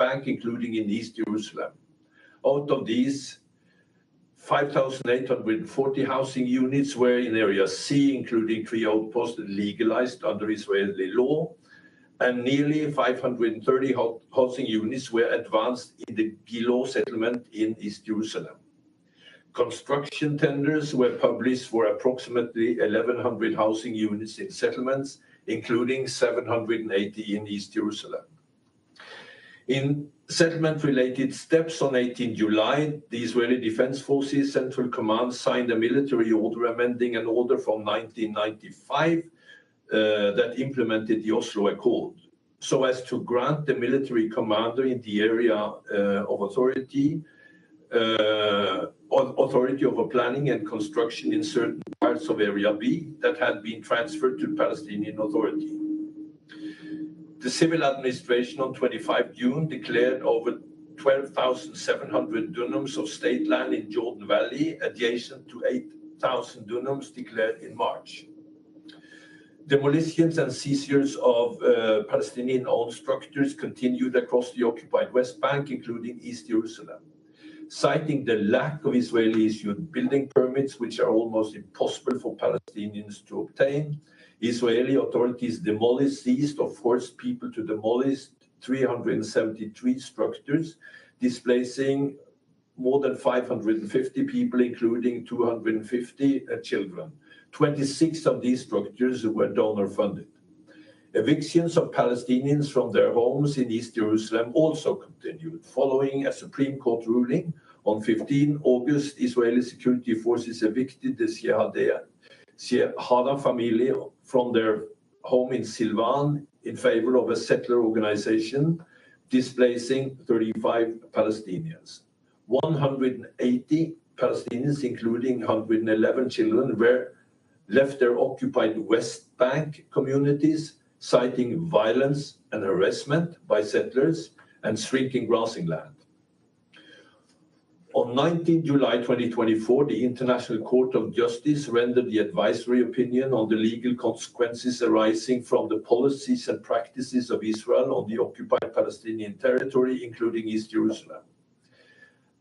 Bank, including in East Jerusalem. Out of these, 5,840 housing units were in Area C, including 3 outposts legalized under Israeli law, and nearly 530 housing units were advanced in the Gilo settlement in East Jerusalem. Construction tenders were published for approximately 1,100 housing units in settlements, including 780 in East Jerusalem. In settlement-related steps on 18 July, the Israeli Defense Forces Central Command signed a military order amending an order from 1995 that implemented the Oslo Accord, so as to grant the military commander in the area of authority over planning and construction in certain parts of Area B that had been transferred to Palestinian Authority. The civil administration on 25 June declared over 12,700 dunams of state land in Jordan Valley, adjacent to 8,000 dunams declared in March. Demolitions and seizures of Palestinian-owned structures continued across the occupied West Bank, including East Jerusalem. Citing the lack of Israeli-issued building permits, which are almost impossible for Palestinians to obtain, Israeli authorities seized or forced people to demolish 373 structures, displacing more than 550 people, including 250 children. 26 of these structures were donor-funded. Evictions of Palestinians from their homes in East Jerusalem also continued. Following a Supreme Court ruling on 15 August, Israeli security forces evicted the Shehada family from their home in Silvan in favor of a settler organization, displacing 35 Palestinians. 180 Palestinians, including 111 children, left their occupied West Bank communities, citing violence and harassment by settlers and shrinking grazing land. On 19 July 2024, the International Court of Justice rendered the advisory opinion on the legal consequences arising from the policies and practices of Israel on the occupied Palestinian territory, including East Jerusalem.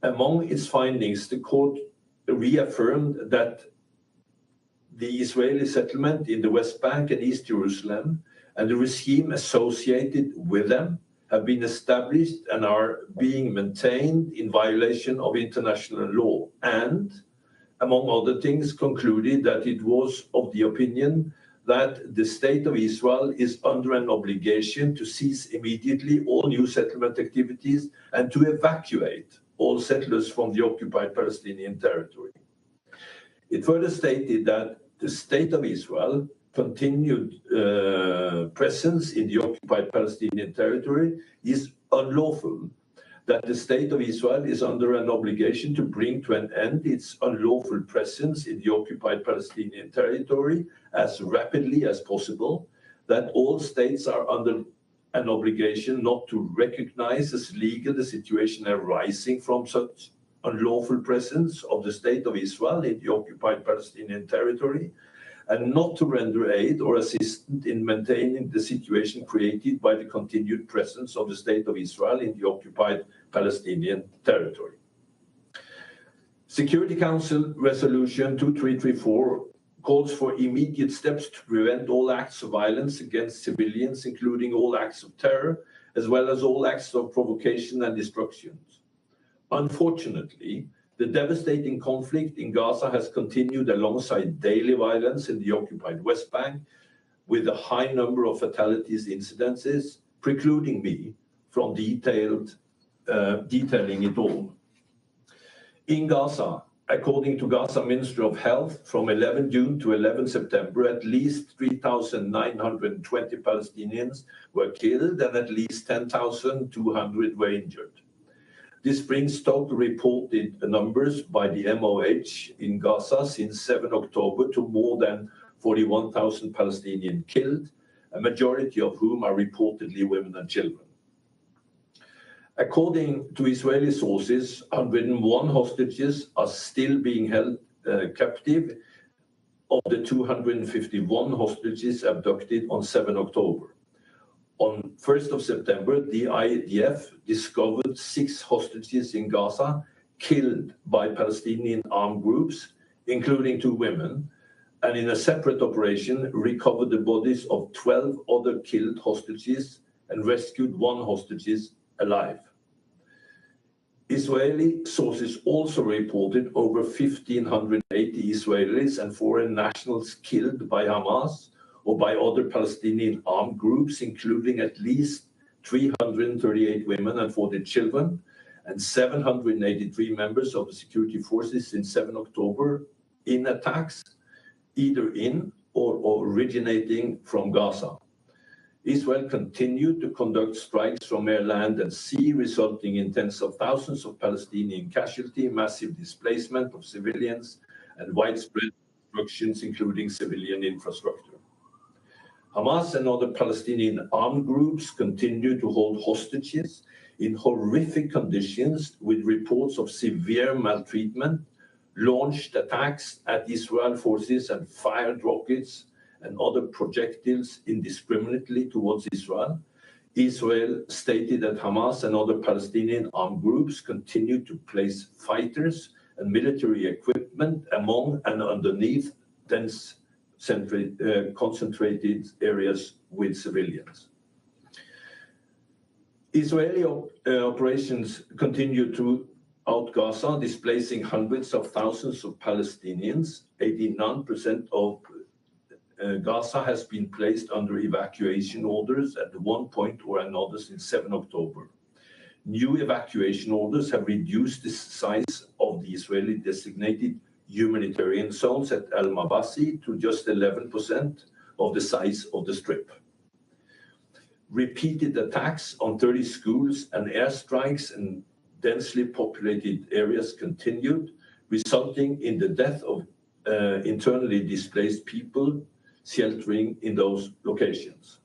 Among its findings, the court reaffirmed that the Israeli settlement in the West Bank and East Jerusalem and the regime associated with them have been established and are being maintained in violation of international law, and, among other things, concluded that it was of the opinion that the State of Israel is under an obligation to cease immediately all new settlement activities and to evacuate all settlers from the occupied Palestinian territory. It further stated that the State of Israel continued presence in the occupied Palestinian territory is unlawful, that the State of Israel is under an obligation to bring to an end its unlawful presence in the occupied Palestinian territory as rapidly as possible, that all states are under an obligation not to recognize as legal the situation arising from such unlawful presence of the State of Israel in the occupied Palestinian territory, and not to render aid or assistance in maintaining the situation created by the continued presence of the State of Israel in the occupied Palestinian territory. Security Council Resolution 2334 calls for immediate steps to prevent all acts of violence against civilians, including all acts of terror, as well as all acts of provocation and destruction. Unfortunately, the devastating conflict in Gaza has continued alongside daily violence in the occupied West Bank, with a high number of fatalities incidences, precluding me from detailing it all. In Gaza, according to Gaza Ministry of Health, from 11 June to 11 September, at least 3,920 Palestinians were killed and at least 10,200 were injured. This brings total reported numbers by the MOH in Gaza since 7 October to more than 41,000 Palestinians killed, a majority of whom are reportedly women and children. According to Israeli sources, 101 hostages are still being held captive of the 251 hostages abducted on 7 October. On 1st of September, the IDF discovered 6 hostages in Gaza killed by Palestinian armed groups, including 2 women, and in a separate operation recovered the bodies of 12 other killed hostages and rescued 1 hostage alive. Israeli sources also reported over 1,580 Israelis and foreign nationals killed by Hamas or by other Palestinian armed groups, including at least 338 women and 40 children, and 783 members of the security forces since 7 October in attacks, either in or originating from Gaza. Israel continued to conduct strikes from air, land, and sea, resulting in tens of thousands of Palestinian casualties, massive displacement of civilians, and widespread destructions, including civilian infrastructure. Hamas and other Palestinian armed groups continue to hold hostages in horrific conditions, with reports of severe maltreatment, launched attacks at Israel forces, and fired rockets and other projectiles indiscriminately towards Israel. Israel stated that Hamas and other Palestinian armed groups continue to place fighters and military equipment among and underneath dense concentrated areas with civilians. Israeli operations continue throughout Gaza, displacing hundreds of thousands of Palestinians. 89% of Gaza has been placed under evacuation orders at one point or another since 7 October. New evacuation orders have reduced the size of the Israeli designated humanitarian zones at Al-Mabasi to just 11% of the size of the Strip. Repeated attacks on 30 schools and airstrikes in densely populated areas continued, resulting in the death of internally displaced people sheltering in those locations.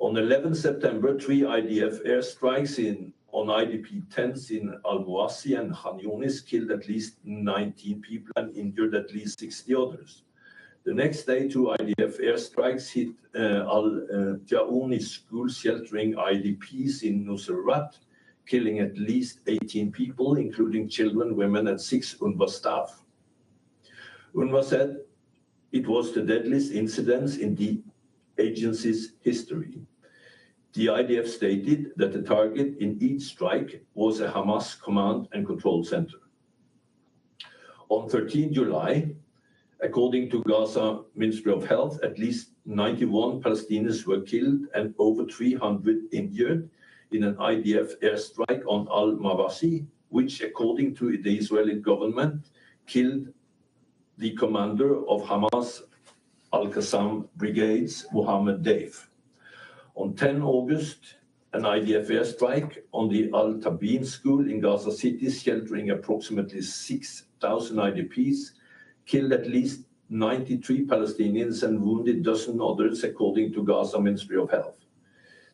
On 11 September, 3 IDF airstrikes on IDP tents in Al-Muassi and Khan Yunis killed at least 19 people and injured at least 60 others. The next day, 2 IDF airstrikes hit Al-Jaouni school sheltering IDPs in Nusrat, killing at least 18 people, including children, women, and 6 UNRWA staff. UNRWA said it was the deadliest incident in the agency's history. The IDF stated that the target in each strike was a Hamas command and control center. On 13 July, according to Gaza Ministry of Health, at least 91 Palestinians were killed and over 300 injured in an IDF airstrike on Al-Mabasi, which, according to the Israeli government, killed the commander of Hamas Al-Qassam brigades, Mohammed Deif. On 10 August, an IDF airstrike on the Al-Tabin school in Gaza City, sheltering approximately 6,000 IDPs, killed at least 93 Palestinians and wounded dozens others, according to Gaza Ministry of Health.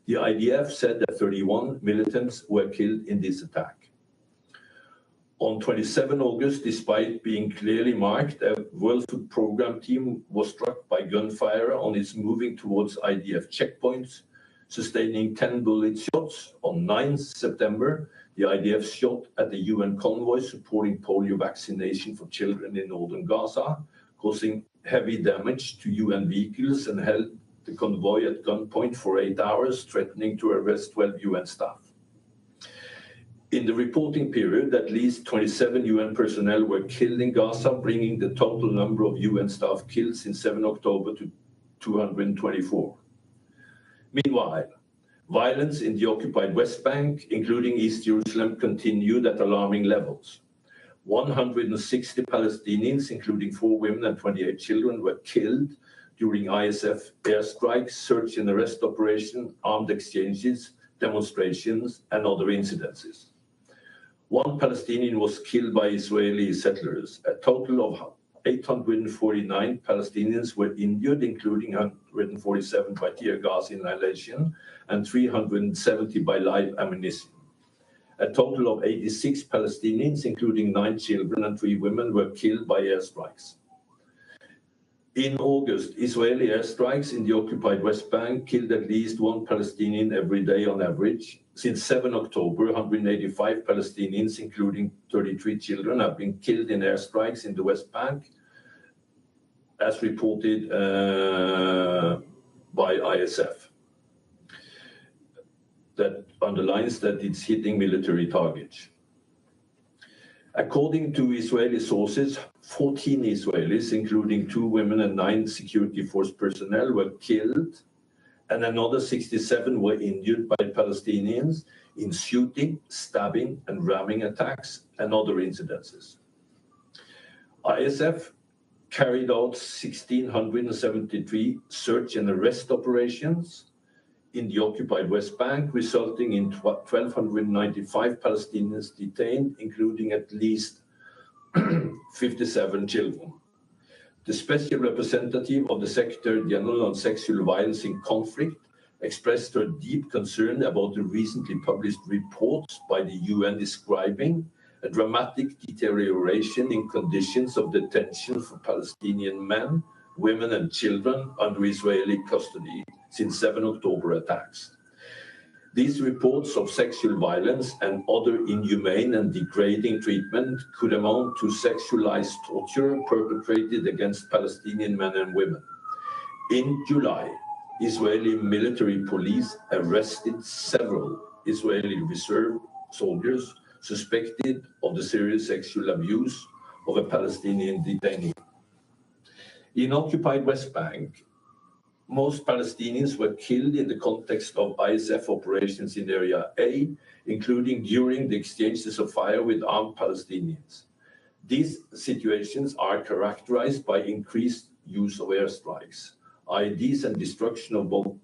The IDF said that 31 militants were killed in this attack. On 27 August, despite being clearly marked, a World Food Programme team was struck by gunfire on its moving towards IDF checkpoints, sustaining 10 bullet shots. On 9 September, the IDF shot at the UN convoy supporting polio vaccination for children in northern Gaza, causing heavy damage to UN vehicles, and held the convoy at gunpoint for 8 hours, threatening to arrest 12 UN staff. In the reporting period, at least 27 UN personnel were killed in Gaza, bringing the total number of UN staff killed since 7 October to 224. Meanwhile, violence in the occupied West Bank, including East Jerusalem, continued at alarming levels. 160 Palestinians, including 4 women and 28 children, were killed during ISF airstrikes, search and arrest operations, armed exchanges, demonstrations, and other incidences. 1 Palestinian was killed by Israeli settlers. A total of 849 Palestinians were injured, including 147 by tear gas inhalation and 370 by live ammunition. A total of 86 Palestinians, including 9 children and 3 women, were killed by airstrikes. In August, Israeli airstrikes in the occupied West Bank killed at least one Palestinian every day on average. Since 7 October, 185 Palestinians, including 33 children, have been killed in airstrikes in the West Bank, as reported by ISF. That underlines that it's hitting military targets. According to Israeli sources, 14 Israelis, including 2 women and 9 security force personnel, were killed, and another 67 were injured by Palestinians in shooting, stabbing, and ramming attacks and other incidences. ISF carried out 1,673 search and arrest operations in the occupied West Bank, resulting in 1,295 Palestinians detained, including at least 57 children. The special representative of the Secretary General on Sexual Violence in Conflict expressed her deep concern about the recently published reports by the UN describing a dramatic deterioration in conditions of detention for Palestinian men, women, and children under Israeli custody since 7 October attacks. These reports of sexual violence and other inhumane and degrading treatment could amount to sexualized torture perpetrated against Palestinian men and women. In July, Israeli military police arrested several Israeli reserve soldiers suspected of the serious sexual abuse of a Palestinian detainee. In occupied West Bank, most Palestinians were killed in the context of ISF operations in Area A, including during the exchanges of fire with armed Palestinians. These situations are characterized by increased use of airstrikes, IEDs, and destruction of both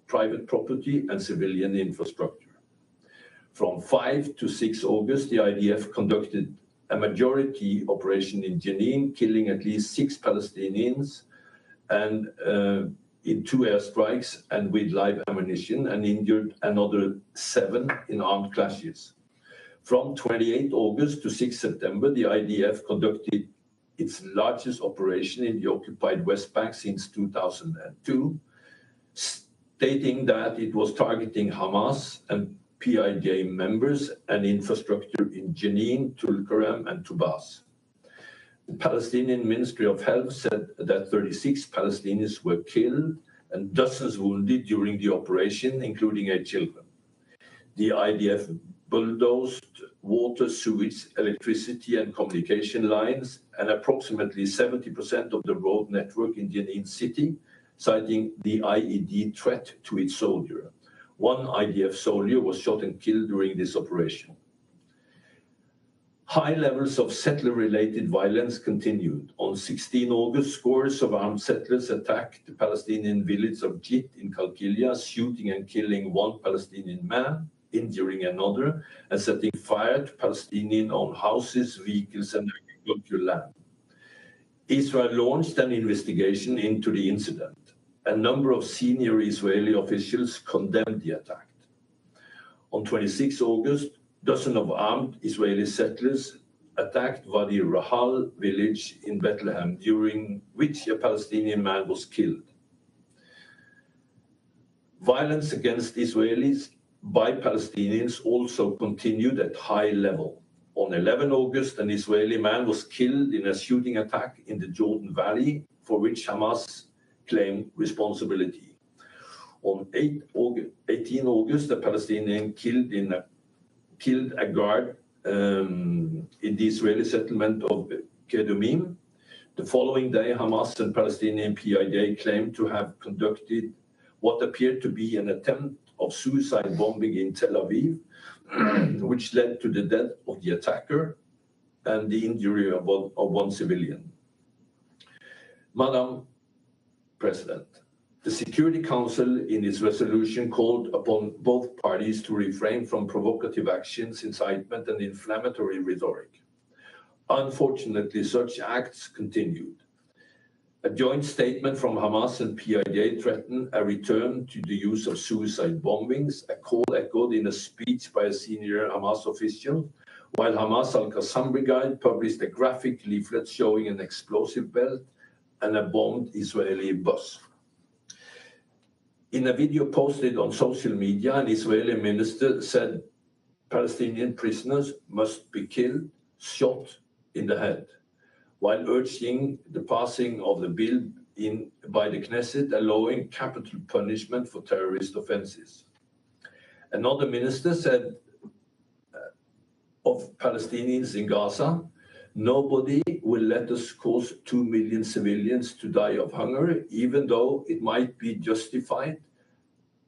private property and civilian infrastructure. From 5 to 6 August, the IDF conducted a majority operation in Jenin, killing at least 6 Palestinians and in 2 airstrikes and with live ammunition, and injured another 7 in armed clashes. From 28 August to 6 September, the IDF conducted its largest operation in the occupied West Bank since 2002, stating that it was targeting Hamas and PIJ members and infrastructure in Jenin, Tulkarem, and Tubas. The Palestinian Ministry of Health said that 36 Palestinians were killed and dozens wounded during the operation, including 8 children. The IDF bulldozed water, sewage, electricity, and communication lines, and approximately 70% of the road network in Jenin city, citing the IED threat to its soldier. 1 IDF soldier was shot and killed during this operation. High levels of settler-related violence continued. On 16 August, scores of armed settlers attacked the Palestinian village of Jit in Qalqilia, shooting and killing 1 Palestinian man, injuring another, and setting fire to Palestinian-owned houses, vehicles, and agricultural land. Israel launched an investigation into the incident. A number of senior Israeli officials condemned the attack. On 26 August, dozens of armed Israeli settlers attacked Wadi Rahal village in Bethlehem, during which a Palestinian man was killed. Violence against Israelis by Palestinians also continued at high level. On 11 August, an Israeli man was killed in a shooting attack in the Jordan Valley, for which Hamas claimed responsibility. On 18 August, a Palestinian killed a guard in the Israeli settlement of Kedumim. The following day, Hamas and Palestinian PIJ claimed to have conducted what appeared to be an attempt of suicide bombing in Tel Aviv, which led to the death of the attacker and the injury of 1 civilian. Madam President, the Security Council in its resolution called upon both parties to refrain from provocative actions, incitement, and inflammatory rhetoric. Unfortunately, such acts continued. A joint statement from Hamas and PIJ threatened a return to the use of suicide bombings, a call echoed in a speech by a senior Hamas official, while Hamas Al-Qassam Brigade published a graphic leaflet showing an explosive belt and a bombed Israeli bus. In a video posted on social media, an Israeli minister said Palestinian prisoners must be killed, shot in the head, while urging the passing of the bill by the Knesset allowing capital punishment for terrorist offenses. Another minister said of Palestinians in Gaza, nobody will let us cause 2 million civilians to die of hunger, even though it might be justified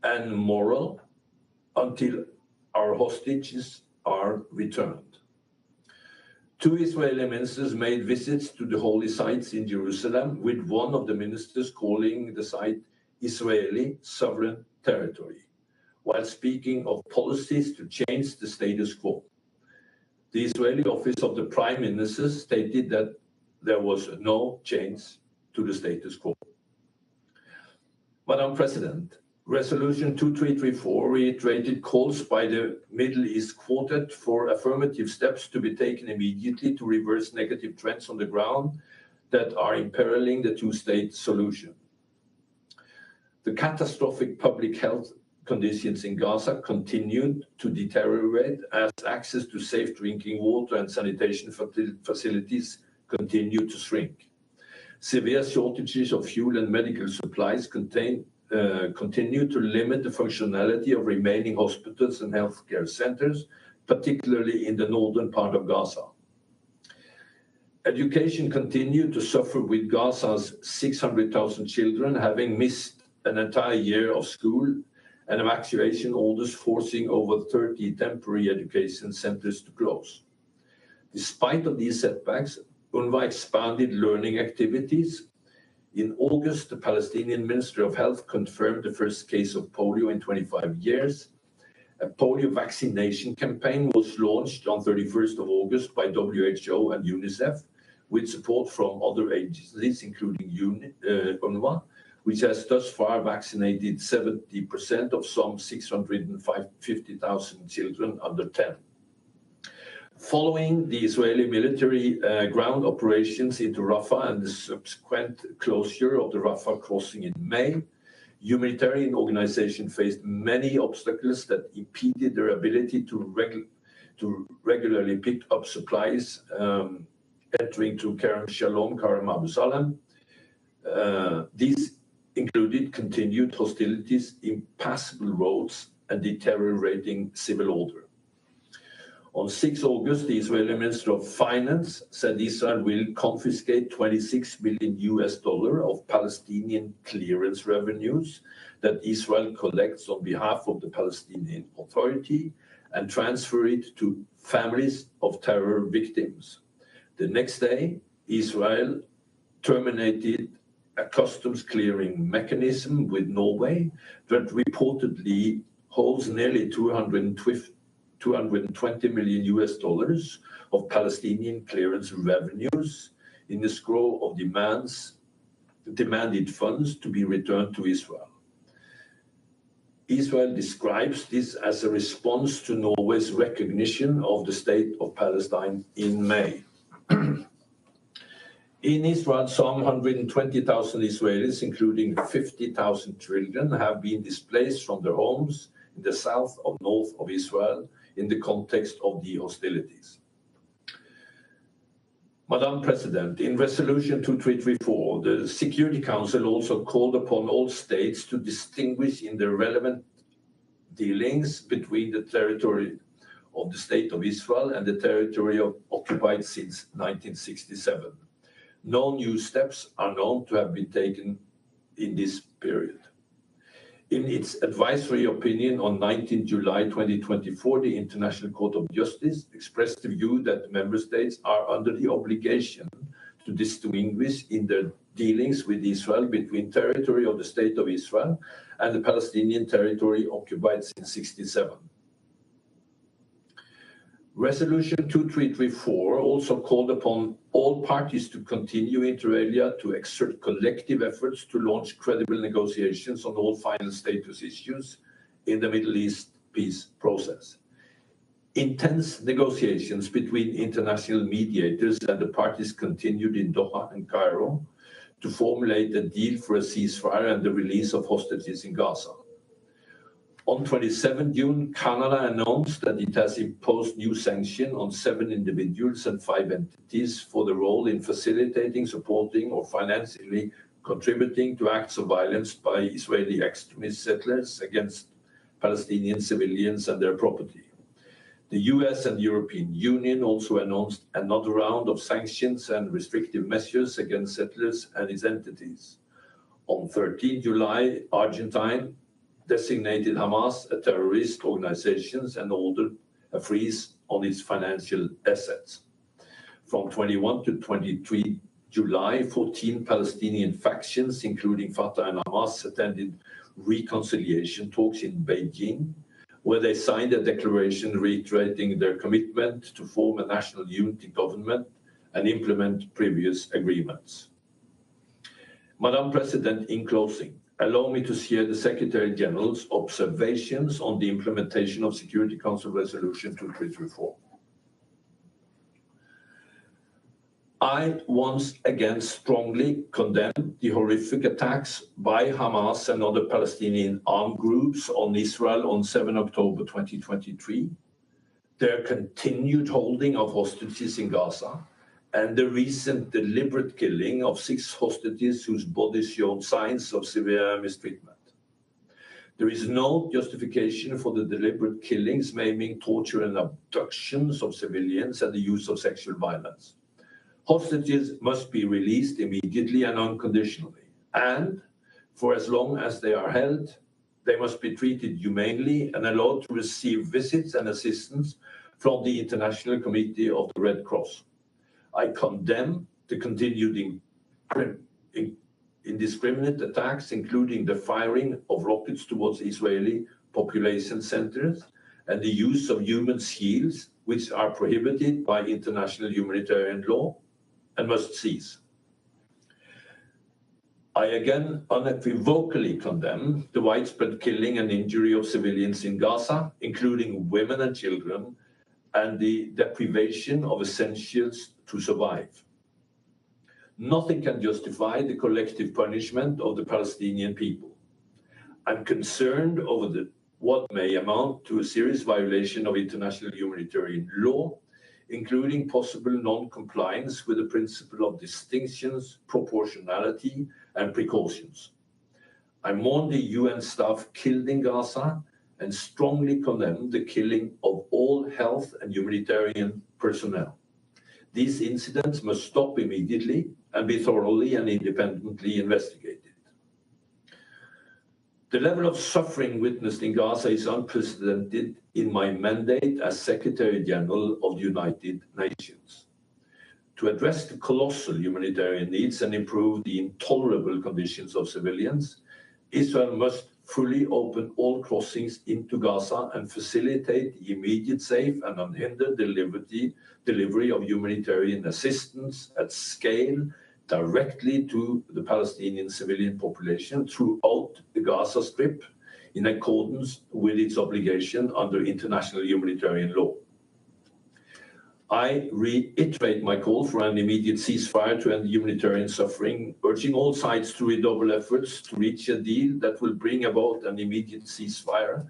and moral until our hostages are returned. 2 Israeli ministers made visits to the holy sites in Jerusalem, with one of the ministers calling the site Israeli sovereign territory, while speaking of policies to change the status quo. The Israeli office of the prime minister stated that there was no change to the status quo. Madam President, Resolution 2334 reiterated calls by the Middle East Quartet for affirmative steps to be taken immediately to reverse negative trends on the ground that are imperiling the two-state solution. The catastrophic public health conditions in Gaza continued to deteriorate as access to safe drinking water and sanitation facilities continued to shrink. Severe shortages of fuel and medical supplies continue to limit the functionality of remaining hospitals and healthcare centers, particularly in the northern part of Gaza. Education continued to suffer, with Gaza's 600,000 children having missed an entire year of school and evacuation orders forcing over 30 temporary education centers to close. Despite of these setbacks, UNRWA expanded learning activities. In August, the Palestinian Ministry of Health confirmed the first case of polio in 25 years. A polio vaccination campaign was launched on 31st of August by WHO and UNICEF, with support from other agencies, including UNRWA, which has thus far vaccinated 70% of some 650,000 children under 10. Following the Israeli military ground operations into Rafah and the subsequent closure of the Rafah crossing in May, humanitarian organizations faced many obstacles that impeded their ability to regularly pick up supplies entering through Kerem Shalom, Kerem Abu Salem. These included continued hostilities, impassable roads, and deteriorating civil order. On 6 August, the Israeli Minister of Finance said Israel will confiscate $26 million of Palestinian clearance revenues that Israel collects on behalf of the Palestinian Authority and transfer it to families of terror victims. The next day, Israel terminated a customs clearing mechanism with Norway that reportedly holds nearly $220 million of Palestinian clearance revenues in escrow of demanded funds to be returned to Israel. Israel describes this as a response to Norway's recognition of the state of Palestine in May. In Israel, some 120,000 Israelis, including 50,000 children, have been displaced from their homes in the south of north of Israel in the context of the hostilities. Madam President, in Resolution 2334, the Security Council also called upon all states to distinguish in their relevant dealings between the territory of the State of Israel and the territory occupied since 1967. No new steps are known to have been taken in this period. In its advisory opinion on 19 July 2024, the International Court of Justice expressed the view that member states are under the obligation to distinguish in their dealings with Israel between territory of the State of Israel and the Palestinian territory occupied since 1967. Resolution 2334 also called upon all parties to continue inter alia to exert collective efforts to launch credible negotiations on all final status issues in the Middle East peace process. Intense negotiations between international mediators and the parties continued in Doha and Cairo to formulate a deal for a ceasefire and the release of hostages in Gaza. On 27 June, Canada announced that it has imposed new sanctions on 7 individuals and 5 entities for their role in facilitating, supporting, or financially contributing to acts of violence by Israeli extremist settlers against Palestinian civilians and their property. The US and European Union also announced another round of sanctions and restrictive measures against settlers and its entities. On 13 July, Argentina designated Hamas a terrorist organization and ordered a freeze on its financial assets. From 21 to 23 July, 14 Palestinian factions, including Fatah and Hamas, attended reconciliation talks in Beijing, where they signed a declaration reiterating their commitment to form a national unity government and implement previous agreements. Madam President, in closing, allow me to share the Secretary General's observations on the implementation of Security Council Resolution 2334. I once again strongly condemn the horrific attacks by Hamas and other Palestinian armed groups on Israel on 7 October 2023, their continued holding of hostages in Gaza, and the recent deliberate killing of 6 hostages whose bodies showed signs of severe mistreatment. There is no justification for the deliberate killings, maiming, torture, and abductions of civilians and the use of sexual violence. Hostages must be released immediately and unconditionally, and for as long as they are held, they must be treated humanely and allowed to receive visits and assistance from the International Committee of the Red Cross. I condemn the continued indiscriminate attacks, including the firing of rockets towards Israeli population centers and the use of human shields, which are prohibited by international humanitarian law and must cease. I again unequivocally condemn the widespread killing and injury of civilians in Gaza, including women and children, and the deprivation of essentials to survive. Nothing can justify the collective punishment of the Palestinian people. I'm concerned over what may amount to a serious violation of international humanitarian law, including possible non-compliance with the principle of distinctions, proportionality, and precautions. I mourn the UN staff killed in Gaza and strongly condemn the killing of all health and humanitarian personnel. These incidents must stop immediately and be thoroughly and independently investigated. The level of suffering witnessed in Gaza is unprecedented in my mandate as Secretary General of the United Nations. To address the colossal humanitarian needs and improve the intolerable conditions of civilians, Israel must fully open all crossings into Gaza and facilitate the immediate, safe, and unhindered delivery of humanitarian assistance at scale directly to the Palestinian civilian population throughout the Gaza Strip in accordance with its obligation under international humanitarian law. I reiterate my call for an immediate ceasefire to end humanitarian suffering, urging all sides to redouble efforts to reach a deal that will bring about an immediate ceasefire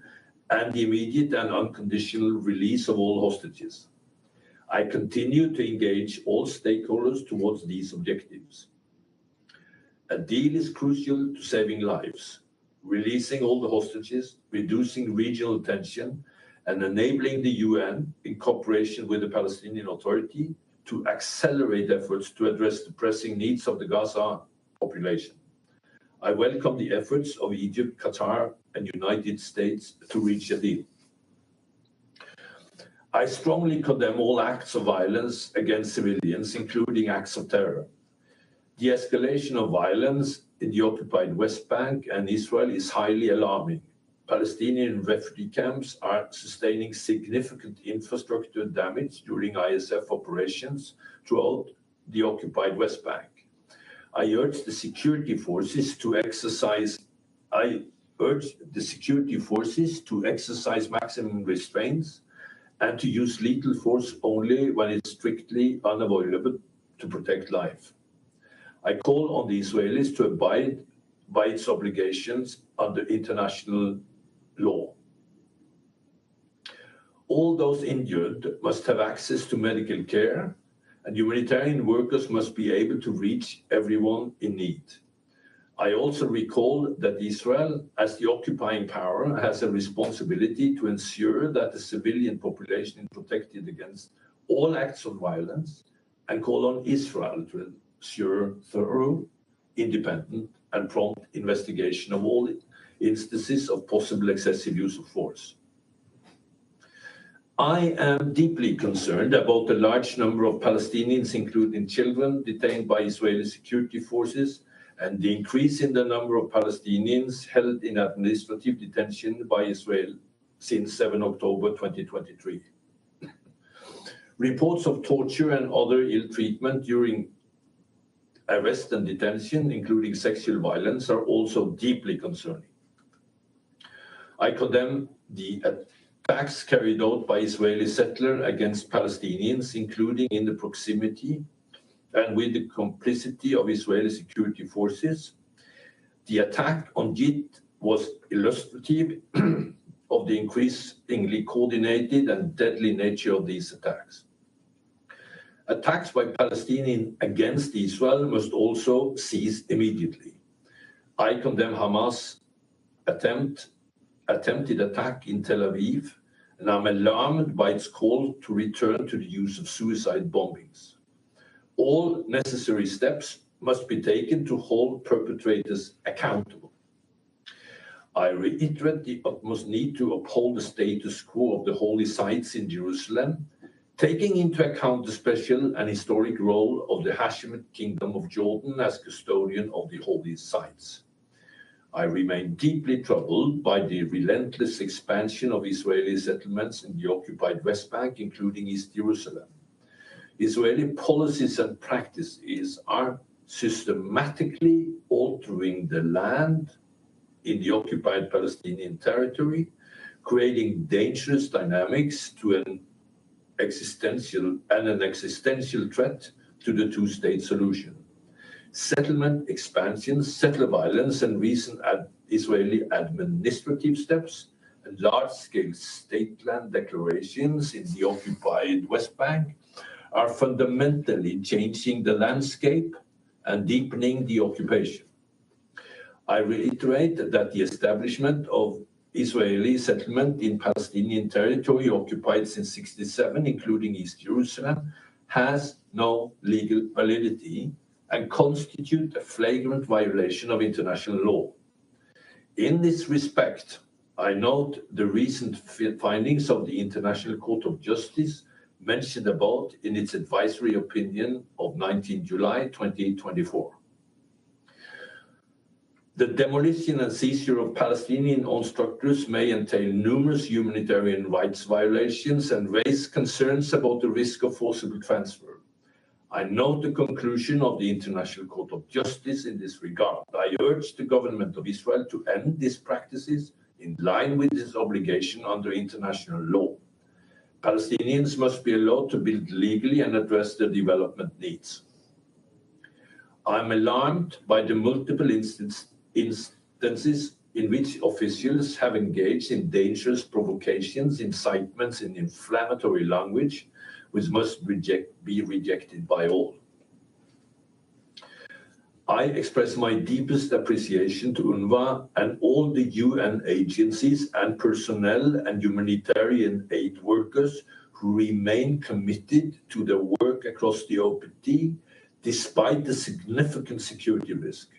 and the immediate and unconditional release of all hostages. I continue to engage all stakeholders towards these objectives. A deal is crucial to saving lives, releasing all the hostages, reducing regional tension, and enabling the UN, in cooperation with the Palestinian Authority, to accelerate efforts to address the pressing needs of the Gaza population. I welcome the efforts of Egypt, Qatar, and United States to reach a deal. I strongly condemn all acts of violence against civilians, including acts of terror. The escalation of violence in the occupied West Bank and Israel is highly alarming. Palestinian refugee camps are sustaining significant infrastructure damage during ISF operations throughout the occupied West Bank. I urge the security forces to exercise maximum restraints and to use lethal force only when it's strictly unavoidable to protect life. I call on the Israelis to abide by its obligations under international law. All those injured must have access to medical care, and humanitarian workers must be able to reach everyone in need. I also recall that Israel, as the occupying power, has a responsibility to ensure that the civilian population is protected against all acts of violence, and call on Israel to ensure thorough, independent, and prompt investigation of all instances of possible excessive use of force. I am deeply concerned about the large number of Palestinians, including children, detained by Israeli security forces, and the increase in the number of Palestinians held in administrative detention by Israel since 7 October 2023. Reports of torture and other ill treatment during arrest and detention, including sexual violence, are also deeply concerning. I condemn the attacks carried out by Israeli settlers against Palestinians, including in the proximity and with the complicity of Israeli security forces. The attack on Jit was illustrative of the increasingly coordinated and deadly nature of these attacks. Attacks by Palestinians against Israel must also cease immediately. I condemn Hamas' attempted attack in Tel Aviv, and I'm alarmed by its call to return to the use of suicide bombings. All necessary steps must be taken to hold perpetrators accountable. I reiterate the utmost need to uphold the status quo of the holy sites in Jerusalem, taking into account the special and historic role of the Hashemite Kingdom of Jordan as custodian of the holy sites. I remain deeply troubled by the relentless expansion of Israeli settlements in the occupied West Bank, including East Jerusalem. Israeli policies and practices are systematically altering the land in the occupied Palestinian territory, creating dangerous dynamics to an existential threat to the two-state solution. Settlement expansions, settler violence, and recent Israeli administrative steps, and large-scale state land declarations in the occupied West Bank are fundamentally changing the landscape and deepening the occupation. I reiterate that the establishment of Israeli settlement in Palestinian territory occupied since 1967, including East Jerusalem, has no legal validity and constitute a flagrant violation of international law. In this respect, I note the recent findings of the International Court of Justice mentioned above in its advisory opinion of 19 July 2024. The demolition and seizure of Palestinian-owned structures may entail numerous humanitarian rights violations and raise concerns about the risk of forcible transfer. I note the conclusion of the International Court of Justice in this regard. I urge the government of Israel to end these practices in line with its obligation under international law. Palestinians must be allowed to build legally and address their development needs. I'm alarmed by the multiple instances in which officials have engaged in dangerous provocations, incitements, and inflammatory language, which must be rejected by all. I express my deepest appreciation to UNRWA and all the UN agencies and personnel and humanitarian aid workers who remain committed to their work across the OPT despite the significant security risk.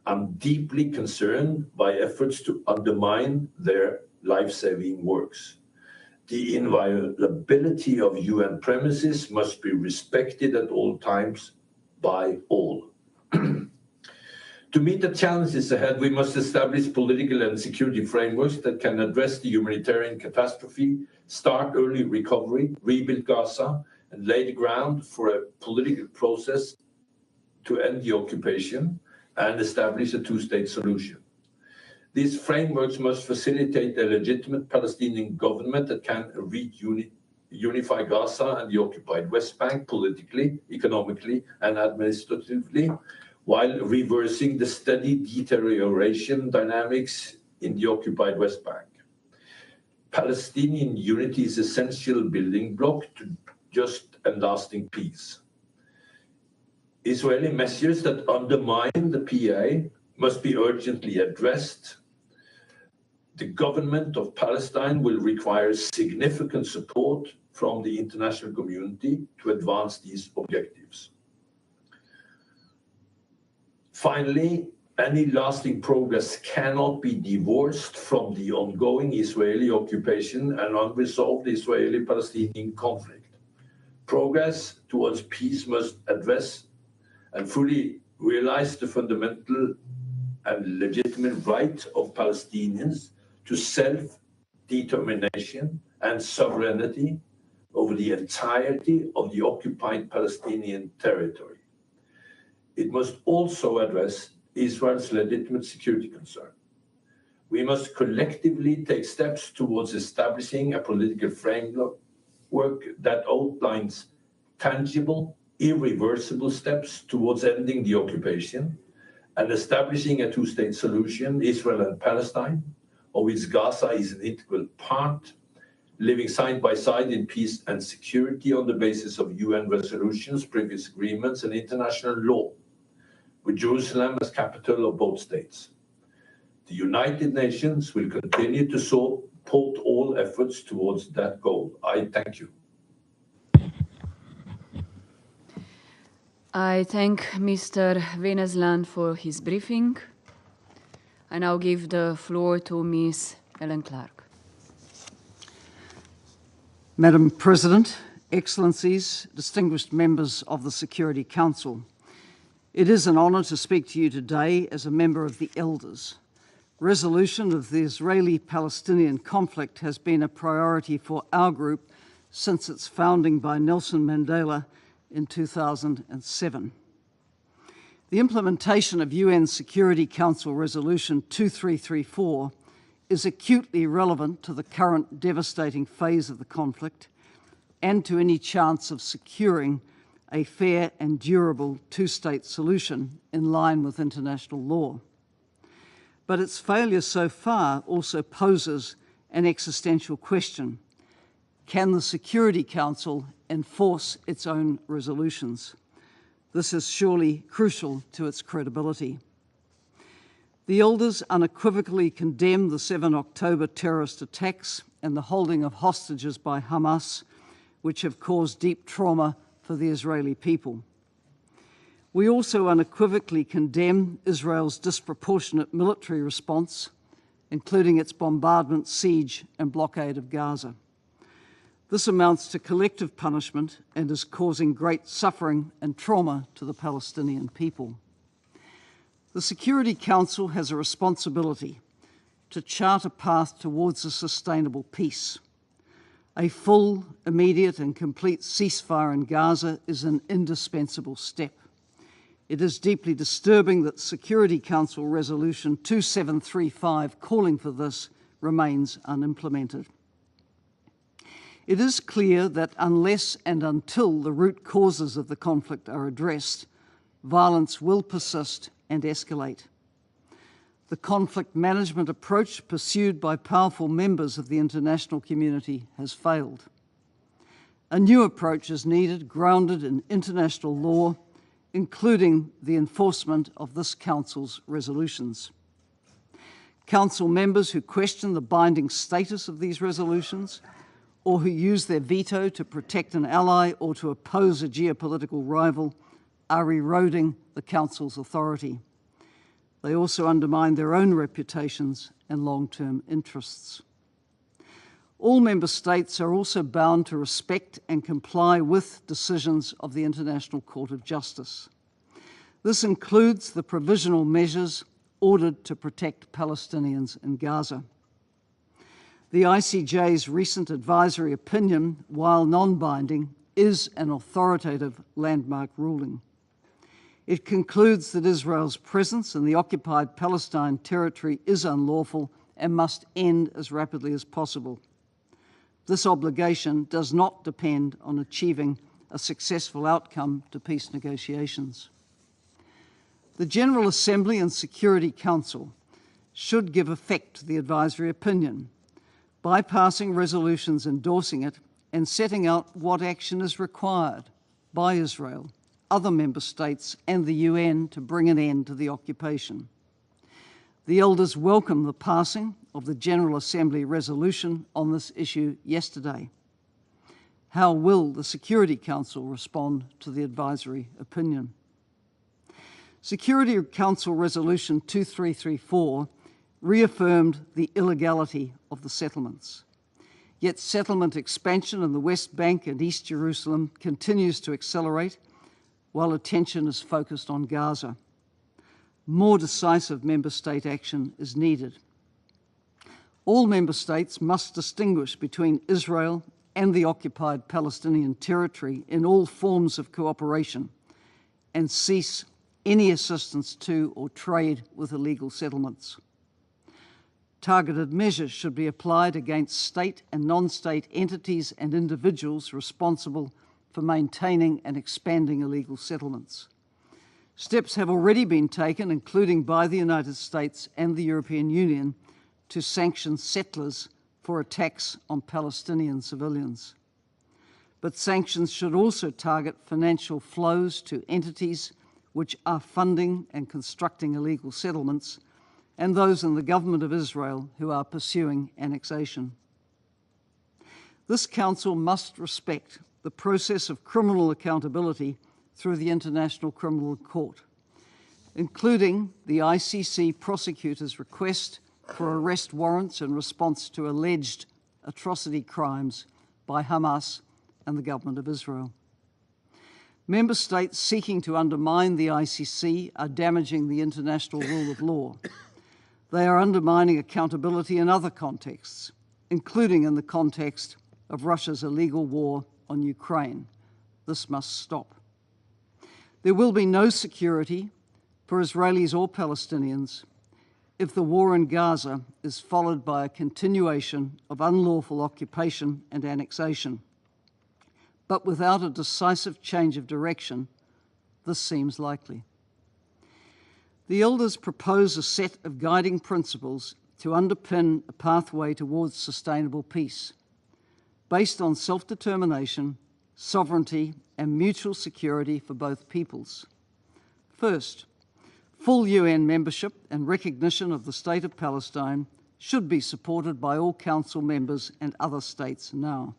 I'm deeply concerned by efforts to undermine their life-saving works. The inviolability of UN premises must be respected at all times by all. To meet the challenges ahead, we must establish political and security frameworks that can address the humanitarian catastrophe, start early recovery, rebuild Gaza, and lay the ground for a political process to end the occupation and establish a two-state solution. These frameworks must facilitate a legitimate Palestinian government that can unify Gaza and the occupied West Bank politically, economically, and administratively, while reversing the steady deterioration dynamics in the occupied West Bank. Palestinian unity is an essential building block to just and lasting peace. Israeli measures that undermine the PA must be urgently addressed. The government of Palestine will require significant support from the international community to advance these objectives. Finally, any lasting progress cannot be divorced from the ongoing Israeli occupation and unresolved Israeli-Palestinian conflict. Progress towards peace must address and fully realize the fundamental and legitimate right of Palestinians to self-determination and sovereignty over the entirety of the occupied Palestinian territory. It must also address Israel's legitimate security concern. We must collectively take steps towards establishing a political framework that outlines tangible, irreversible steps towards ending the occupation and establishing a two-state solution, Israel and Palestine, of which Gaza is an integral part, living side by side in peace and security on the basis of UN resolutions, previous agreements, and international law, with Jerusalem as capital of both states. The United Nations will continue to support all efforts towards that goal. I thank you. I thank Mr. Venesland for his briefing. I now give the floor to Ms. Ellen Clark. Madam President, Excellencies, distinguished members of the Security Council, it is an honour to speak to you today as a member of the Elders. Resolution of the Israeli-Palestinian conflict has been a priority for our group since its founding by Nelson Mandela in 2007. The implementation of UN Security Council Resolution 2334 is acutely relevant to the current devastating phase of the conflict and to any chance of securing a fair and durable two-state solution in line with international law. But its failure so far also poses an existential question. Can the Security Council enforce its own resolutions? This is surely crucial to its credibility. The Elders unequivocally condemn the 7 October terrorist attacks and the holding of hostages by Hamas, which have caused deep trauma for the Israeli people. We also unequivocally condemn Israel's disproportionate military response, including its bombardment, siege, and blockade of Gaza. This amounts to collective punishment and is causing great suffering and trauma to the Palestinian people. The Security Council has a responsibility to chart a path towards a sustainable peace. A full, immediate and complete ceasefire in Gaza is an indispensable step. It is deeply disturbing that Security Council Resolution 2735 calling for this remains unimplemented. It is clear that unless and until the root causes of the conflict are addressed, violence will persist and escalate. The conflict management approach pursued by powerful members of the international community has failed. A new approach is needed, grounded in international law, including the enforcement of this Council's resolutions. Council members who question the binding status of these resolutions or who use their veto to protect an ally or to oppose a geopolitical rival are eroding the Council's authority. They also undermine their own reputations and long-term interests. All member states are also bound to respect and comply with decisions of the International Court of Justice. This includes the provisional measures ordered to protect Palestinians in Gaza. The ICJ's recent advisory opinion, while non-binding, is an authoritative landmark ruling. It concludes that Israel's presence in the occupied Palestine territory is unlawful and must end as rapidly as possible. This obligation does not depend on achieving a successful outcome to peace negotiations. The General Assembly and Security Council should give effect to the advisory opinion by passing resolutions endorsing it and setting out what action is required by Israel, other member states and the UN to bring an end to the occupation. The Elders welcome the passing of the General Assembly resolution on this issue yesterday. How will the Security Council respond to the advisory opinion? Security Council Resolution 2334 reaffirmed the illegality of the settlements. Yet settlement expansion in the West Bank and East Jerusalem continues to accelerate, while attention is focused on Gaza. More decisive member state action is needed. All member states must distinguish between Israel and the occupied Palestinian territory in all forms of cooperation and cease any assistance to or trade with illegal settlements. Targeted measures should be applied against state and non-state entities and individuals responsible for maintaining and expanding illegal settlements. Steps have already been taken, including by the United States and the European Union, to sanction settlers for attacks on Palestinian civilians. But sanctions should also target financial flows to entities which are funding and constructing illegal settlements, and those in the government of Israel who are pursuing annexation. This Council must respect the process of criminal accountability through the International Criminal Court, including the ICC prosecutor's request for arrest warrants in response to alleged atrocity crimes by Hamas and the government of Israel. Member states seeking to undermine the ICC are damaging the international rule of law. They are undermining accountability in other contexts, including in the context of Russia's illegal war on Ukraine. This must stop. There will be no security for Israelis or Palestinians if the war in Gaza is followed by a continuation of unlawful occupation and annexation. But without a decisive change of direction, this seems likely. The Elders propose a set of guiding principles to underpin a pathway towards sustainable peace, based on self-determination, sovereignty, and mutual security for both peoples. First, full UN membership and recognition of the State of Palestine should be supported by all Council members and other states now.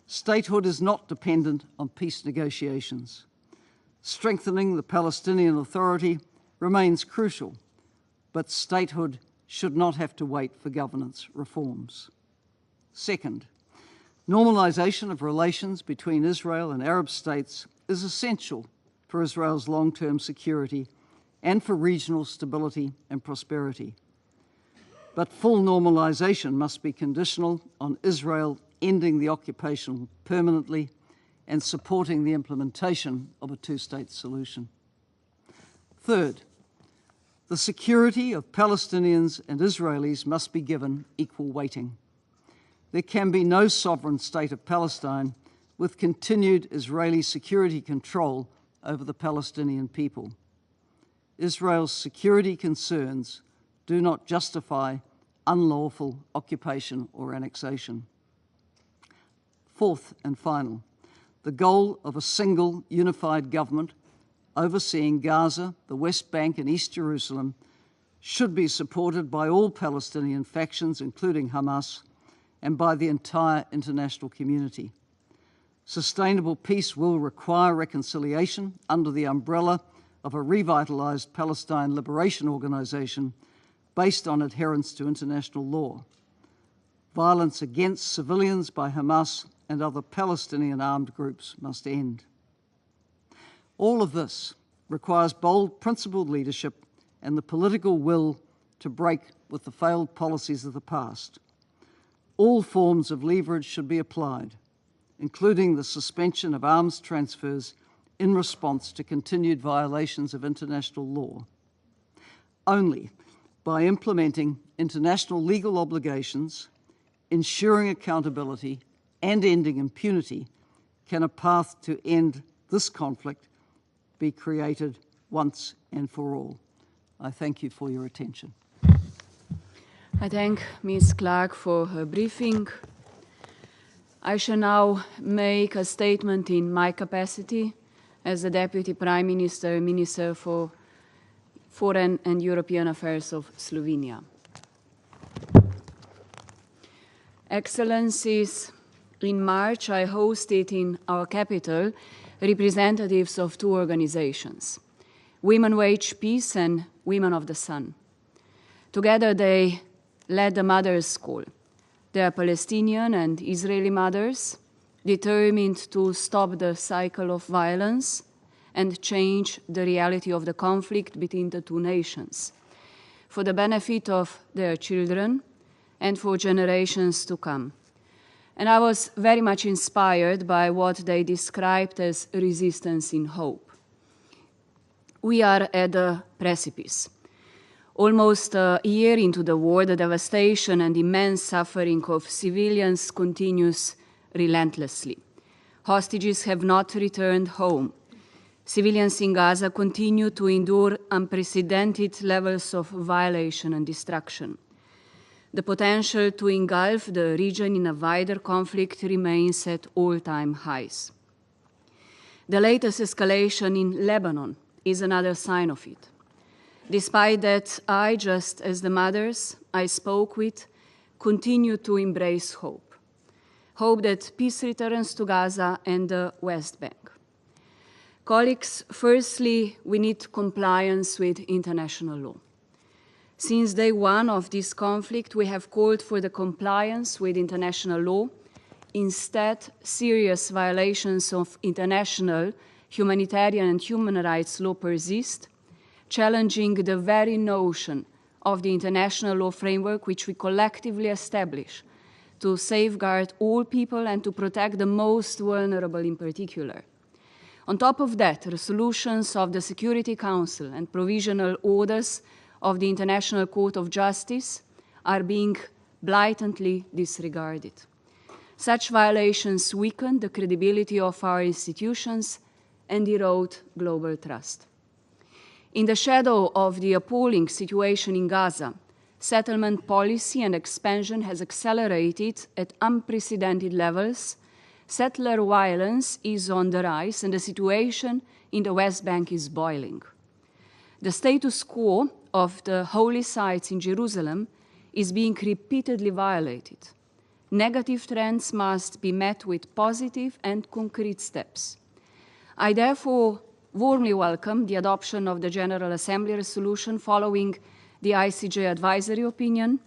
Statehood is not dependent on peace negotiations. Strengthening the Palestinian Authority remains crucial, but statehood should not have to wait for governance reforms. Second, normalisation of relations between Israel and Arab states is essential for Israel's long-term security and for regional stability and prosperity. But full normalisation must be conditional on Israel ending the occupation permanently and supporting the implementation of a two-state solution. Third, the security of Palestinians and Israelis must be given equal weighting. There can be no sovereign state of Palestine with continued Israeli security control over the Palestinian people. Israel's security concerns do not justify unlawful occupation or annexation. Fourth and final, the goal of a single unified government overseeing Gaza, the West Bank and East Jerusalem should be supported by all Palestinian factions, including Hamas, and by the entire international community. Sustainable peace will require reconciliation under the umbrella of a revitalised Palestine Liberation Organisation based on adherence to international law. Violence against civilians by Hamas and other Palestinian armed groups must end. All of this requires bold, principled leadership and the political will to break with the failed policies of the past. All forms of leverage should be applied, including the suspension of arms transfers in response to continued violations of international law. Only by implementing international legal obligations ensuring accountability and ending impunity, can a path to end this conflict be created once and for all. I thank you for your attention. I thank Ms. Clark for her briefing. I shall now make a statement in my capacity as the Deputy Prime Minister, Minister for Foreign and European Affairs of Slovenia. Excellencies, in March I hosted in our capital representatives of two organizations, Women Wage Peace and Women of the Sun. Together they led the Mothers' Call. They are Palestinian and Israeli mothers, determined to stop the cycle of violence and change the reality of the conflict between the two nations, for the benefit of their children and for generations to come. And I was very much inspired by what they described as resistance in hope. We are at a precipice. Almost a year into the war, the devastation and immense suffering of civilians continues relentlessly. Hostages have not returned home. Civilians in Gaza continue to endure unprecedented levels of violation and destruction. The potential to engulf the region in a wider conflict remains at all-time highs. The latest escalation in Lebanon is another sign of it. Despite that, I, just as the mothers I spoke with, continue to embrace hope. Hope that peace returns to Gaza and the West Bank. Colleagues, firstly, we need compliance with international law. Since day one of this conflict, we have called for the compliance with international law. Instead, serious violations of international humanitarian and human rights law persist, challenging the very notion of the international law framework which we collectively establish to safeguard all people and to protect the most vulnerable in particular. On top of that, resolutions of the Security Council and provisional orders of the International Court of Justice are being blatantly disregarded. Such violations weaken the credibility of our institutions and erode global trust. In the shadow of the appalling situation in Gaza, settlement policy and expansion has accelerated at unprecedented levels. Settler violence is on the rise and the situation in the West Bank is boiling. The status quo of the holy sites in Jerusalem is being repeatedly violated. Negative trends must be met with positive and concrete steps. I therefore warmly welcome the adoption of the General Assembly resolution following the ICJ advisory opinion,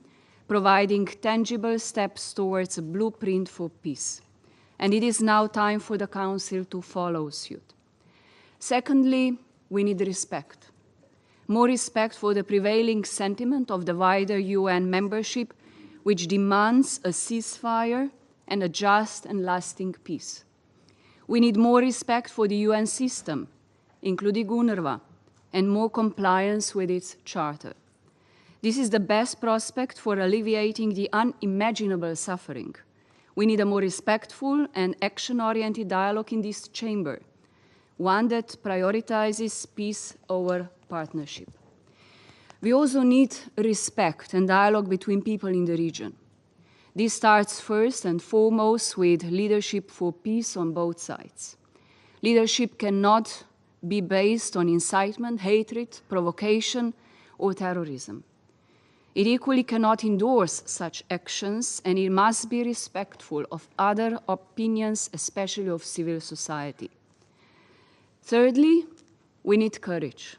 providing tangible steps towards a blueprint for peace. And it is now time for the Council to follow suit. Secondly, we need respect. More respect for the prevailing sentiment of the wider UN membership, which demands a ceasefire and a just and lasting peace. We need more respect for the UN system, including UNRWA, and more compliance with its charter. This is the best prospect for alleviating the unimaginable suffering. We need a more respectful and action-oriented dialogue in this chamber, one that prioritizes peace over partnership. We also need respect and dialogue between people in the region. This starts first and foremost with leadership for peace on both sides. Leadership cannot be based on incitement, hatred, provocation, or terrorism. It equally cannot endorse such actions, and it must be respectful of other opinions, especially of civil society. Thirdly, we need courage.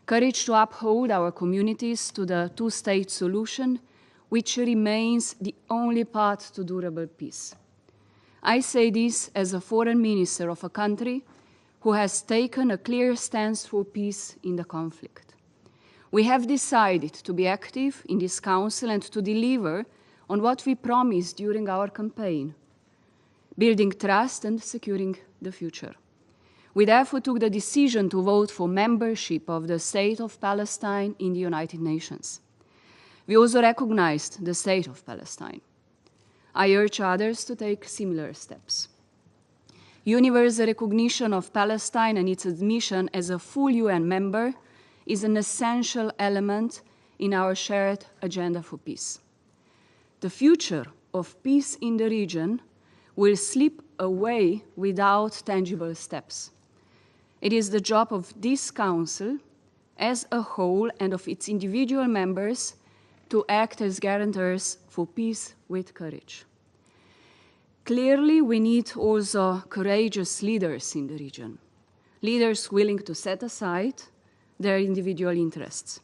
Courage to uphold our communities to the two-state solution, which remains the only path to durable peace. I say this as a foreign minister of a country who has taken a clear stance for peace in the conflict. We have decided to be active in this council and to deliver on what we promised during our campaign, building trust and securing the future. We therefore took the decision to vote for membership of the State of Palestine in the United Nations. We also recognized the State of Palestine. I urge others to take similar steps. Universal recognition of Palestine and its admission as a full UN member is an essential element in our shared agenda for peace. The future of peace in the region will slip away without tangible steps. It is the job of this Council as a whole and of its individual members to act as guarantors for peace with courage. Clearly, we need also courageous leaders in the region, leaders willing to set aside their individual interests,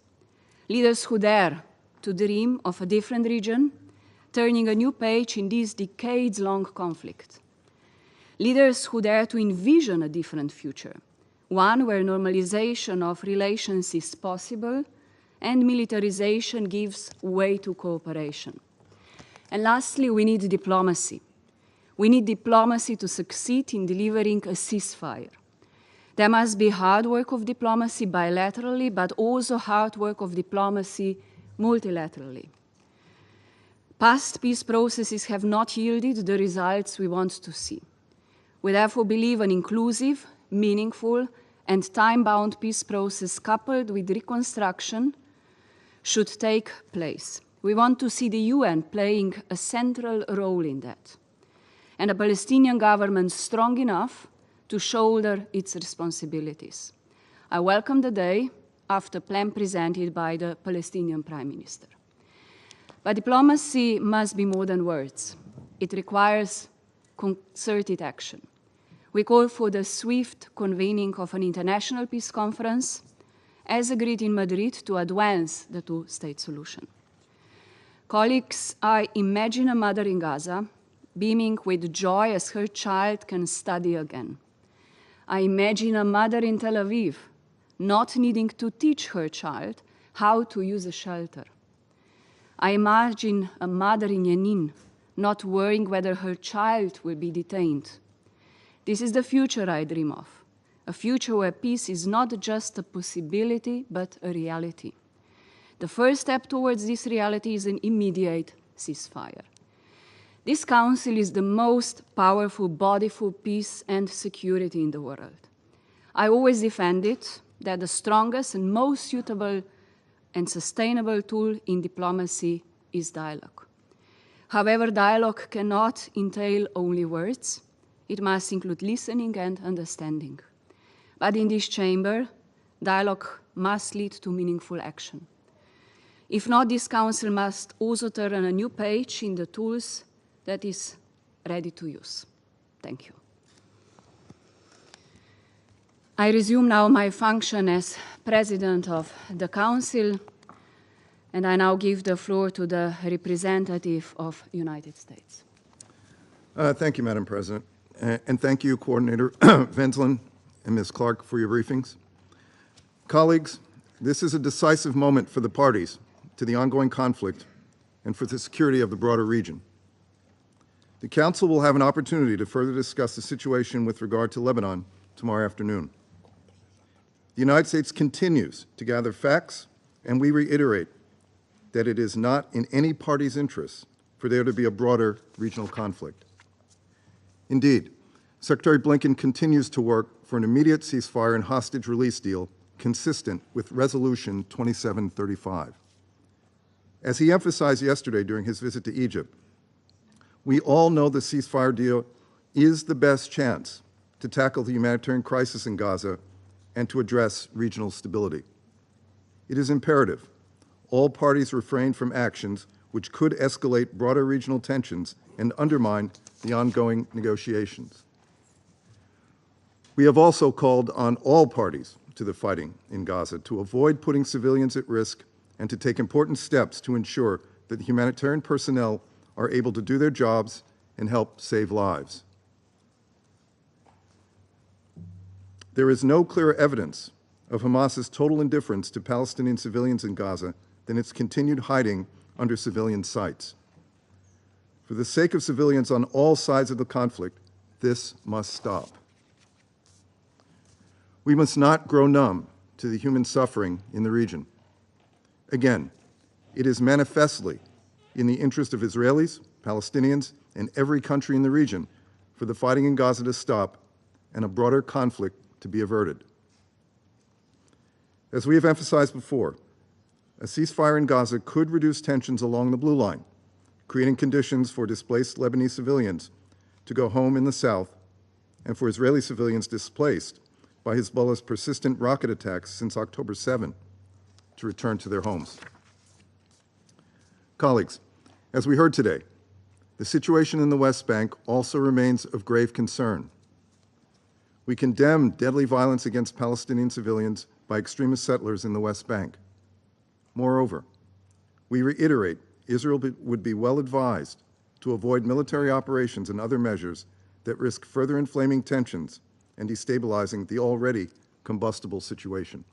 leaders who dare to dream of a different region, turning a new page in this decades-long conflict, leaders who dare to envision a different future, one where normalization of relations is possible and militarization gives way to cooperation. And lastly, we need diplomacy. We need diplomacy to succeed in delivering a ceasefire. There must be hard work of diplomacy bilaterally, but also hard work of diplomacy multilaterally. Past peace processes have not yielded the results we want to see. We therefore believe an inclusive, meaningful, and time-bound peace process coupled with reconstruction should take place. We want to see the UN playing a central role in that, and a Palestinian government strong enough to shoulder its responsibilities. I welcome the day after plan presented by the Palestinian Prime Minister. But diplomacy must be more than words. It requires concerted action. We call for the swift convening of an international peace conference, as agreed in Madrid, to advance the two-state solution. Colleagues, I imagine a mother in Gaza beaming with joy as her child can study again. I imagine a mother in Tel Aviv not needing to teach her child how to use a shelter. I imagine a mother in Jenin not worrying whether her child will be detained. This is the future I dream of, a future where peace is not just a possibility, but a reality. The first step towards this reality is an immediate ceasefire. This Council is the most powerful body for peace and security in the world. I always defended that the strongest and most suitable and sustainable tool in diplomacy is dialogue. However, dialogue cannot entail only words. It must include listening and understanding. But in this chamber, dialogue must lead to meaningful action. If not, this Council must also turn a new page in the tools that is ready to use. Thank you. I resume now my function as President of the Council, and I now give the floor to the representative of the United States. Thank you, Madam President. And thank you, Coordinator Venslan and Ms. Clark, for your briefings. Colleagues, this is a decisive moment for the parties to the ongoing conflict and for the security of the broader region. The Council will have an opportunity to further discuss the situation with regard to Lebanon tomorrow afternoon. The United States continues to gather facts, and we reiterate that it is not in any party's interest for there to be a broader regional conflict. Indeed, Secretary Blinken continues to work for an immediate ceasefire and hostage release deal consistent with Resolution 2735. As he emphasized yesterday during his visit to Egypt, we all know the ceasefire deal is the best chance to tackle the humanitarian crisis in Gaza and to address regional stability. It is imperative all parties refrain from actions which could escalate broader regional tensions and undermine the ongoing negotiations. We have also called on all parties to the fighting in Gaza to avoid putting civilians at risk and to take important steps to ensure that the humanitarian personnel are able to do their jobs and help save lives. There is no clearer evidence of Hamas's total indifference to Palestinian civilians in Gaza than its continued hiding under civilian sites. For the sake of civilians on all sides of the conflict, this must stop. We must not grow numb to the human suffering in the region. Again, it is manifestly in the interest of Israelis, Palestinians, and every country in the region for the fighting in Gaza to stop and a broader conflict to be averted. As we have emphasized before, a ceasefire in Gaza could reduce tensions along the Blue Line, creating conditions for displaced Lebanese civilians to go home in the south and for Israeli civilians displaced by Hezbollah's persistent rocket attacks since October 7 to return to their homes. Colleagues, as we heard today, the situation in the West Bank also remains of grave concern. We condemn deadly violence against Palestinian civilians by extremist settlers in the West Bank. Moreover, we reiterate Israel would be well advised to avoid military operations and other measures that risk further inflaming tensions and destabilizing the already combustible situation.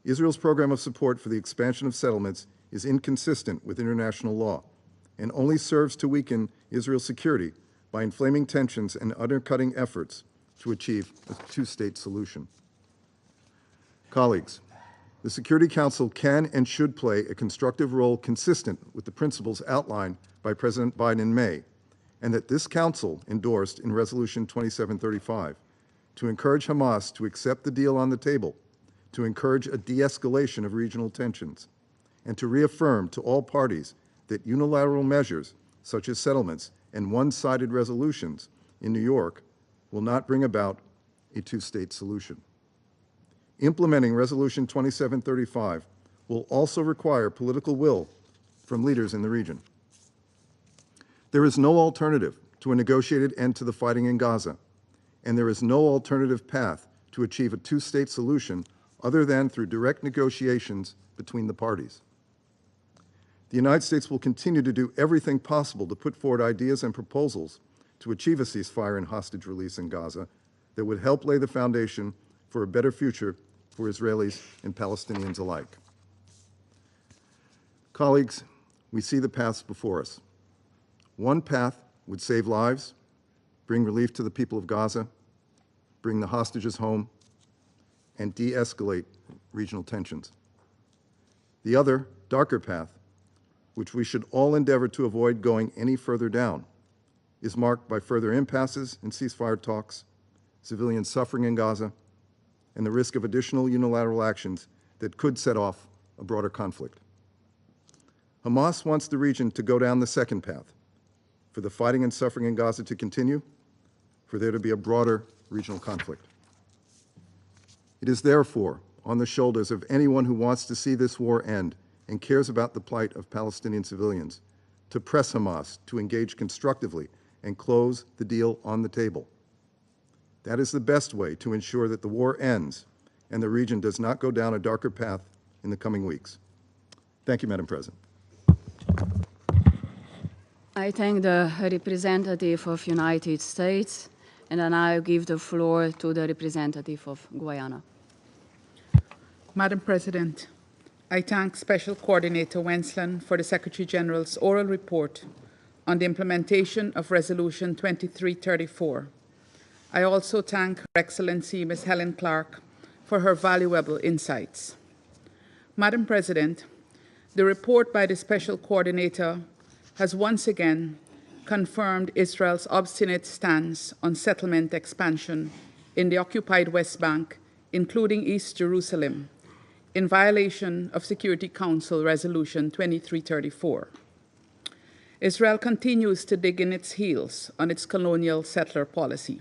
Israel's program of support for the expansion of settlements is inconsistent with international law and only serves to weaken Israel's security by inflaming tensions and undercutting efforts to achieve a two-state solution. Colleagues, the Security Council can and should play a constructive role consistent with the principles outlined by President Biden in May, and that this Council endorsed in Resolution 2735 to encourage Hamas to accept the deal on the table, to encourage a de-escalation of regional tensions, and to reaffirm to all parties that unilateral measures, such as settlements and one-sided resolutions in New York, will not bring about a two-state solution. Implementing Resolution 2735 will also require political will from leaders in the region. There is no alternative to a negotiated end to the fighting in Gaza, and there is no alternative path to achieve a two-state solution other than through direct negotiations between the parties. The United States will continue to do everything possible to put forward ideas and proposals to achieve a ceasefire and hostage release in Gaza that would help lay the foundation for a better future for Israelis and Palestinians alike. Colleagues, we see the paths before us. One path would save lives, bring relief to the people of Gaza, bring the hostages home, and de-escalate regional tensions. The other, darker path, which we should all endeavor to avoid going any further down, is marked by further impasses in ceasefire talks, civilian suffering in Gaza, and the risk of additional unilateral actions that could set off a broader conflict. Hamas wants the region to go down the second path, for the fighting and suffering in Gaza to continue, for there to be a broader regional conflict. It is therefore on the shoulders of anyone who wants to see this war end and cares about the plight of Palestinian civilians to press Hamas to engage constructively and close the deal on the table. That is the best way to ensure that the war ends and the region does not go down a darker path in the coming weeks. Thank you, Madam President. I thank the representative of United States, and then I give the floor to the representative of Guyana. Madam President, I thank Special Coordinator Wenslan for the Secretary General's oral report on the implementation of Resolution 2334. I also thank Her Excellency Ms. Helen Clark for her valuable insights. Madam President, the report by the Special Coordinator has once again confirmed Israel's obstinate stance on settlement expansion in the occupied West Bank, including East Jerusalem, in violation of Security Council Resolution 2334. Israel continues to dig in its heels on its colonial settler policy.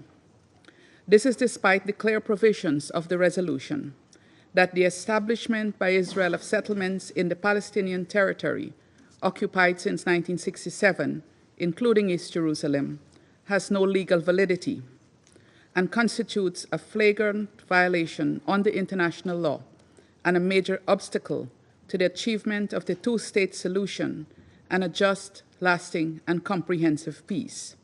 This is despite the clear provisions of the resolution that the establishment by Israel of settlements in the Palestinian territory occupied since 1967, including East Jerusalem, has no legal validity and constitutes a flagrant violation on the international law and a major obstacle to the achievement of the two-state solution and a just, lasting, and comprehensive peace.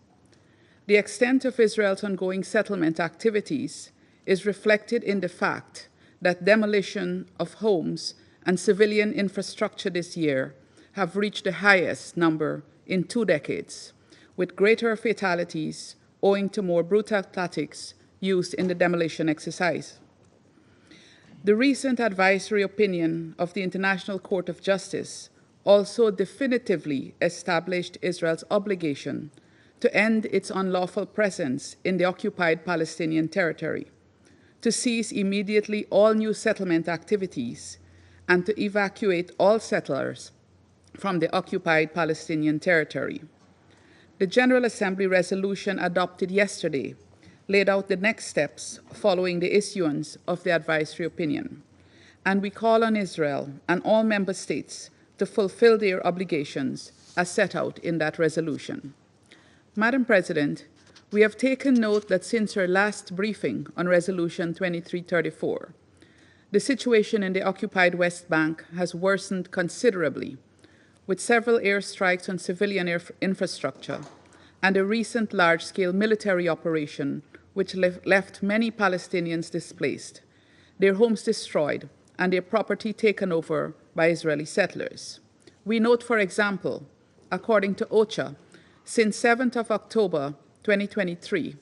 The extent of Israel's ongoing settlement activities is reflected in the fact that demolition of homes and civilian infrastructure this year have reached the highest number in 2 decades, with greater fatalities owing to more brutal tactics used in the demolition exercise. The recent advisory opinion of the International Court of Justice also definitively established Israel's obligation to end its unlawful presence in the occupied Palestinian territory, to cease immediately all new settlement activities, and to evacuate all settlers from the occupied Palestinian territory. The General Assembly resolution adopted yesterday laid out the next steps following the issuance of the advisory opinion, and we call on Israel and all member states to fulfill their obligations as set out in that resolution. Madam President, we have taken note that since our last briefing on Resolution 2334, the situation in the occupied West Bank has worsened considerably, with several airstrikes on civilian infrastructure and a recent large-scale military operation which left many Palestinians displaced, their homes destroyed, and their property taken over by Israeli settlers. We note, for example, according to OCHA, since 7th of October 2023,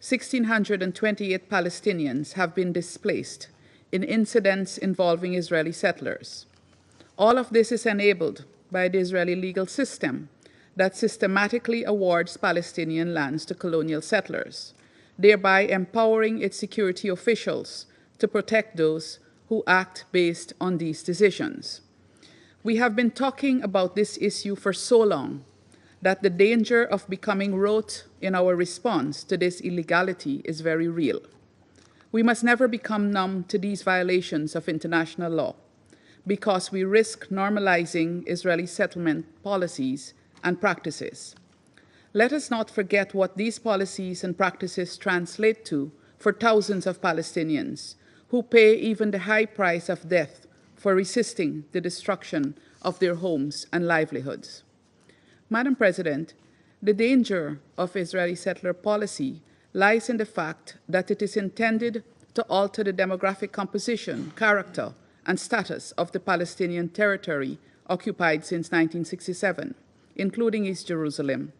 1,628 Palestinians have been displaced in incidents involving Israeli settlers. All of this is enabled by the Israeli legal system that systematically awards Palestinian lands to colonial settlers, thereby empowering its security officials to protect those who act based on these decisions. We have been talking about this issue for so long that the danger of becoming rote in our response to this illegality is very real. We must never become numb to these violations of international law, because we risk normalizing Israeli settlement policies and practices. Let us not forget what these policies and practices translate to for thousands of Palestinians who pay even the high price of death for resisting the destruction of their homes and livelihoods. Madam President, the danger of Israeli settler policy lies in the fact that it is intended to alter the demographic composition, character, and status of the Palestinian territory occupied since 1967, including East Jerusalem,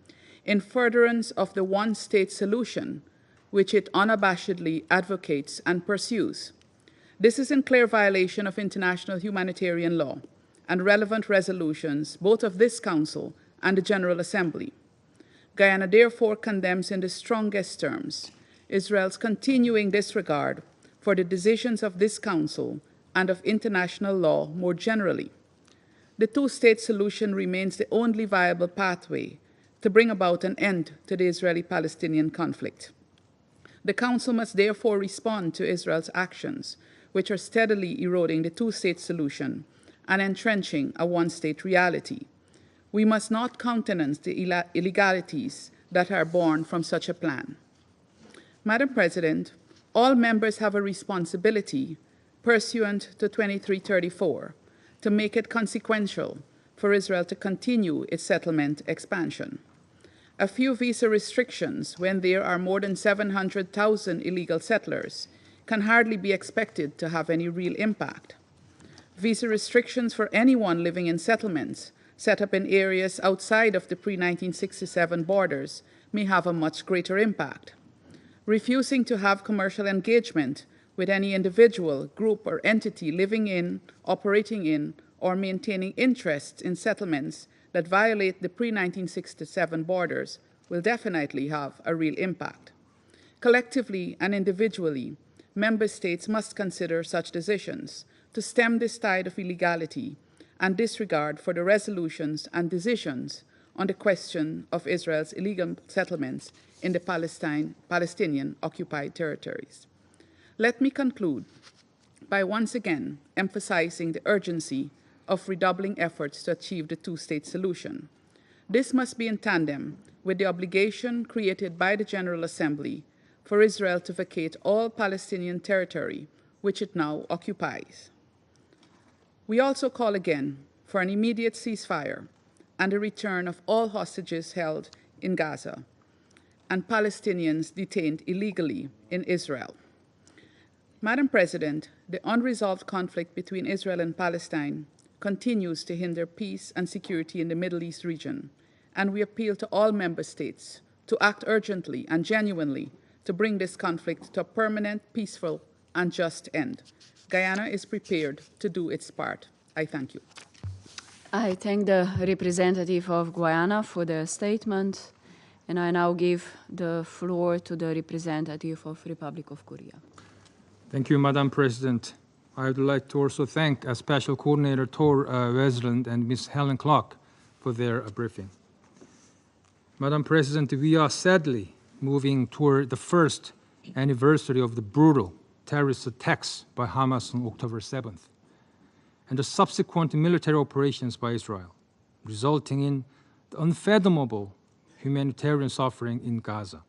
in furtherance of the one-state solution which it unabashedly advocates and pursues. This is in clear violation of international humanitarian law and relevant resolutions both of this Council and the General Assembly. Guyana therefore condemns in the strongest terms Israel's continuing disregard for the decisions of this Council and of international law more generally. The two-state solution remains the only viable pathway to bring about an end to the Israeli-Palestinian conflict. The Council must therefore respond to Israel's actions, which are steadily eroding the two-state solution and entrenching a one-state reality. We must not countenance the illegalities that are born from such a plan. Madam President, all members have a responsibility, pursuant to 2334, to make it consequential for Israel to continue its settlement expansion. A few visa restrictions when there are more than 700,000 illegal settlers can hardly be expected to have any real impact. Visa restrictions for anyone living in settlements set up in areas outside of the pre-1967 borders may have a much greater impact. Refusing to have commercial engagement with any individual, group, or entity living in, operating in, or maintaining interests in settlements that violate the pre-1967 borders will definitely have a real impact. Collectively and individually, member states must consider such decisions to stem this tide of illegality and disregard for the resolutions and decisions on the question of Israel's illegal settlements in the Palestinian occupied territories. Let me conclude by once again emphasizing the urgency of redoubling efforts to achieve the two-state solution. This must be in tandem with the obligation created by the General Assembly for Israel to vacate all Palestinian territory which it now occupies. We also call again for an immediate ceasefire and the return of all hostages held in Gaza and Palestinians detained illegally in Israel. Madam President, the unresolved conflict between Israel and Palestine continues to hinder peace and security in the Middle East region, and we appeal to all member states to act urgently and genuinely to bring this conflict to a permanent, peaceful, and just end. Guyana is prepared to do its part. I thank you. I thank the representative of Guyana for the statement, and I now give the floor to the representative of Republic of Korea. Thank you, Madam President. I would like to also thank Special Coordinator Tor Wesland and Ms. Helen Clark for their briefing. Madam President, we are sadly moving toward the first anniversary of the brutal terrorist attacks by Hamas on October 7th and the subsequent military operations by Israel, resulting in the unfathomable humanitarian suffering in Gaza.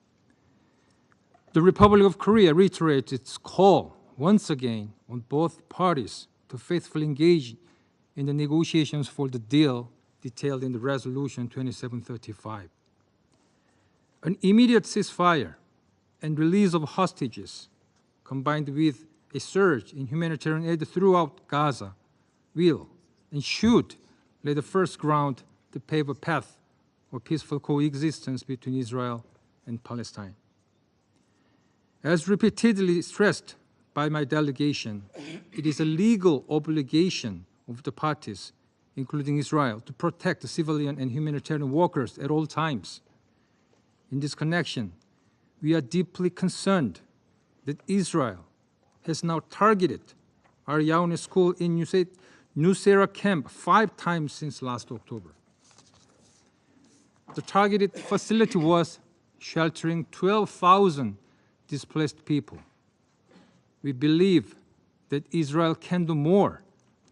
The Republic of Korea reiterates its call once again on both parties to faithfully engage in the negotiations for the deal detailed in the Resolution 2735. An immediate ceasefire and release of hostages, combined with a surge in humanitarian aid throughout Gaza, will and should lay the first ground to pave a path of peaceful coexistence between Israel and Palestine. As repeatedly stressed by my delegation, it is a legal obligation of the parties, including Israel, to protect the civilian and humanitarian workers at all times. In this connection, we are deeply concerned that Israel has now targeted our Yaone school in Nusayra camp 5 times since last October. The targeted facility was sheltering 12,000 displaced people. We believe that Israel can do more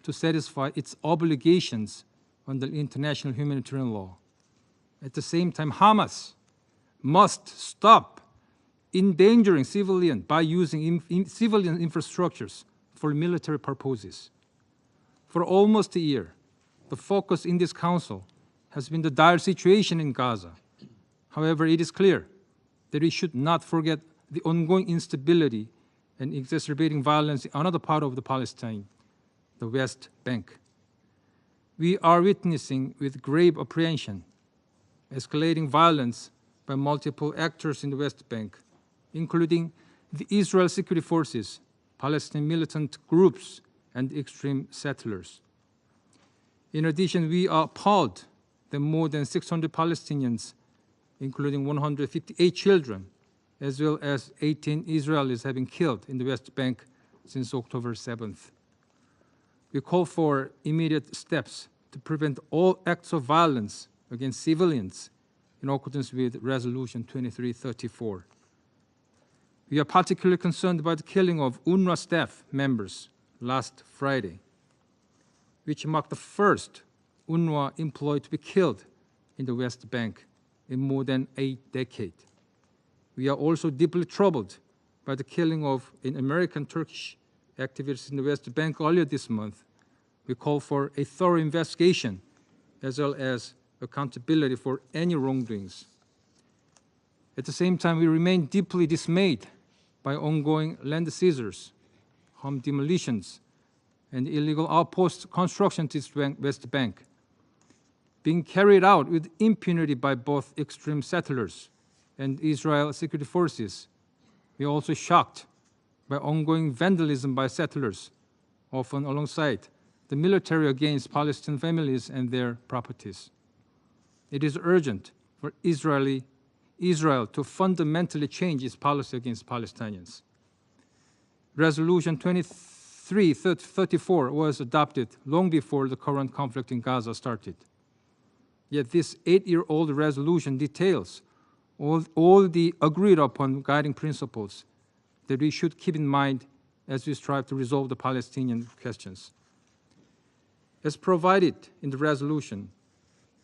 to satisfy its obligations under international humanitarian law. At the same time, Hamas must stop endangering civilians by using civilian infrastructures for military purposes. For almost a year, the focus in this council has been the dire situation in Gaza. However, it is clear that we should not forget the ongoing instability and exacerbating violence in another part of the Palestine, the West Bank. We are witnessing with grave apprehension escalating violence by multiple actors in the West Bank, including the Israel Security Forces, Palestinian militant groups, and extreme settlers. In addition, we are appalled that more than 600 Palestinians, including 158 children, as well as 18 Israelis have been killed in the West Bank since October 7th. We call for immediate steps to prevent all acts of violence against civilians in accordance with Resolution 2334. We are particularly concerned by the killing of UNRWA staff members last Friday, which marked the first UNRWA employee to be killed in the West Bank in more than a decade. We are also deeply troubled by the killing of an American-Turkish activist in the West Bank earlier this month. We call for a thorough investigation as well as accountability for any wrongdoings. At the same time, we remain deeply dismayed by ongoing land seizures, home demolitions, and illegal outpost construction to the West Bank, being carried out with impunity by both extreme settlers and Israel security forces. We are also shocked by ongoing vandalism by settlers, often alongside the military against Palestinian families and their properties. It is urgent for Israel to fundamentally change its policy against Palestinians. Resolution 2334 was adopted long before the current conflict in Gaza started. Yet this 8-year-old resolution details all the agreed upon guiding principles that we should keep in mind as we strive to resolve the Palestinian questions. As provided in the resolution,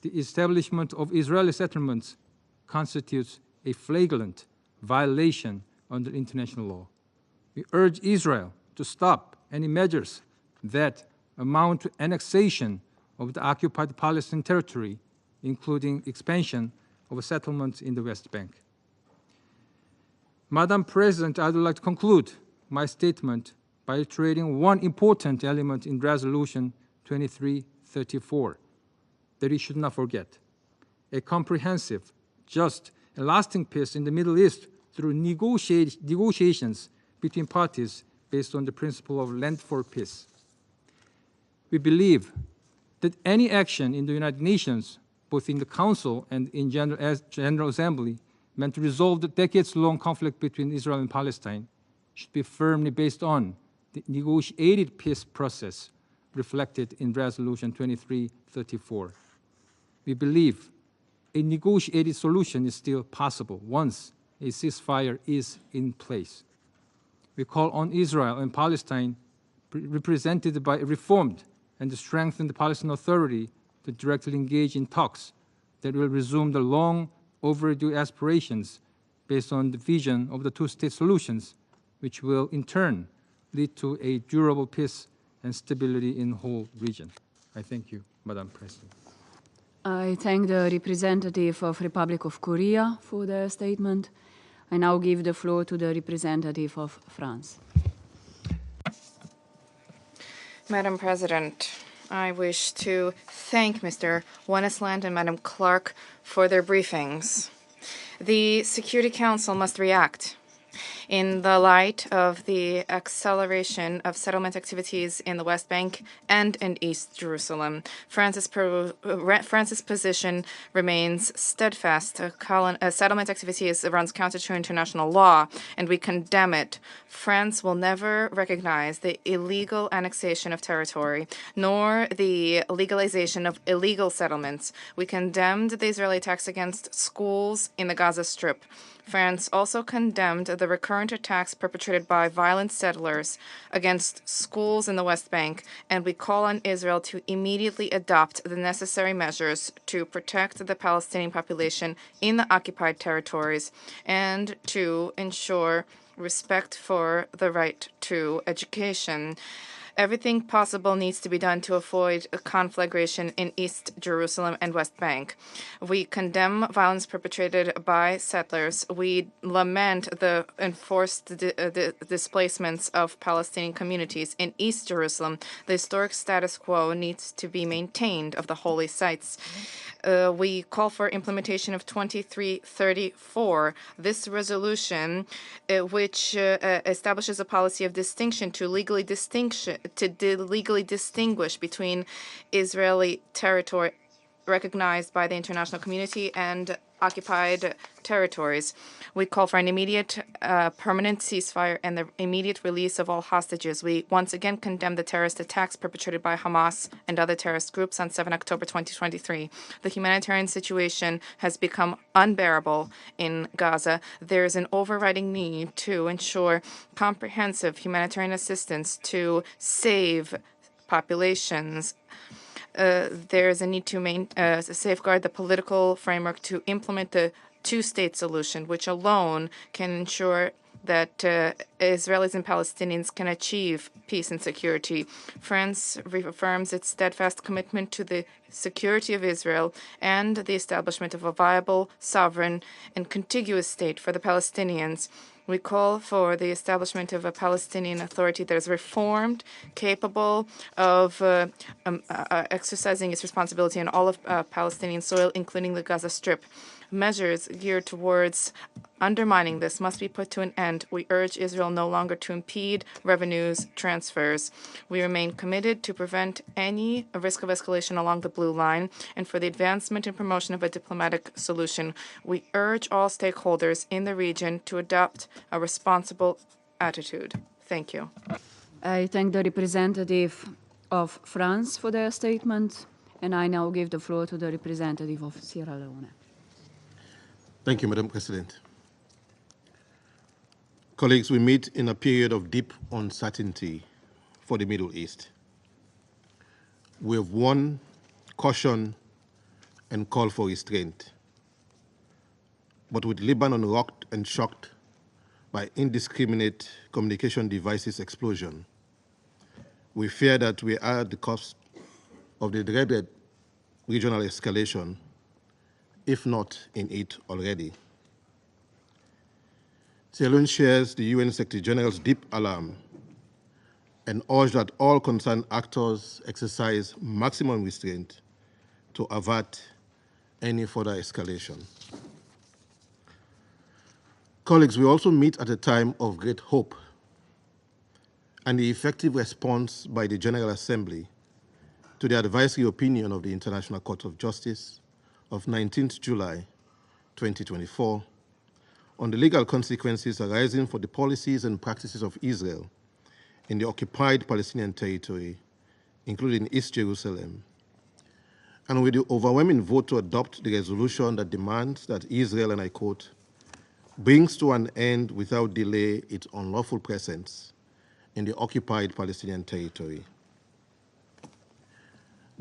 the establishment of Israeli settlements constitutes a flagrant violation under international law. We urge Israel to stop any measures that amount to annexation of the occupied Palestinian territory, including expansion of settlements in the West Bank. Madam President, I would like to conclude my statement by reiterating one important element in Resolution 2334 that we should not forget: a comprehensive, just, and lasting peace in the Middle East through negotiations between parties based on the principle of land for peace. We believe that any action in the United Nations, both in the Council and in General Assembly, meant to resolve the decades-long conflict between Israel and Palestine should be firmly based on the negotiated peace process reflected in Resolution 2334. We believe a negotiated solution is still possible once a ceasefire is in place. We call on Israel and Palestine, represented by a reformed and strengthened Palestinian Authority, to directly engage in talks that will resume the long overdue aspirations based on the vision of the two-state solutions, which will in turn lead to a durable peace and stability in the whole region. I thank you, Madam President. I thank the representative of Republic of Korea for their statement. I now give the floor to the representative of France. Madam President, I wish to thank Mr. Wennesland and Madam Clark for their briefings. The Security Council must react in the light of the acceleration of settlement activities in the West Bank and in East Jerusalem. France's position remains steadfast. Settlement activities runs counter to international law, and we condemn it. France will never recognize the illegal annexation of territory, nor the legalization of illegal settlements. We condemned the Israeli attacks against schools in the Gaza Strip. France also condemned the recurrent attacks perpetrated by violent settlers against schools in the West Bank, and we call on Israel to immediately adopt the necessary measures to protect the Palestinian population in the occupied territories and to ensure respect for the right to education. Everything possible needs to be done to avoid a conflagration in East Jerusalem and West Bank. We condemn violence perpetrated by settlers. We lament the enforced displacements of Palestinian communities in East Jerusalem. The historic status quo needs to be maintained of the holy sites. We call for implementation of 2334. This resolution, which establishes a policy of distinction to legally distinguish between Israeli territory recognized by the international community and occupied territories. We call for an immediate permanent ceasefire and the immediate release of all hostages. We once again condemn the terrorist attacks perpetrated by Hamas and other terrorist groups on 7 October 2023. The humanitarian situation has become unbearable in Gaza. There is an overriding need to ensure comprehensive humanitarian assistance to save populations. There is a need to safeguard the political framework to implement the two-state solution, which alone can ensure that Israelis and Palestinians can achieve peace and security. France reaffirms its steadfast commitment to the security of Israel and the establishment of a viable, sovereign, and contiguous state for the Palestinians. We call for the establishment of a Palestinian Authority that is reformed, capable of exercising its responsibility on all of Palestinian soil, including the Gaza Strip. Measures geared towards undermining this must be put to an end. We urge Israel no longer to impede revenues transfers. We remain committed to prevent any risk of escalation along the blue line and for the advancement and promotion of a diplomatic solution. We urge all stakeholders in the region to adopt a responsible attitude. Thank you. I thank the representative of France for their statement, and I now give the floor to the representative of Sierra Leone. Thank you, Madam President. Colleagues, we meet in a period of deep uncertainty for the Middle East. We have warned, cautioned, and called for restraint. But with Lebanon rocked and shocked by indiscriminate communication devices explosion, we fear that we are at the cusp of the dreaded regional escalation, if not in it already. Sierra Leone shares the UN Secretary General's deep alarm and urge that all concerned actors exercise maximum restraint to avert any further escalation. Colleagues, we also meet at a time of great hope, and the effective response by the General Assembly to the advisory opinion of the International Court of Justice of 19th July 2024 on the legal consequences arising for the policies and practices of Israel in the occupied Palestinian territory, including East Jerusalem, and with the overwhelming vote to adopt the resolution that demands that Israel, and I quote, brings to an end without delay its unlawful presence in the occupied Palestinian territory.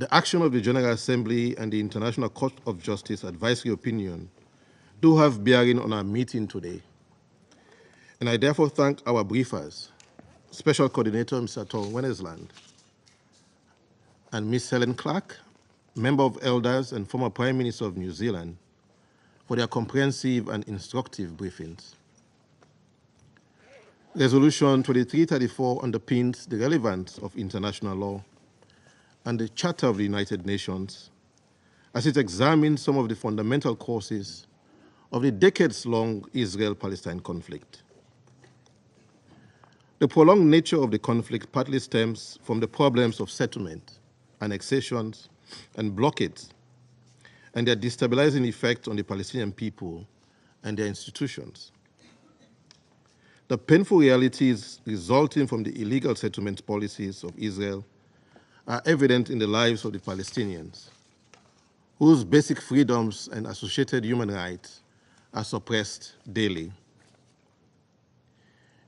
The action of the General Assembly and the International Court of Justice advisory opinion do have bearing on our meeting today, and I therefore thank our briefers, Special Coordinator Mr. Tom Wennesland, and Ms. Helen Clark, Member of Elders and former Prime Minister of New Zealand, for their comprehensive and instructive briefings. Resolution 2334 underpins the relevance of international law and the Charter of the United Nations as it examines some of the fundamental causes of the decades-long Israel-Palestine conflict. The prolonged nature of the conflict partly stems from the problems of settlement, annexations, and blockades, and their destabilizing effect on the Palestinian people and their institutions. The painful realities resulting from the illegal settlement policies of Israel are evident in the lives of the Palestinians, whose basic freedoms and associated human rights are suppressed daily.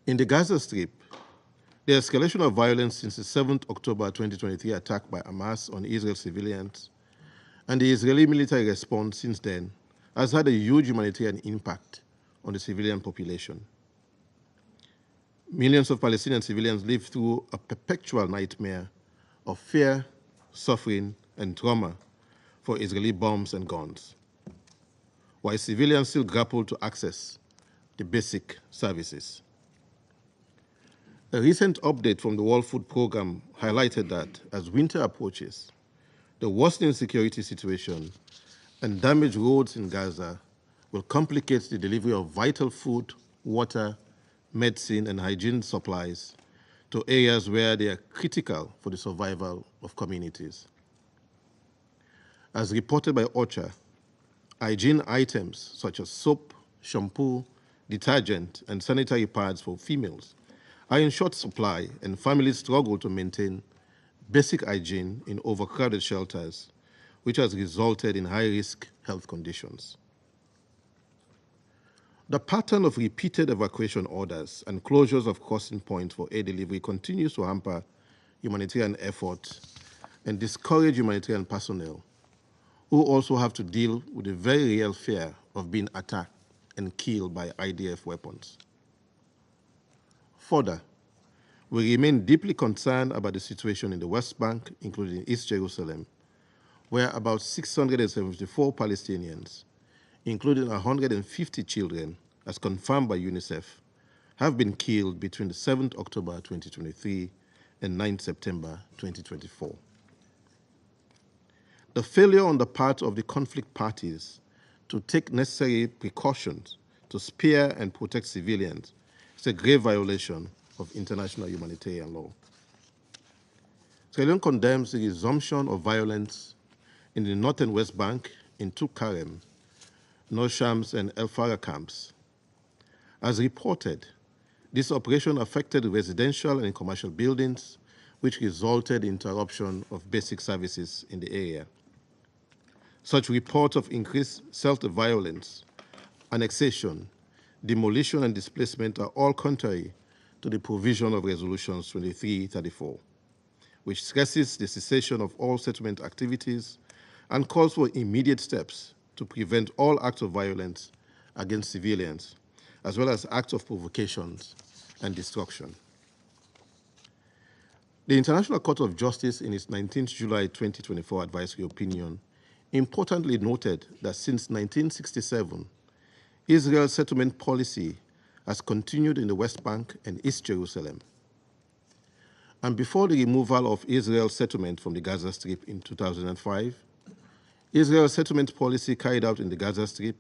In the Gaza Strip, the escalation of violence since the 7th October 2023 attack by Hamas on Israel civilians and the Israeli military response since then has had a huge humanitarian impact on the civilian population. Millions of Palestinian civilians live through a perpetual nightmare of fear, suffering, and trauma for Israeli bombs and guns, while civilians still grapple to access the basic services. A recent update from the World Food Programme highlighted that as winter approaches, the worsening security situation and damaged roads in Gaza will complicate the delivery of vital food, water, medicine, and hygiene supplies to areas where they are critical for the survival of communities. As reported by OCHA, hygiene items such as soap, shampoo, detergent, and sanitary pads for females are in short supply, and families struggle to maintain basic hygiene in overcrowded shelters, which has resulted in high-risk health conditions. The pattern of repeated evacuation orders and closures of crossing points for aid delivery continues to hamper humanitarian efforts and discourage humanitarian personnel, who also have to deal with the very real fear of being attacked and killed by IDF weapons. Further, we remain deeply concerned about the situation in the West Bank, including East Jerusalem, where about 674 Palestinians, including 150 children, as confirmed by UNICEF, have been killed between the 7th October 2023 and 9th September 2024. The failure on the part of the conflict parties to take necessary precautions to spare and protect civilians is a grave violation of international humanitarian law. Sierra Leone condemns the resumption of violence in the North and West Bank in Tulkarem, North Shams, and El Farah camps. As reported, this operation affected residential and commercial buildings, which resulted in interruption of basic services in the area. Such reports of increased self-violence, annexation, demolition, and displacement are all contrary to the provision of Resolution 2334, which stresses the cessation of all settlement activities and calls for immediate steps to prevent all acts of violence against civilians, as well as acts of provocations and destruction. The International Court of Justice, in its 19th July 2024 advisory opinion, importantly noted that since 1967, Israel's settlement policy has continued in the West Bank and East Jerusalem. And before the removal of Israel's settlement from the Gaza Strip in 2005, Israel's settlement policy carried out in the Gaza Strip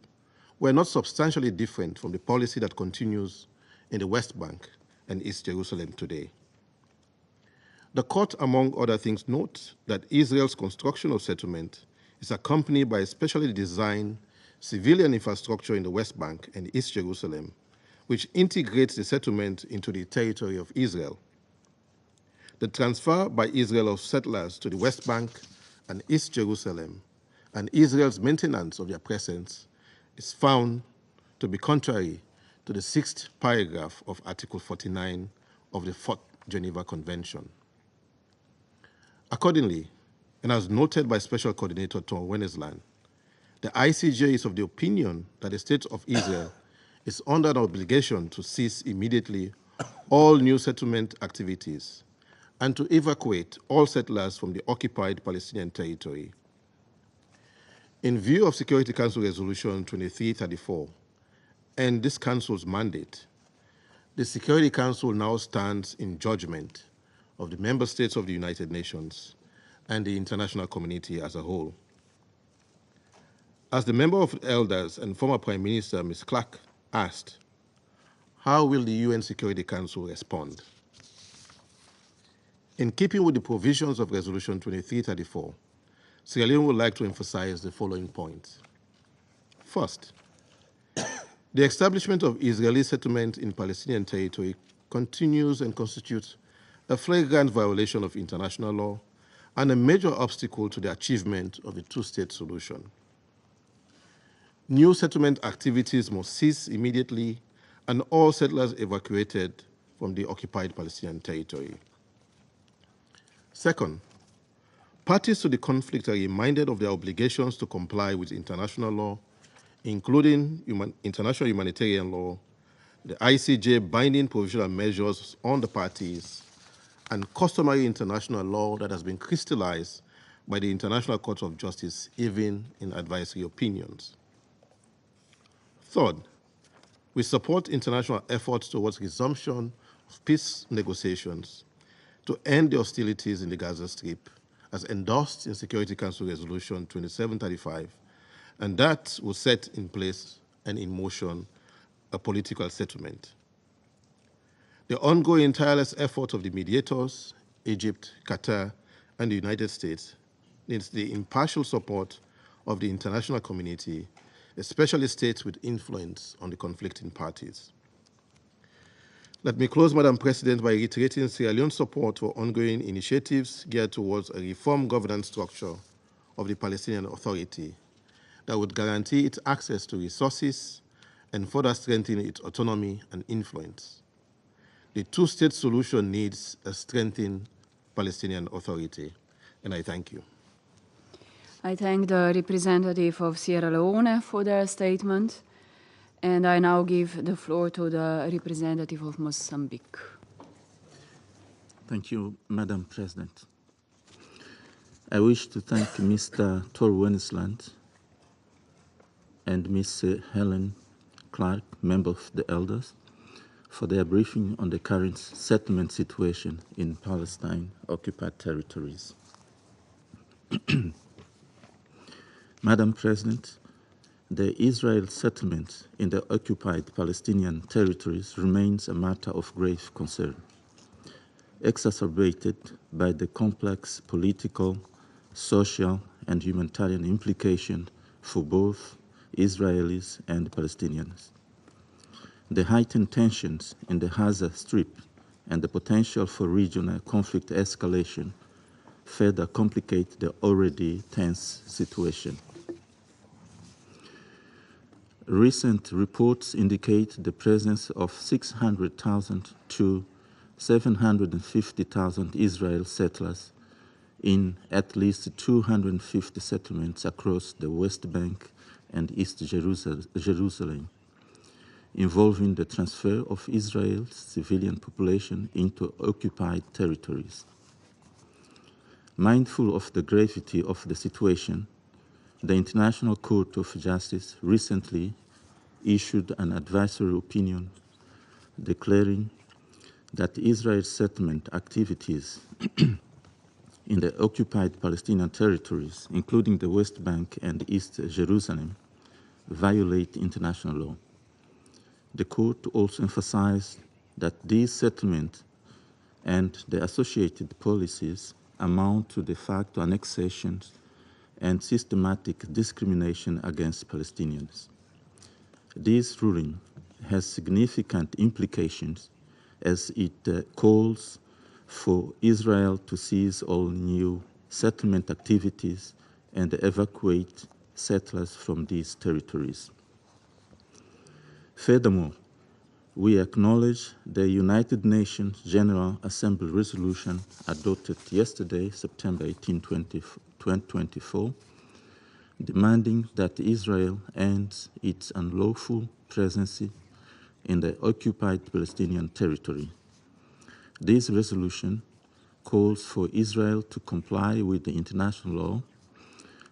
were not substantially different from the policy that continues in the West Bank and East Jerusalem today. The court, among other things, notes that Israel's construction of settlement is accompanied by a specially designed civilian infrastructure in the West Bank and East Jerusalem, which integrates the settlement into the territory of Israel. The transfer by Israel of settlers to the West Bank and East Jerusalem and Israel's maintenance of their presence is found to be contrary to the 6th paragraph of Article 49 of the 4th Geneva Convention. Accordingly, and as noted by Special Coordinator Tom Wennesland, the ICJ is of the opinion that the State of Israel is under an obligation to cease immediately all new settlement activities and to evacuate all settlers from the occupied Palestinian territory. In view of Security Council Resolution 2334 and this Council's mandate, the Security Council now stands in judgment of the member states of the United Nations and the international community as a whole. As the member of the Elders and former Prime Minister, Ms. Clark, asked, how will the UN Security Council respond? In keeping with the provisions of Resolution 2334, Sierra Leone would like to emphasize the following points. First, the establishment of Israeli settlement in Palestinian territory continues and constitutes a flagrant violation of international law and a major obstacle to the achievement of a two-state solution. New settlement activities must cease immediately and all settlers evacuated from the occupied Palestinian territory. Second, parties to the conflict are reminded of their obligations to comply with international law, including international humanitarian law, the ICJ binding provisional measures on the parties, and customary international law that has been crystallized by the International Court of Justice, even in advisory opinions. Third, we support international efforts towards resumption of peace negotiations to end the hostilities in the Gaza Strip, as endorsed in Security Council Resolution 2735, and that will set in place and in motion a political settlement. The ongoing tireless effort of the mediators, Egypt, Qatar, and the United States needs the impartial support of the international community, especially states with influence on the conflicting parties. Let me close, Madam President, by reiterating Sierra Leone's support for ongoing initiatives geared towards a reformed governance structure of the Palestinian Authority that would guarantee its access to resources and further strengthen its autonomy and influence. The two-state solution needs a strengthened Palestinian Authority, and I thank you. I thank the representative of Sierra Leone for their statement, and I now give the floor to the representative of Mozambique. Thank you, Madam President. I wish to thank Mr. Tor Wennesland and Ms. Helen Clark, member of the Elders, for their briefing on the current settlement situation in Palestine-occupied territories. Madam President, the Israel settlement in the occupied Palestinian territories remains a matter of grave concern, exacerbated by the complex political, social, and humanitarian implications for both Israelis and Palestinians. The heightened tensions in the Gaza Strip and the potential for regional conflict escalation further complicate the already tense situation. Recent reports indicate the presence of 600,000 to 750,000 Israeli settlers in at least 250 settlements across the West Bank and East Jerusalem, involving the transfer of Israel's civilian population into occupied territories. Mindful of the gravity of the situation, the International Court of Justice recently issued an advisory opinion declaring that Israel's settlement activities in the occupied Palestinian territories, including the West Bank and East Jerusalem, violate international law. The court also emphasized that these settlements and the associated policies amount to de facto annexations and systematic discrimination against Palestinians. This ruling has significant implications as it calls for Israel to cease all new settlement activities and evacuate settlers from these territories. Furthermore, we acknowledge the United Nations General Assembly resolution adopted yesterday, September 18, 2024, demanding that Israel ends its unlawful presence in the occupied Palestinian territory. This resolution calls for Israel to comply with the international law,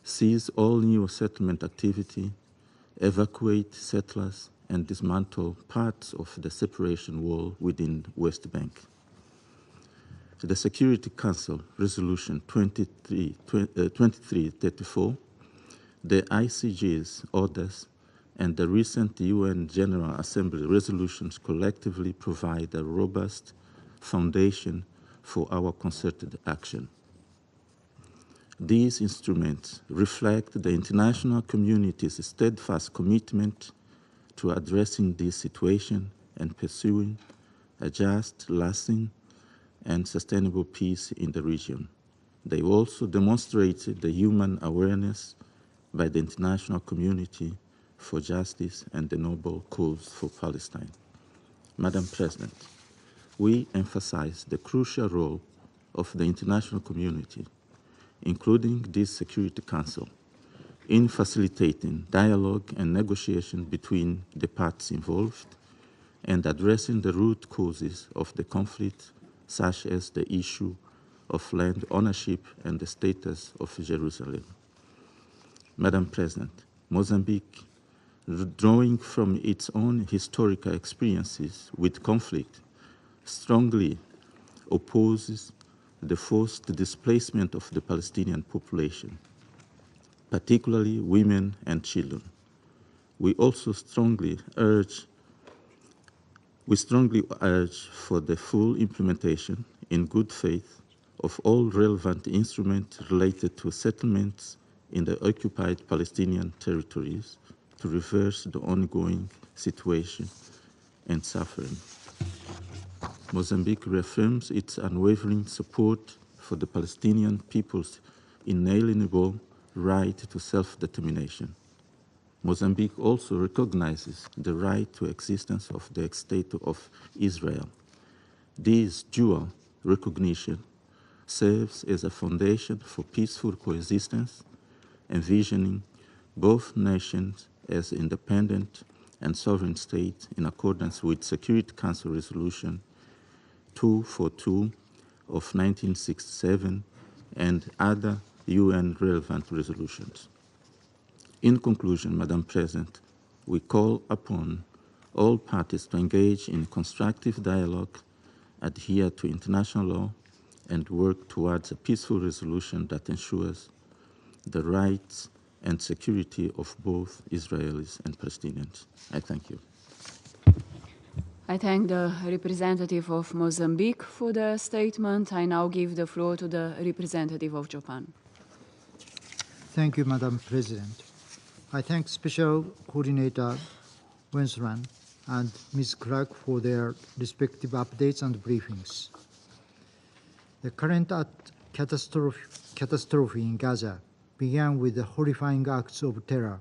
cease all new settlement activity, evacuate settlers, and dismantle parts of the separation wall within West Bank. The Security Council Resolution 2334, the ICJ's orders, and the recent UN General Assembly resolutions collectively provide a robust foundation for our concerted action. These instruments reflect the international community's steadfast commitment to addressing this situation and pursuing a just, lasting, and sustainable peace in the region. They also demonstrate the human awareness by the international community for justice and the noble cause for Palestine. Madam President, we emphasize the crucial role of the international community, including this Security Council, in facilitating dialogue and negotiation between the parties involved and addressing the root causes of the conflict, such as the issue of land ownership and the status of Jerusalem. Madam President, Mozambique, drawing from its own historical experiences with conflict, strongly opposes the forced displacement of the Palestinian population, particularly women and children. We strongly urge for the full implementation in good faith of all relevant instruments related to settlements in the occupied Palestinian territories to reverse the ongoing situation and suffering. Mozambique reaffirms its unwavering support for the Palestinian people's inalienable right to self-determination. Mozambique also recognizes the right to existence of the State of Israel. This dual recognition serves as a foundation for peaceful coexistence, envisioning both nations as independent and sovereign states in accordance with Security Council Resolution 242 of 1967 and other UN relevant resolutions. In conclusion, Madam President, we call upon all parties to engage in constructive dialogue, adhere to international law, and work towards a peaceful resolution that ensures the rights and security of both Israelis and Palestinians. I thank you. I thank the representative of Mozambique for the statement. I now give the floor to the representative of Japan. Thank you, Madam President. I thank Special Coordinator Wenslan and Ms. Clark for their respective updates and briefings. The current catastrophe in Gaza began with the horrifying acts of terror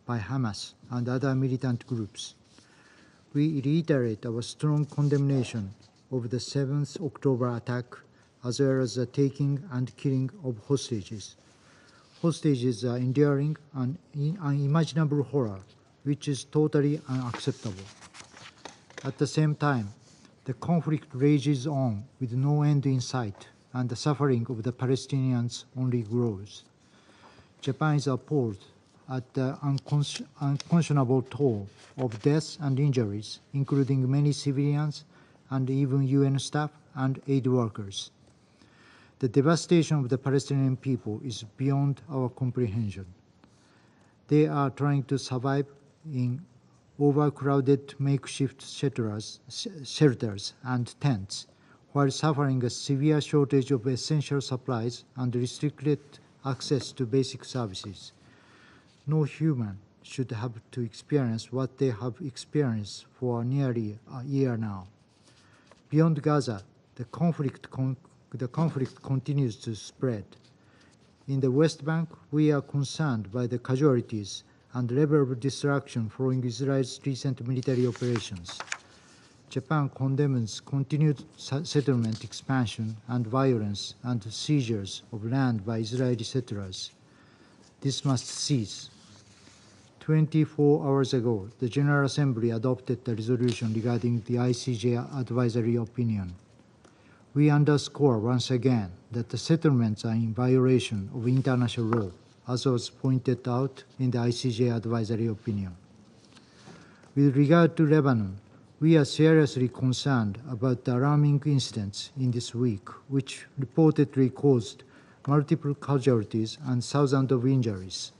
by Hamas and other militant groups. We reiterate our strong condemnation of the 7th October attack, as well as the taking and killing of hostages. Hostages are enduring an unimaginable horror, which is totally unacceptable. At the same time, the conflict rages on with no end in sight, and the suffering of the Palestinians only grows. Japan is appalled at the unconscionable toll of deaths and injuries, including many civilians and even UN staff and aid workers. The devastation of the Palestinian people is beyond our comprehension. They are trying to survive in overcrowded makeshift shelters and tents, while suffering a severe shortage of essential supplies and restricted access to basic services. No human should have to experience what they have experienced for nearly a year now. Beyond Gaza, the conflict continues to spread. In the West Bank, we are concerned by the casualties and level of destruction following Israel's recent military operations. Japan condemns continued settlement expansion and violence and seizures of land by Israeli settlers. This must cease. 24 hours ago, the General Assembly adopted a resolution regarding the ICJ advisory opinion. We underscore once again that the settlements are in violation of international law, as was pointed out in the ICJ advisory opinion. With regard to Lebanon, we are seriously concerned about the alarming incidents in this week, which reportedly caused multiple casualties and thousands of injuries.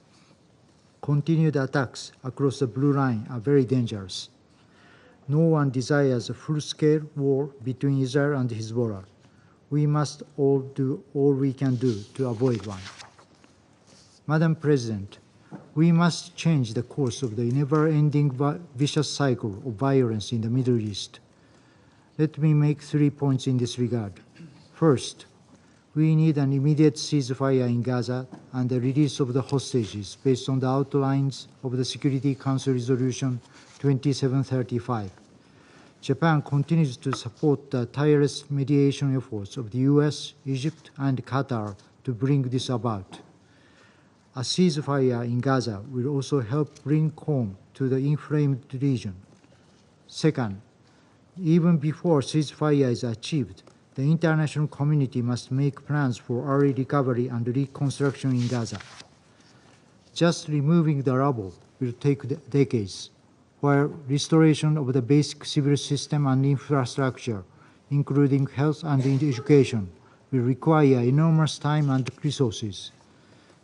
Continued attacks across the Blue Line are very dangerous. No one desires a full-scale war between Israel and Hezbollah. We must all do all we can do to avoid one. Madam President, we must change the course of the never-ending vicious cycle of violence in the Middle East. Let me make 3 points in this regard. First, we need an immediate ceasefire in Gaza and the release of the hostages based on the outlines of the Security Council Resolution 2735. Japan continues to support the tireless mediation efforts of the US, Egypt, and Qatar to bring this about. A ceasefire in Gaza will also help bring calm to the inflamed region. Second, even before ceasefire is achieved, the international community must make plans for early recovery and reconstruction in Gaza. Just removing the rubble will take decades, while restoration of the basic civil system and infrastructure, including health and education, will require enormous time and resources.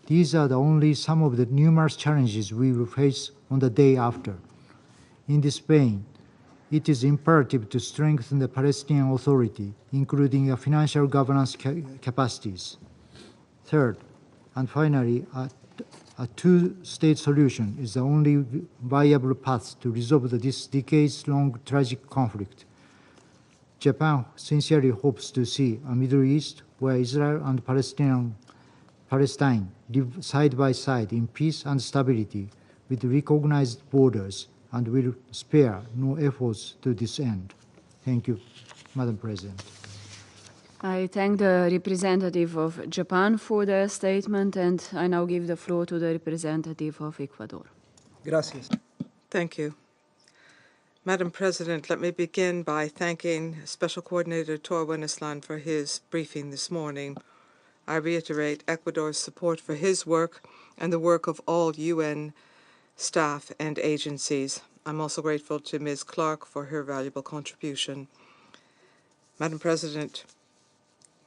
These are only some of the numerous challenges we will face on the day after. In this vein, it is imperative to strengthen the Palestinian Authority, including financial governance capacities. Third, and finally, a two-state solution is the only viable path to resolve this decades-long tragic conflict. Japan sincerely hopes to see a Middle East where Israel and Palestine live side by side in peace and stability with recognized borders, and will spare no efforts to this end. Thank you, Madam President. I thank the representative of Japan for the statement, and I now give the floor to the representative of Ecuador. Gracias. Thank you. Madam President, let me begin by thanking Special Coordinator Tor Wennesland for his briefing this morning. I reiterate Ecuador's support for his work and the work of all UN staff and agencies. I'm also grateful to Ms. Clark for her valuable contribution. Madam President,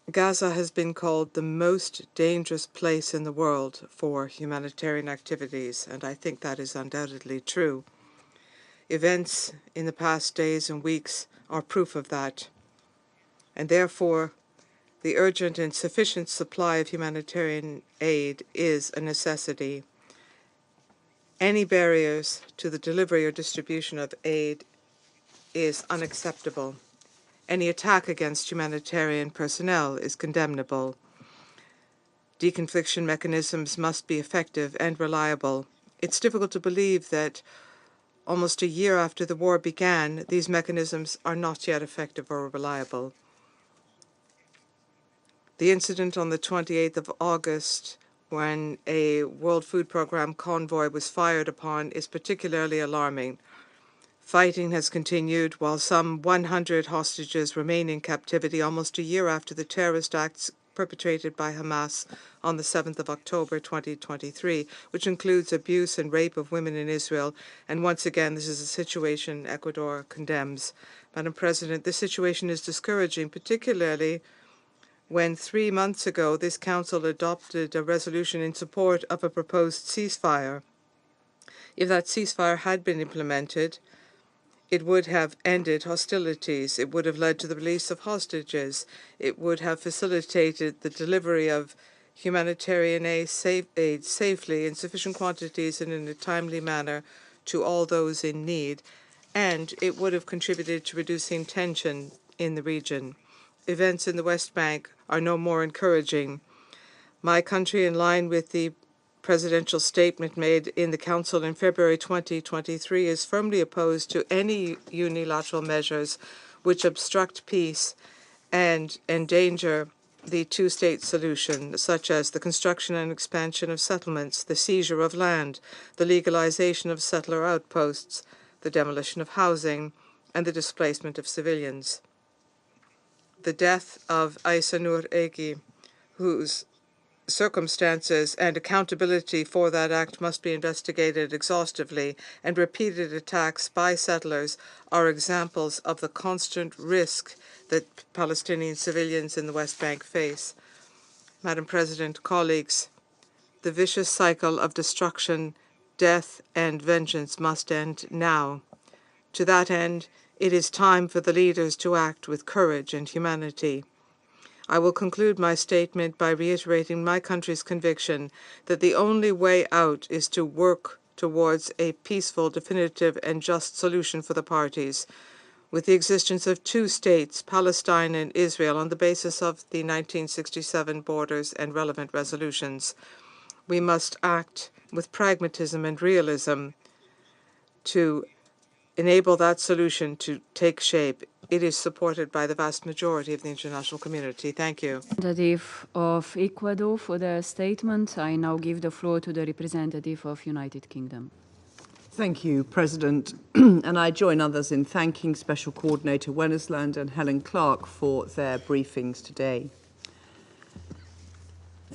Gaza has been called the most dangerous place in the world for humanitarian activities, and I think that is undoubtedly true. Events in the past days and weeks are proof of that, and therefore the urgent and sufficient supply of humanitarian aid is a necessity. Any barriers to the delivery or distribution of aid is unacceptable. Any attack against humanitarian personnel is condemnable. Deconfliction mechanisms must be effective and reliable. It's difficult to believe that almost a year after the war began, these mechanisms are not yet effective or reliable. The incident on the 28th of August, when a World Food Programme convoy was fired upon, is particularly alarming. Fighting has continued while some 100 hostages remain in captivity almost a year after the terrorist acts perpetrated by Hamas on the 7th of October 2023, which includes abuse and rape of women in Israel. And once again, this is a situation Ecuador condemns. Madam President, this situation is discouraging, particularly when 3 months ago this Council adopted a resolution in support of a proposed ceasefire. If that ceasefire had been implemented, It would have ended hostilities. It would have led to the release of hostages. It would have facilitated the delivery of humanitarian aid safely in sufficient quantities and in a timely manner to all those in need. And it would have contributed to reducing tension in the region. Events in the West Bank are no more encouraging. My country, in line with the presidential statement made in the Council in February 2023, is firmly opposed to any unilateral measures which obstruct peace and endanger the two-state solution, such as the construction and expansion of settlements, the seizure of land, the legalization of settler outposts, the demolition of housing, and the displacement of civilians. The death of Aissa Noor Egi, whose circumstances and accountability for that act must be investigated exhaustively, and repeated attacks by settlers are examples of the constant risk that Palestinian civilians in the West Bank face. Madam President, colleagues, the vicious cycle of destruction, death, and vengeance must end now. To that end, it is time for the leaders to act with courage and humanity. I will conclude my statement by reiterating my country's conviction that the only way out is to work towards a peaceful, definitive, and just solution for the parties, with the existence of two states, Palestine and Israel, on the basis of the 1967 borders and relevant resolutions. We must act with pragmatism and realism to enable that solution to take shape. It is supported by the vast majority of the international community. Thank you. Representative of Ecuador for the statement. I now give the floor to the representative of United Kingdom. Thank you, President. And I join others in thanking Special Coordinator Wennesland and Helen Clark for their briefings today.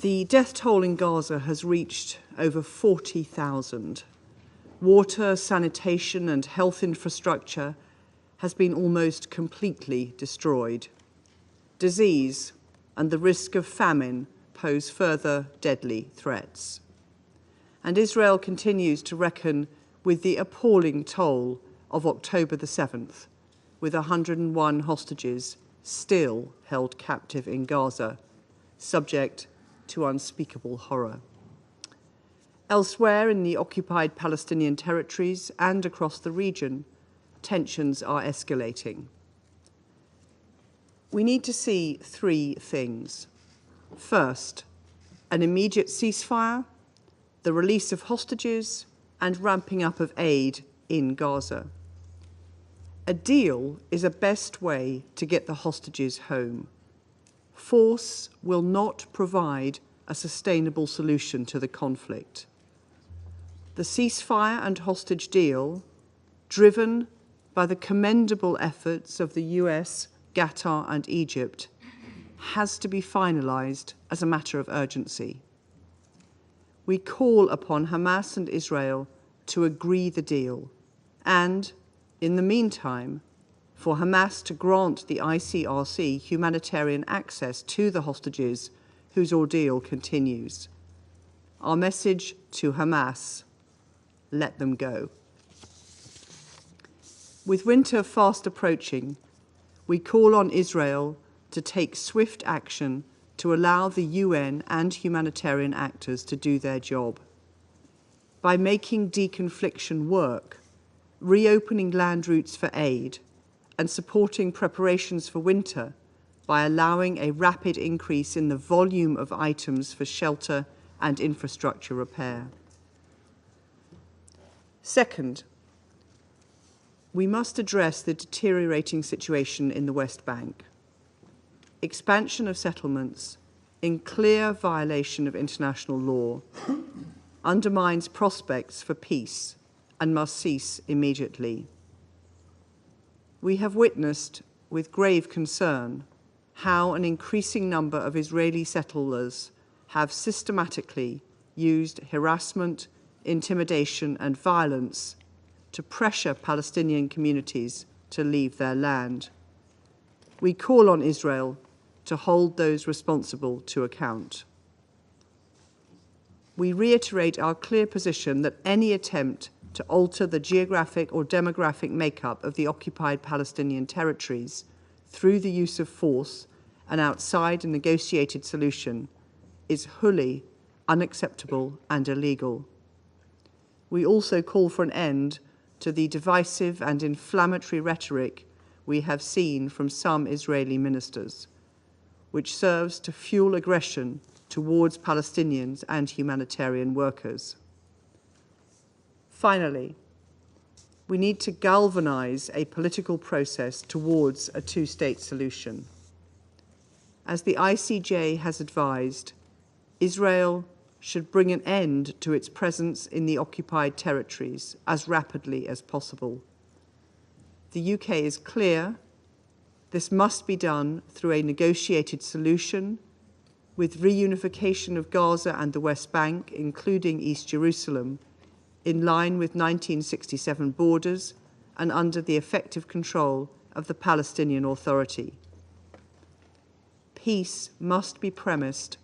The death toll in Gaza has reached over 40,000. Water, sanitation, and health infrastructure has been almost completely destroyed. Disease and the risk of famine pose further deadly threats. And Israel continues to reckon with the appalling toll of October the 7th, with 101 hostages still held captive in Gaza, subject to unspeakable horror. Elsewhere in the occupied Palestinian territories and across the region, tensions are escalating. We need to see three things. First, an immediate ceasefire, the release of hostages, and ramping up of aid in Gaza. A deal is a best way to get the hostages home. Force will not provide a sustainable solution to the conflict. The ceasefire and hostage deal, driven by the commendable efforts of the US, Qatar, and Egypt, has to be finalized as a matter of urgency. We call upon Hamas and Israel to agree the deal and, in the meantime, for Hamas to grant the ICRC humanitarian access to the hostages whose ordeal continues. Our message to Hamas: let them go. With winter fast approaching, we call on Israel to take swift action to allow the UN and humanitarian actors to do their job. By making deconfliction work, reopening land routes for aid, and supporting preparations for winter by allowing a rapid increase in the volume of items for shelter and infrastructure repair. Second, we must address the deteriorating situation in the West Bank. Expansion of settlements, in clear violation of international law, undermines prospects for peace and must cease immediately. We have witnessed with grave concern how an increasing number of Israeli settlers have systematically used harassment, intimidation, and violence to pressure Palestinian communities to leave their land. We call on Israel to hold those responsible to account. We reiterate our clear position that any attempt to alter the geographic or demographic makeup of the occupied Palestinian territories through the use of force and outside a negotiated solution is wholly unacceptable and illegal. We also call for an end to the divisive and inflammatory rhetoric we have seen from some Israeli ministers, which serves to fuel aggression towards Palestinians and humanitarian workers. Finally, we need to galvanize a political process towards a two-state solution. As the ICJ has advised, Israel should bring an end to its presence in the occupied territories as rapidly as possible. The UK is clear this must be done through a negotiated solution with reunification of Gaza and the West Bank, including East Jerusalem, in line with 1967 borders and under the effective control of the Palestinian Authority. Peace must be premised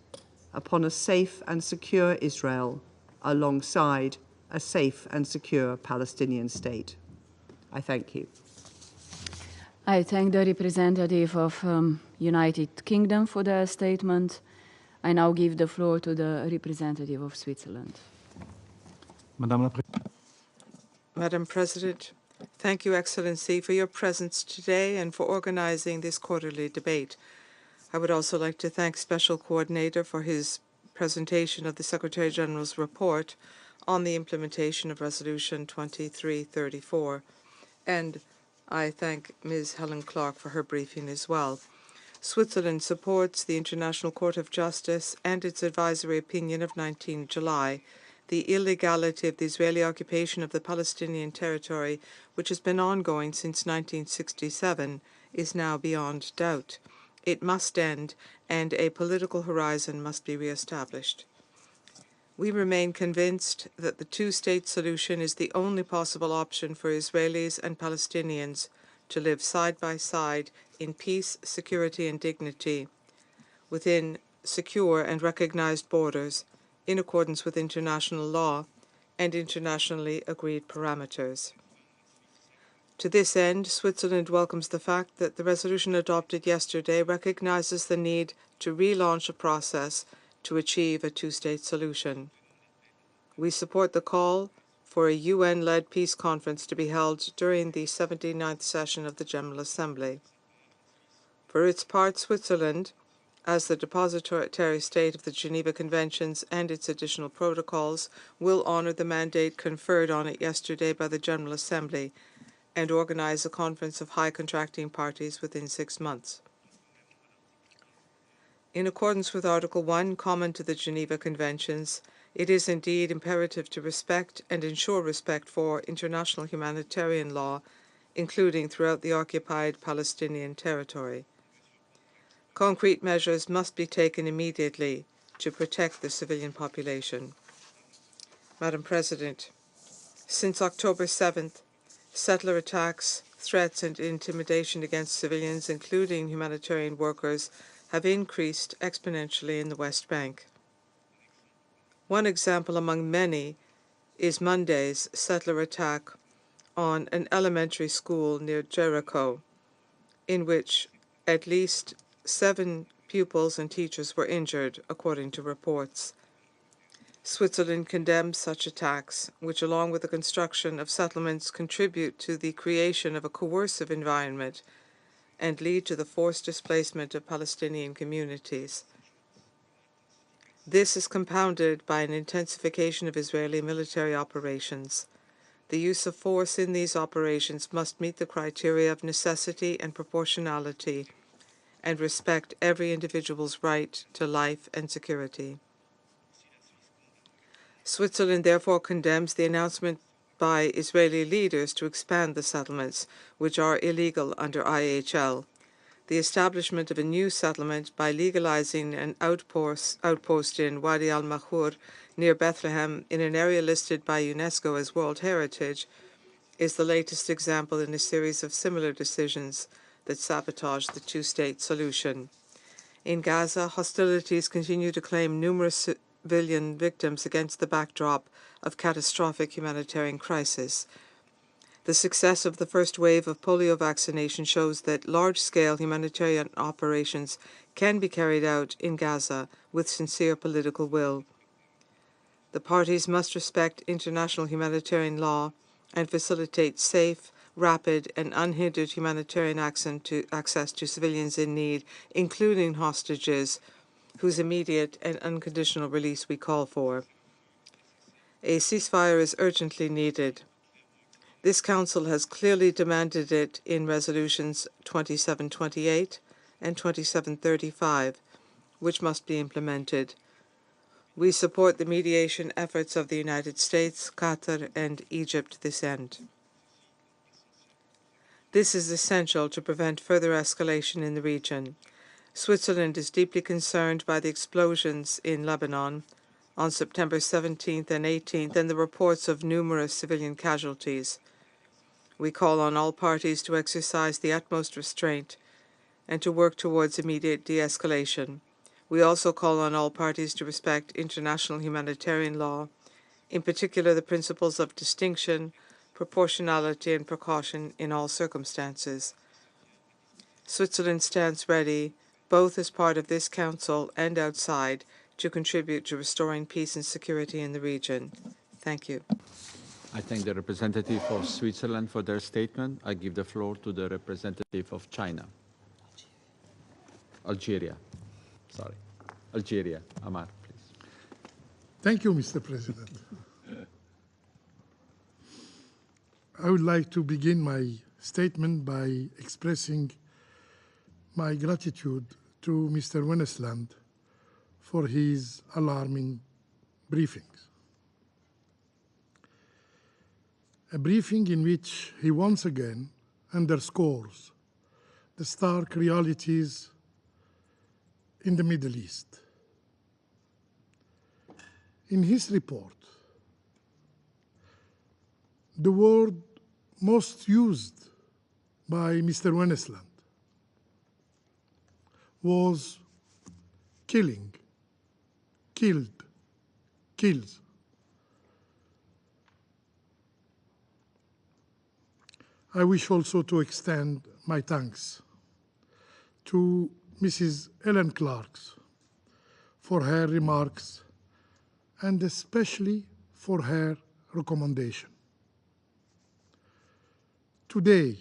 upon a safe and secure Israel alongside a safe and secure Palestinian state. I thank you. I thank the representative of United Kingdom for their statement. I now give the floor to the representative of Switzerland. Madam President, thank you, Excellency, for your presence today and for organizing this quarterly debate. I would also like to thank Special Coordinator for his presentation of the Secretary-General's report on the implementation of Resolution 2334. And I thank Ms. Helen Clark for her briefing as well. Switzerland supports the International Court of Justice and its advisory opinion of 19 July. The illegality of the Israeli occupation of the Palestinian territory, which has been ongoing since 1967, is now beyond doubt. It must end, and a political horizon must be reestablished. We remain convinced that the two-state solution is the only possible option for Israelis and Palestinians to live side by side in peace, security, and dignity within secure and recognized borders in accordance with international law and internationally agreed parameters. To this end, Switzerland welcomes the fact that the resolution adopted yesterday recognizes the need to relaunch a process to achieve a two-state solution. We support the call for a UN-led peace conference to be held during the 79th session of the General Assembly. For its part, Switzerland, as the depositary state of the Geneva Conventions and its additional protocols, will honor the mandate conferred on it yesterday by the General Assembly and organize a conference of high contracting parties within 6 months. In accordance with Article 1, common to the Geneva Conventions, it is indeed imperative to respect and ensure respect for international humanitarian law, including throughout the occupied Palestinian territory. Concrete measures must be taken immediately to protect the civilian population. Madam President, since October 7th, settler attacks, threats, and intimidation against civilians, including humanitarian workers, have increased exponentially in the West Bank. One example among many is Monday's settler attack on an elementary school near Jericho, in which at least 7 pupils and teachers were injured, according to reports. Switzerland condemns such attacks, which along with the construction of settlements contribute to the creation of a coercive environment and lead to the forced displacement of Palestinian communities. This is compounded by an intensification of Israeli military operations. The use of force in these operations must meet the criteria of necessity and proportionality and respect every individual's right to life and security. Switzerland therefore condemns the announcement by Israeli leaders to expand the settlements, which are illegal under IHL. The establishment of a new settlement by legalizing an outpost in Wadi al-Mahur near Bethlehem in an area listed by UNESCO as World Heritage is the latest example in a series of similar decisions that sabotage the two-state solution. In Gaza, hostilities continue to claim numerous civilian victims against the backdrop of catastrophic humanitarian crisis. The success of the first wave of polio vaccination shows that large-scale humanitarian operations can be carried out in Gaza with sincere political will. The parties must respect international humanitarian law and facilitate safe, rapid, and unhindered humanitarian access to civilians in need, including hostages, whose immediate and unconditional release we call for. A ceasefire is urgently needed. This Council has clearly demanded it in Resolutions 2728 and 2735, which must be implemented. We support the mediation efforts of the United States, Qatar, and Egypt to this end. This is essential to prevent further escalation in the region. Switzerland is deeply concerned by the explosions in Lebanon on September 17th and 18th and the reports of numerous civilian casualties. We call on all parties to exercise the utmost restraint and to work towards immediate de-escalation. We also call on all parties to respect international humanitarian law, in particular the principles of distinction, proportionality, and precaution in all circumstances. Switzerland stands ready, both as part of this Council and outside, to contribute to restoring peace and security in the region. Thank you. I thank the representative of Switzerland for their statement. I give the floor to the representative of China. Algeria. Amar, please. Thank you, Mr. President. I would like to begin my statement by expressing my gratitude to Mr. Wennesland for his alarming briefings. A briefing in which he once again underscores the stark realities in the Middle East. In his report, the word most used by Mr. Wennesland was killing, killed, kills. I wish also to extend my thanks to Mrs. Ellen Clark for her remarks and especially for her recommendation. Today,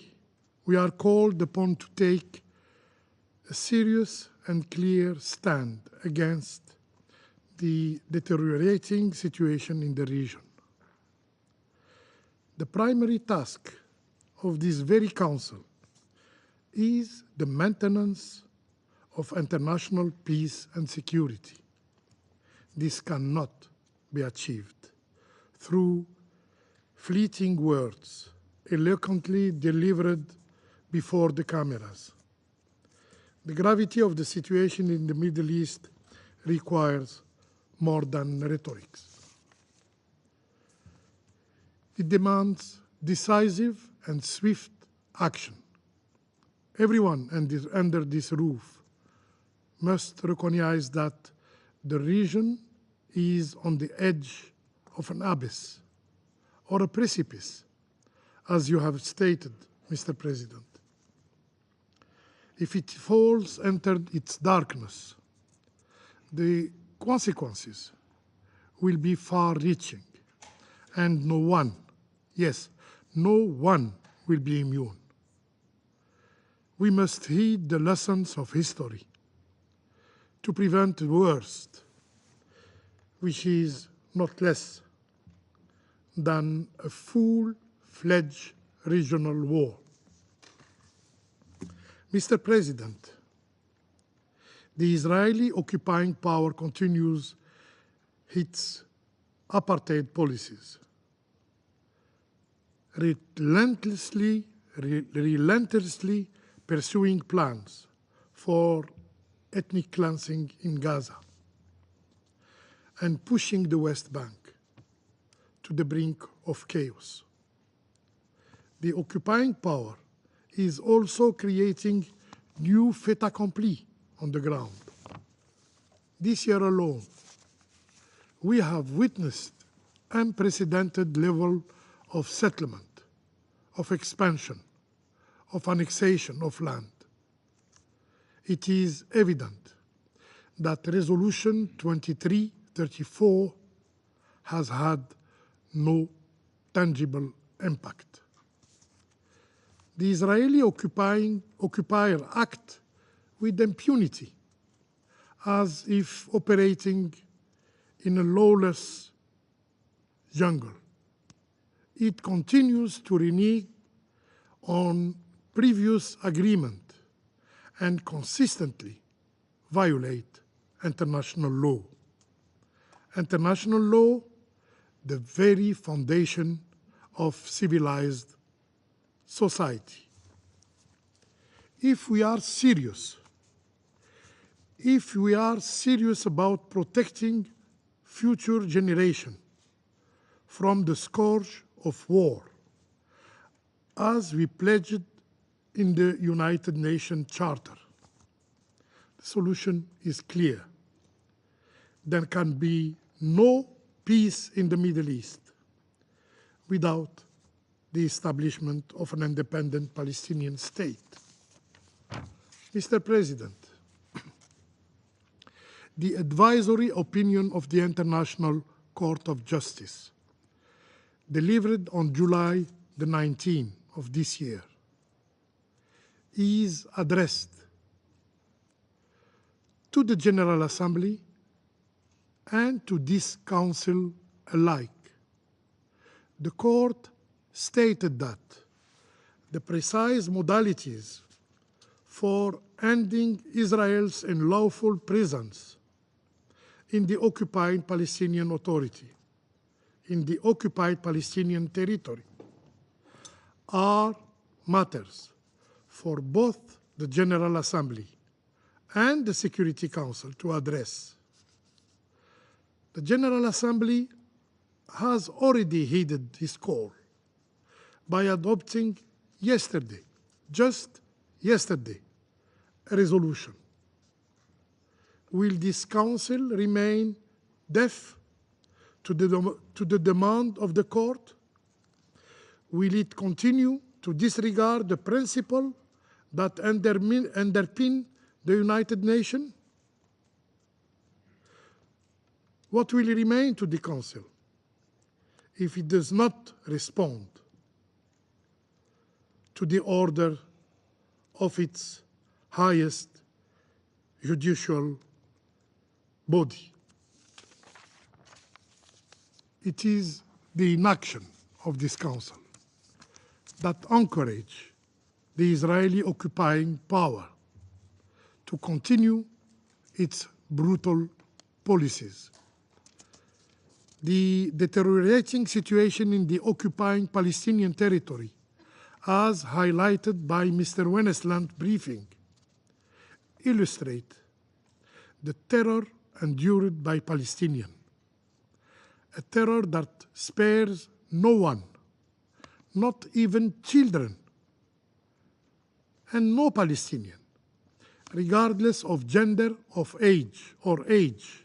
we are called upon to take a serious and clear stand against the deteriorating situation in the region. The primary task of this very Council is the maintenance of international peace and security. This cannot be achieved through fleeting words eloquently delivered before the cameras. The gravity of the situation in the Middle East requires more than rhetoric. It demands decisive and swift action. Everyone under this roof must recognize that the region is on the edge of an abyss or a precipice, as you have stated, Mr. President. If it falls into its darkness, the consequences will be far-reaching, and no one, yes, no one will be immune. We must heed the lessons of history to prevent the worst, which is not less than a full-fledged regional war. Mr. President, the Israeli occupying power continues its apartheid policies, relentlessly pursuing plans for ethnic cleansing in Gaza and pushing the West Bank to the brink of chaos. The occupying power is also creating new fait accompli on the ground. This year alone, we have witnessed unprecedented level of settlement, of expansion, of annexation of land. It is evident that Resolution 2334 has had no tangible impact. The Israeli occupier act with impunity, as if operating in a lawless jungle. It continues to renege on previous agreement and consistently violate international law. International law, the very foundation of civilized society. If we are serious about protecting future generations from the scourge of war, as we pledged in the United Nations Charter, the solution is clear. There can be no peace in the Middle East without the establishment of an independent Palestinian state. Mr. President, the advisory opinion of the International Court of Justice, delivered on July the 19th of this year, is addressed to the General Assembly and to this Council alike. The Court stated that the precise modalities for ending Israel's unlawful presence in the occupied Palestinian Authority, in the occupied Palestinian territory, are matters for both the General Assembly and the Security Council to address. The General Assembly has already heeded this call by adopting just yesterday, a resolution. Will this Council remain deaf to the demand of the Court? Will it continue to disregard the principle that underpin the United Nations? What will remain to the Council if it does not respond to the order of its highest judicial body? It is the inaction of this Council that encourage the Israeli occupying power to continue its brutal policies. The deteriorating situation in the occupying Palestinian territory, as highlighted by Mr. Wennesland's briefing, illustrate the terror endured by Palestinians, a terror that spares no one, not even children, and no Palestinian, regardless of gender or age,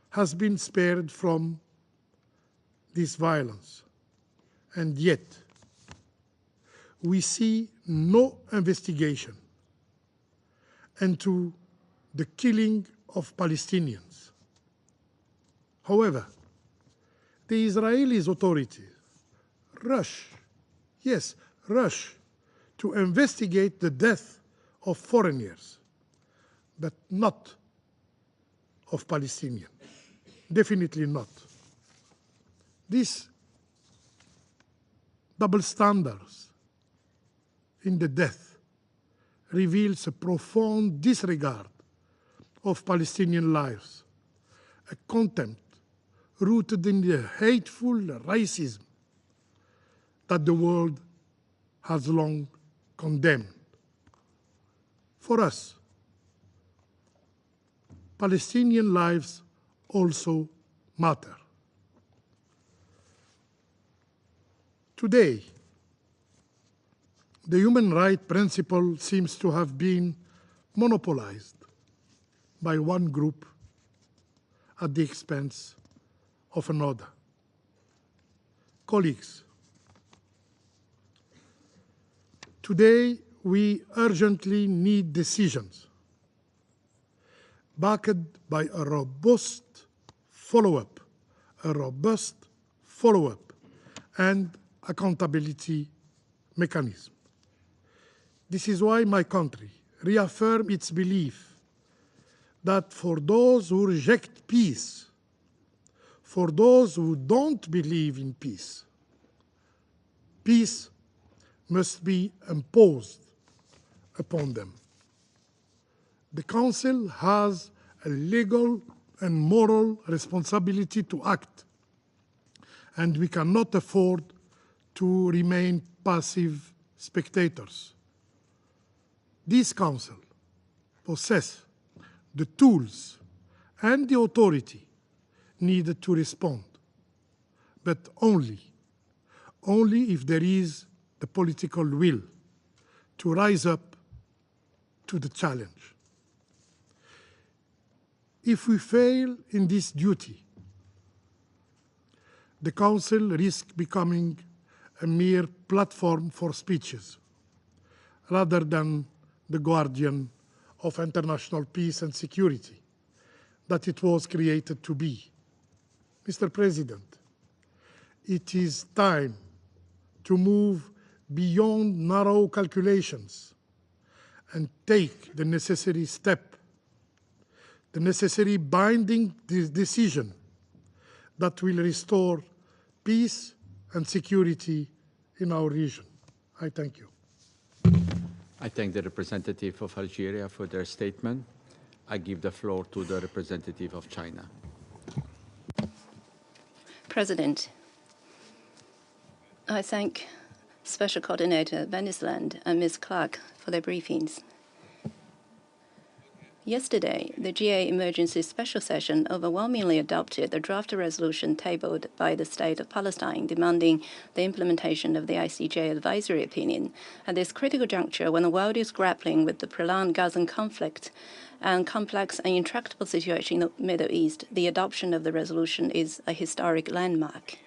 has been spared from this violence. And yet, we see no investigation into the killing of Palestinians. However, the Israeli authorities rush to investigate the death of foreigners, but not of Palestinians. Definitely not. These double standards in the death reveals a profound disregard of Palestinian lives, a contempt rooted in the hateful racism that the world has long condemned. For us, Palestinian lives also matter. Today, the human rights principle seems to have been monopolized by one group at the expense of another. Colleagues, today we urgently need decisions backed by a robust follow-up and accountability mechanism. This is why my country reaffirms its belief that for those who reject peace, for those who don't believe in peace, peace must be imposed upon them. The Council has a legal and moral responsibility to act, and we cannot afford to remain passive spectators. This Council possesses the tools and the authority needed to respond, but only if there is the political will to rise up to the challenge. If we fail in this duty, the Council risks becoming a mere platform for speeches, rather than the guardian of international peace and security that it was created to be. Mr. President, it is time to move beyond narrow calculations and take the necessary step, the necessary binding decision that will restore peace and security in our region. I thank you. I thank the representative of Algeria for their statement. I give the floor to the representative of China. President, I thank Special Coordinator Venezuelan and Ms. Clark for their briefings. Yesterday, the GA Emergency Special Session overwhelmingly adopted the draft resolution tabled by the State of Palestine demanding the implementation of the ICJ advisory opinion. At this critical juncture, when the world is grappling with the prolonged Gazan conflict and complex and intractable situation in the Middle East, the adoption of the resolution is a historic landmark.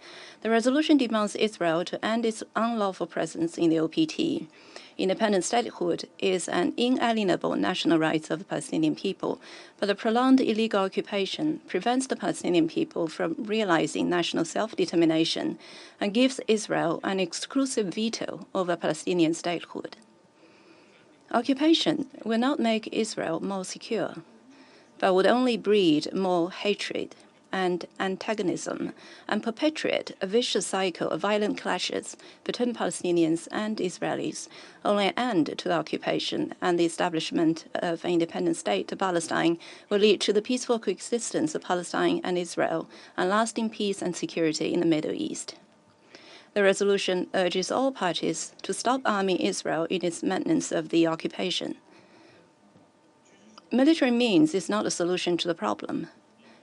The resolution demands Israel to end its unlawful presence in the OPT. Independent statehood is an inalienable national right of the Palestinian people, but the prolonged illegal occupation prevents the Palestinian people from realizing national self-determination and gives Israel an exclusive veto over Palestinian statehood. Occupation will not make Israel more secure, but would only breed more hatred and antagonism and perpetuate a vicious cycle of violent clashes between Palestinians and Israelis. Only an end to the occupation and the establishment of an independent state to Palestine will lead to the peaceful coexistence of Palestine and Israel and lasting peace and security in the Middle East. The resolution urges all parties to stop arming Israel in its maintenance of the occupation. Military means is not a solution to the problem.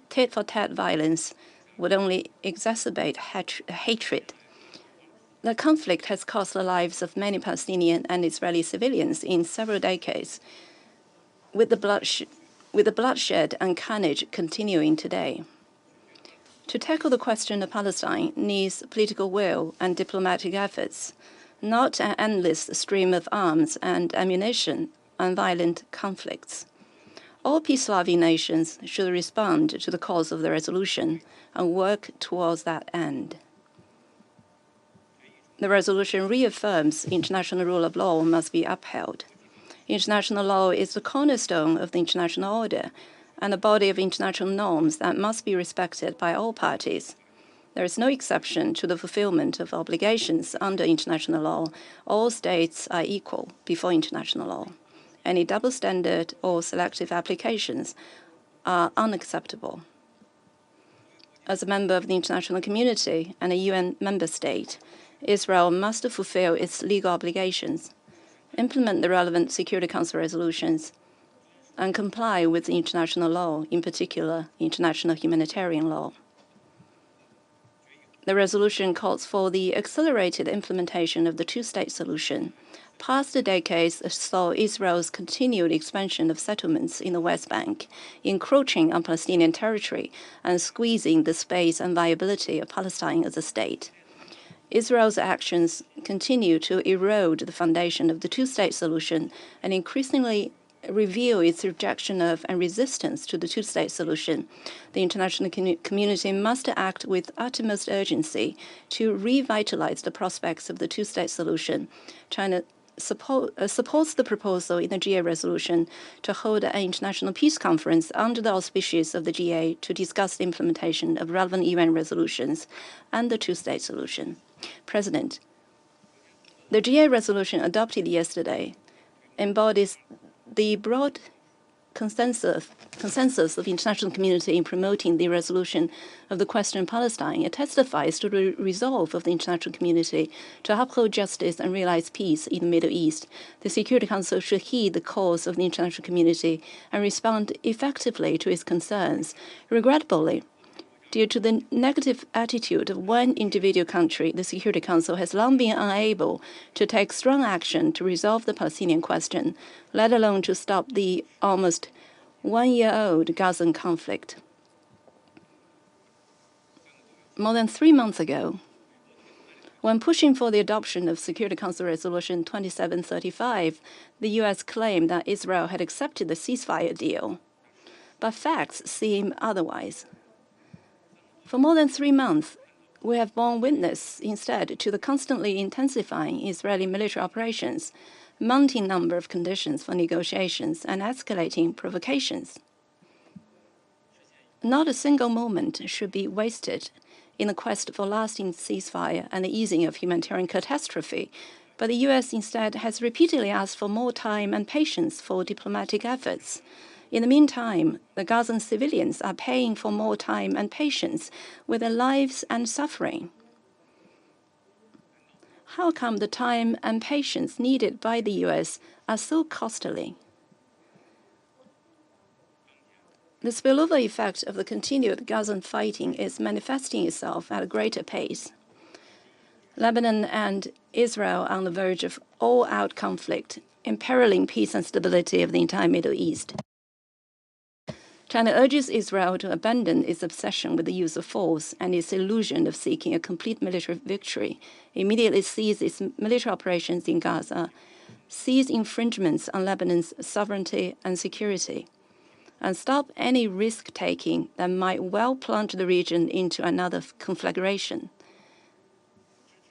Tit-for-tat violence would only exacerbate hatred. The conflict has cost the lives of many Palestinian and Israeli civilians in several decades, with the bloodshed and carnage continuing today. To tackle the question of Palestine needs political will and diplomatic efforts, not an endless stream of arms and ammunition and violent conflicts. All peace-loving nations should respond to the cause of the resolution and work towards that end. The resolution reaffirms international rule of law must be upheld. International law is the cornerstone of the international order and a body of international norms that must be respected by all parties. There is no exception to the fulfillment of obligations under international law. All states are equal before international law. Any double standard or selective applications are unacceptable. As a member of the international community and a UN member state, Israel must fulfill its legal obligations, implement the relevant Security Council resolutions, and comply with international law, in particular international humanitarian law. The resolution calls for the accelerated implementation of the two-state solution. Past decades saw Israel's continued expansion of settlements in the West Bank, encroaching on Palestinian territory and squeezing the space and viability of Palestine as a state. Israel's actions continue to erode the foundation of the two-state solution and increasingly reveal its rejection of and resistance to the two-state solution. The international community must act with utmost urgency to revitalize the prospects of the two-state solution. China supports the proposal in the GA resolution to hold an international peace conference under the auspices of the GA to discuss the implementation of relevant UN resolutions and the two-state solution. President, the GA resolution adopted yesterday embodies the broad consensus of the international community in promoting the resolution of the question in Palestine. It testifies to the resolve of the international community to uphold justice and realize peace in the Middle East. The Security Council should heed the calls of the international community and respond effectively to its concerns. Regrettably, due to the negative attitude of one individual country, the Security Council has long been unable to take strong action to resolve the Palestinian question, let alone to stop the almost one-year-old Gazan conflict. More than 3 months ago, when pushing for the adoption of Security Council Resolution 2735, the U.S. claimed that Israel had accepted the ceasefire deal. But facts seem otherwise. For more than 3 months, we have borne witness instead to the constantly intensifying Israeli military operations, mounting number of conditions for negotiations, and escalating provocations. Not a single moment should be wasted in the quest for lasting ceasefire and the easing of humanitarian catastrophe, but the U.S. instead has repeatedly asked for more time and patience for diplomatic efforts. In the meantime, the Gazan civilians are paying for more time and patience with their lives and suffering. How come the time and patience needed by the U.S. are so costly? The spillover effect of the continued Gazan fighting is manifesting itself at a greater pace. Lebanon and Israel are on the verge of all-out conflict, imperiling peace and stability of the entire Middle East. China urges Israel to abandon its obsession with the use of force and its illusion of seeking a complete military victory, immediately cease its military operations in Gaza, cease infringements on Lebanon's sovereignty and security, and stop any risk-taking that might well plunge the region into another conflagration.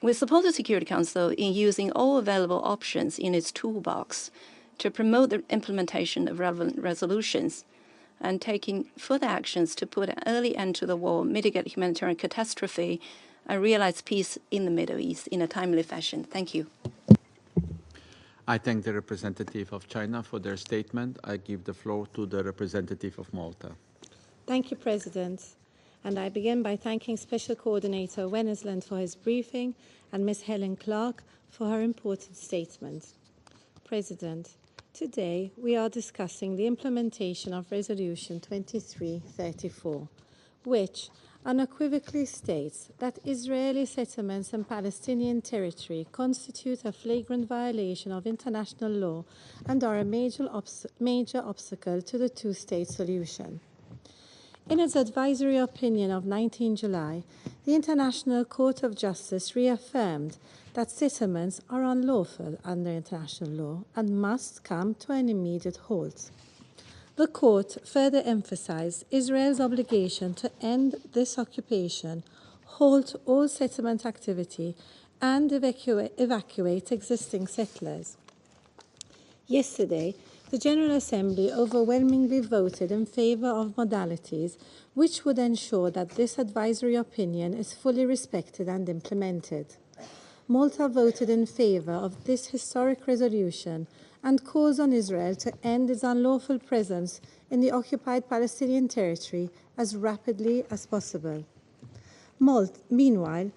We support the Security Council in using all available options in its toolbox to promote the implementation of relevant resolutions and taking further actions to put an early end to the war, mitigate humanitarian catastrophe, and realize peace in the Middle East in a timely fashion. Thank you. I thank the representative of China for their statement. I give the floor to the representative of Malta. Thank you, President. And I begin by thanking Special Coordinator Wennesland for his briefing and Ms. Helen Clark for her important statement. President, today we are discussing the implementation of Resolution 2334, which unequivocally states that Israeli settlements in Palestinian territory constitute a flagrant violation of international law and are a major obstacle to the two-state solution. In its advisory opinion of 19 July, the International Court of Justice reaffirmed that settlements are unlawful under international law and must come to an immediate halt. The court further emphasized Israel's obligation to end this occupation, halt all settlement activity, and evacuate existing settlers. Yesterday, the General Assembly overwhelmingly voted in favor of modalities which would ensure that this advisory opinion is fully respected and implemented. Malta voted in favor of this historic resolution and calls on Israel to end its unlawful presence in the occupied Palestinian territory as rapidly as possible. Meanwhile,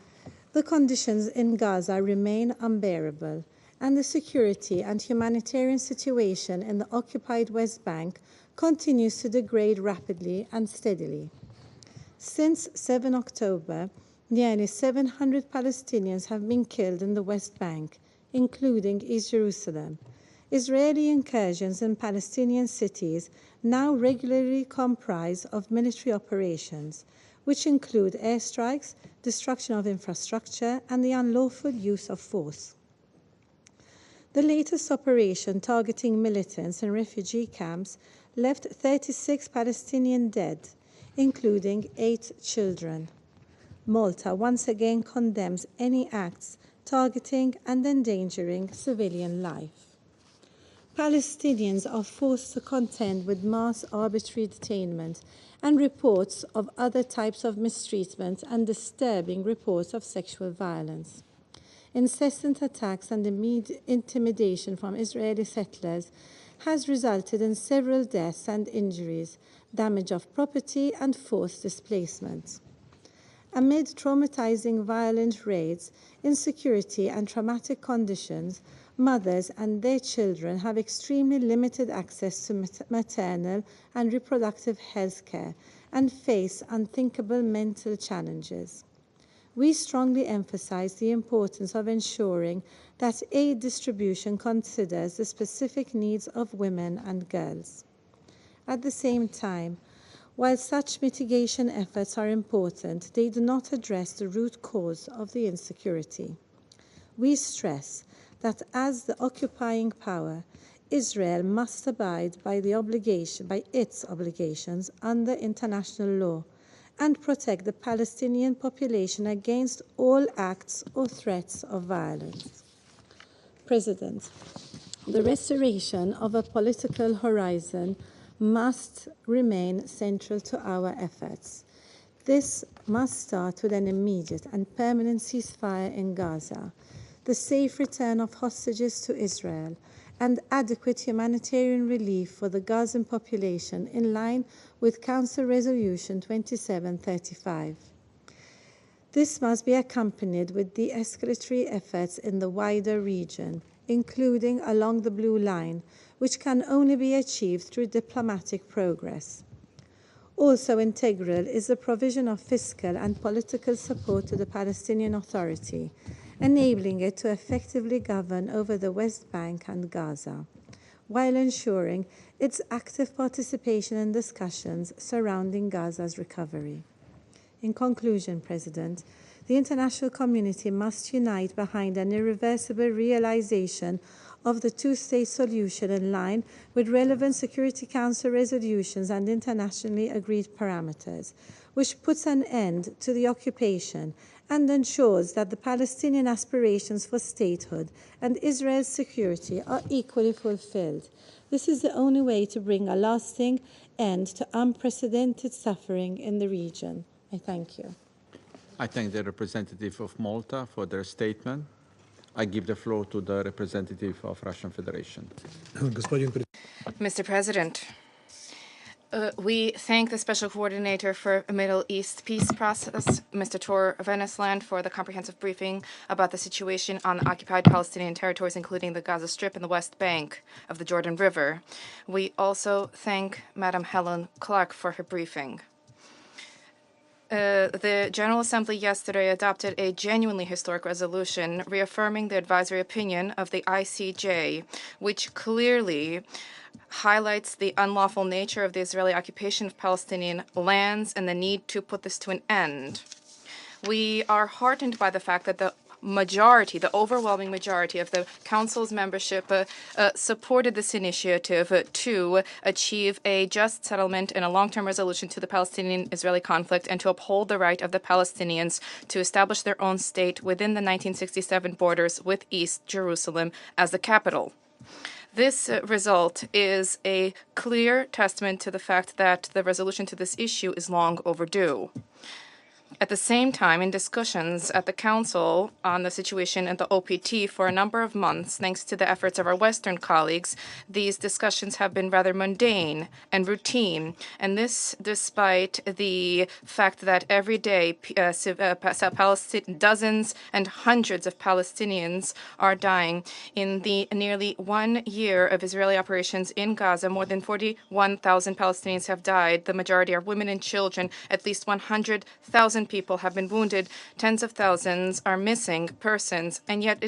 the conditions in Gaza remain unbearable, and the security and humanitarian situation in the occupied West Bank continues to degrade rapidly and steadily. Since 7 October, Nearly 700 Palestinians have been killed in the West Bank, including East Jerusalem. Israeli incursions in Palestinian cities now regularly comprise of military operations, which include airstrikes, destruction of infrastructure, and the unlawful use of force. The latest operation targeting militants in refugee camps left 36 Palestinians dead, including 8 children. Malta once again condemns any acts targeting and endangering civilian life. Palestinians are forced to contend with mass arbitrary detainment and reports of other types of mistreatment and disturbing reports of sexual violence. Incessant attacks and intimidation from Israeli settlers has resulted in several deaths and injuries, damage of property, and forced displacement. Amid traumatizing violent raids, insecurity, and traumatic conditions, mothers and their children have extremely limited access to maternal and reproductive health care and face unthinkable mental challenges. We strongly emphasize the importance of ensuring that aid distribution considers the specific needs of women and girls. At the same time, while such mitigation efforts are important, they do not address the root cause of the insecurity. We stress that as the occupying power, Israel must abide by its obligations under international law and protect the Palestinian population against all acts or threats of violence. President, the restoration of a political horizon must remain central to our efforts. This must start with an immediate and permanent ceasefire in Gaza, the safe return of hostages to Israel, and adequate humanitarian relief for the Gazan population in line with Council Resolution 2735. This must be accompanied with de-escalatory efforts in the wider region, including along the Blue Line, which can only be achieved through diplomatic progress. Also integral is the provision of fiscal and political support to the Palestinian Authority, enabling it to effectively govern over the West Bank and Gaza, while ensuring its active participation in discussions surrounding Gaza's recovery. In conclusion, President, the international community must unite behind an irreversible realization of the two-state solution in line with relevant Security Council resolutions and internationally agreed parameters, which puts an end to the occupation and ensures that the Palestinian aspirations for statehood and Israel's security are equally fulfilled. This is the only way to bring a lasting end to unprecedented suffering in the region. I thank you. I thank the representative of Malta for their statement. I give the floor to the representative of Russian Federation. Mr. President, we thank the Special Coordinator for Middle East Peace Process, Mr. Tor Venesland, for the comprehensive briefing about the situation on the occupied Palestinian territories, including the Gaza Strip and the West Bank of the Jordan River. We also thank Madam Helen Clark for her briefing. The General Assembly yesterday adopted a genuinely historic resolution reaffirming the advisory opinion of the ICJ, which clearly highlights the unlawful nature of the Israeli occupation of Palestinian lands and the need to put this to an end. We are heartened by the fact that the overwhelming majority of the Council's membership supported this initiative to achieve a just settlement and a long-term resolution to the Palestinian-Israeli conflict and to uphold the right of the Palestinians to establish their own state within the 1967 borders with East Jerusalem as the capital. This result is a clear testament to the fact that the resolution to this issue is long overdue. At the same time, in discussions at the Council on the situation in the OPT for a number of months, thanks to the efforts of our Western colleagues, these discussions have been rather mundane and routine, and this despite the fact that every day dozens and hundreds of Palestinians are dying. In the nearly 1 year of Israeli operations in Gaza, more than 41,000 Palestinians have died. The majority are women and children. At least 100,000 people have been wounded, tens of thousands are missing persons, and yet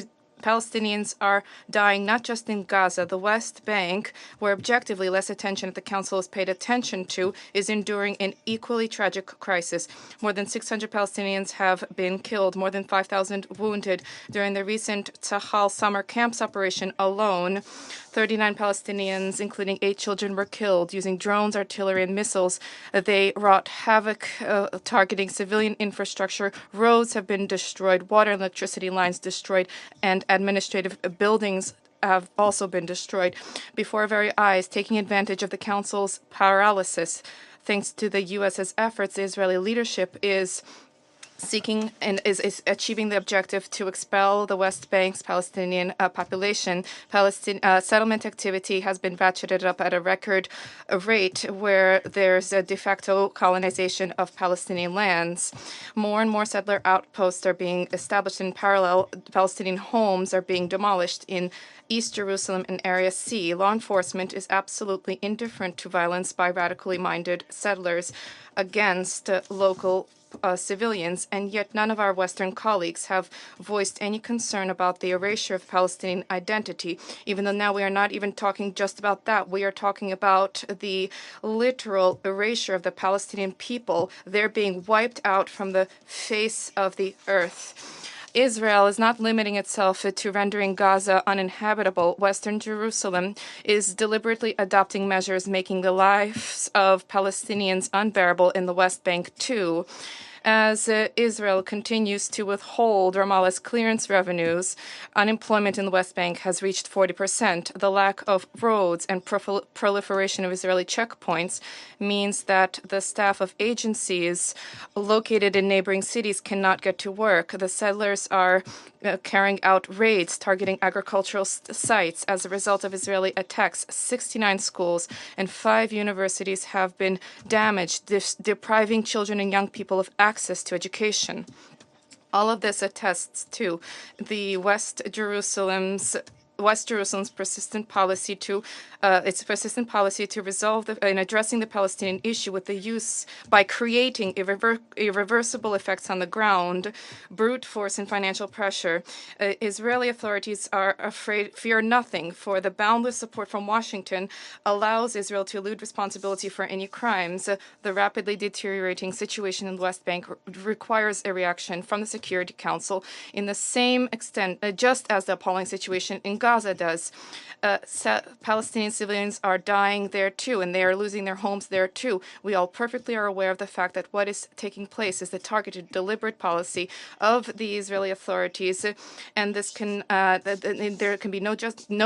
Palestinians are dying not just in Gaza. The West Bank, where objectively less attention at the Council is paid attention to, is enduring an equally tragic crisis. More than 600 Palestinians have been killed, more than 5,000 wounded. During the recent Tzahal summer camps operation alone, 39 Palestinians, including 8 children, were killed using drones, artillery, and missiles. They wrought havoc targeting civilian infrastructure. Roads have been destroyed, water and electricity lines destroyed, and administrative buildings have also been destroyed before our very eyes, taking advantage of the Council's paralysis. Thanks to the U.S.'s efforts, the Israeli leadership is seeking and is achieving the objective to expel the West Bank's Palestinian population. Settlement activity has been ratcheted up at a record rate where there's a de facto colonization of Palestinian lands. More and more settler outposts are being established in parallel. Palestinian homes are being demolished in East Jerusalem and Area C. Law enforcement is absolutely indifferent to violence by radically minded settlers against local civilians, and yet none of our Western colleagues have voiced any concern about the erasure of Palestinian identity, even though now we are not even talking just about that. We are talking about the literal erasure of the Palestinian people. They're being wiped out from the face of the earth. Israel is not limiting itself to rendering Gaza uninhabitable. Western Jerusalem is deliberately adopting measures making the lives of Palestinians unbearable in the West Bank too. As Israel continues to withhold Ramallah's clearance revenues, unemployment in the West Bank has reached 40%. The lack of roads and proliferation of Israeli checkpoints means that the staff of agencies located in neighboring cities cannot get to work. The settlers are carrying out raids targeting agricultural sites. As a result of Israeli attacks, 69 schools and 5 universities have been damaged, depriving children and young people of access to education. All of this attests to the West Jerusalem's persistent policy to resolve in addressing the Palestinian issue with the use by creating irreversible effects on the ground, brute force and financial pressure. Israeli authorities are fear nothing, for the boundless support from Washington allows Israel to elude responsibility for any crimes. The rapidly deteriorating situation in the West Bank requires a reaction from the Security Council in the same extent, just as the appalling situation in Gaza does. Palestinian civilians are dying there too, and they are losing their homes there too. We all perfectly are aware of the fact that what is taking place is the targeted, deliberate policy of the Israeli authorities, and this can there can be no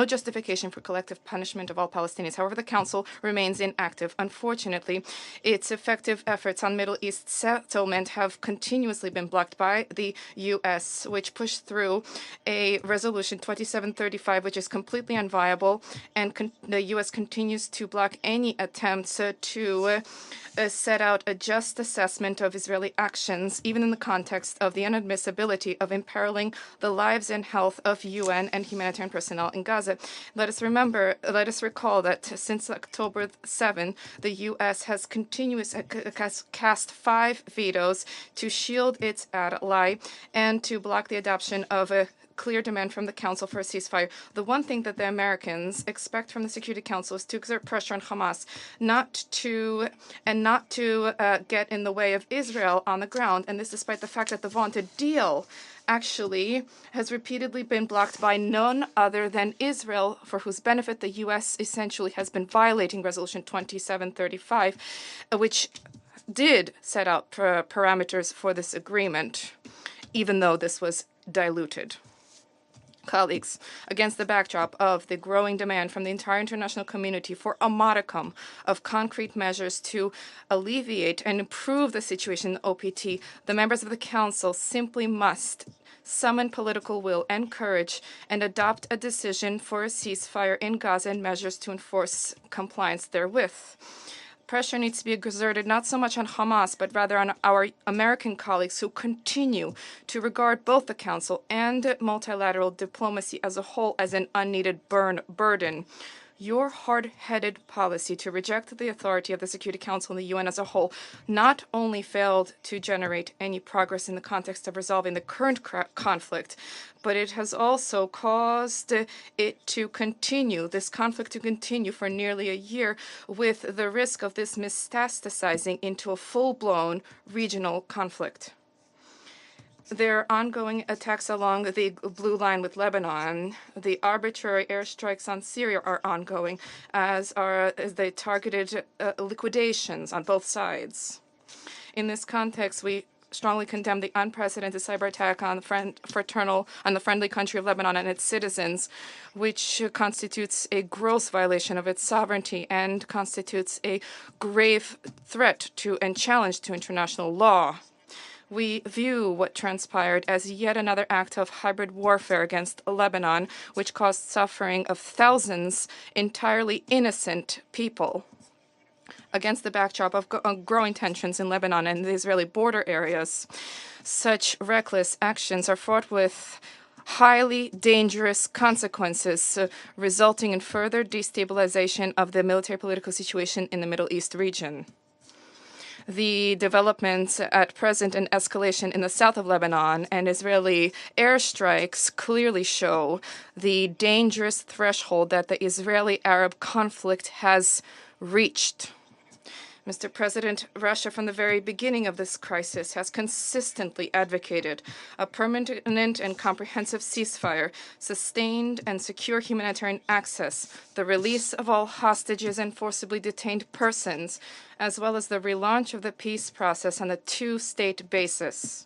justification for collective punishment of all Palestinians. However, the Council remains inactive. Unfortunately, its effective efforts on Middle East settlement have continuously been blocked by the U.S., which pushed through a resolution 2735, which is completely unviable, and the U.S. continues to block any attempts to set out a just assessment of Israeli actions, even in the context of the inadmissibility of imperiling the lives and health of UN and humanitarian personnel in Gaza. Let us recall that since October 7, the U.S. has cast 5 vetoes to shield its ally and to block the adoption of a clear demand from the Council for a ceasefire. The one thing that the Americans expect from the Security Council is to exert pressure on Hamas not to get in the way of Israel on the ground, and this despite the fact that the vaunted deal actually has repeatedly been blocked by none other than Israel, for whose benefit the U.S. essentially has been violating Resolution 2735, which did set out parameters for this agreement, even though this was diluted. Colleagues, against the backdrop of the growing demand from the entire international community for a modicum of concrete measures to alleviate and improve the situation in the OPT, the members of the Council simply must summon political will and courage and adopt a decision for a ceasefire in Gaza and measures to enforce compliance therewith. Pressure needs to be exerted not so much on Hamas, but rather on our American colleagues who continue to regard both the Council and multilateral diplomacy as a whole as an unneeded burden. Your hard-headed policy to reject the authority of the Security Council and the UN as a whole not only failed to generate any progress in the context of resolving the current conflict, but it has also caused this conflict to continue for nearly a year, with the risk of this metastasizing into a full-blown regional conflict. There are ongoing attacks along the blue line with Lebanon. The arbitrary airstrikes on Syria are ongoing, as are the targeted liquidations on both sides. In this context, we strongly condemn the unprecedented cyber attack on the friendly country of Lebanon and its citizens, which constitutes a gross violation of its sovereignty and constitutes a grave threat to and challenge to international law. We view what transpired as yet another act of hybrid warfare against Lebanon, which caused suffering of thousands entirely innocent people. Against the backdrop of growing tensions in Lebanon and the Israeli border areas, such reckless actions are fraught with highly dangerous consequences, resulting in further destabilization of the military-political situation in the Middle East region. The developments at present and escalation in the south of Lebanon and Israeli airstrikes clearly show the dangerous threshold that the Israeli-Arab conflict has reached. Mr. President, Russia from the very beginning of this crisis has consistently advocated a permanent and comprehensive ceasefire, sustained and secure humanitarian access, the release of all hostages and forcibly detained persons, as well as the relaunch of the peace process on a two-state basis,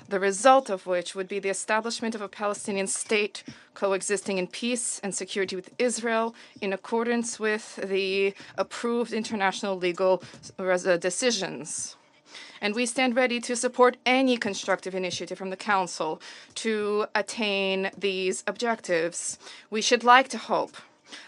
the result of which would be the establishment of a Palestinian state coexisting in peace and security with Israel in accordance with the approved international legal decisions. And we stand ready to support any constructive initiative from the Council to attain these objectives. We should like to hope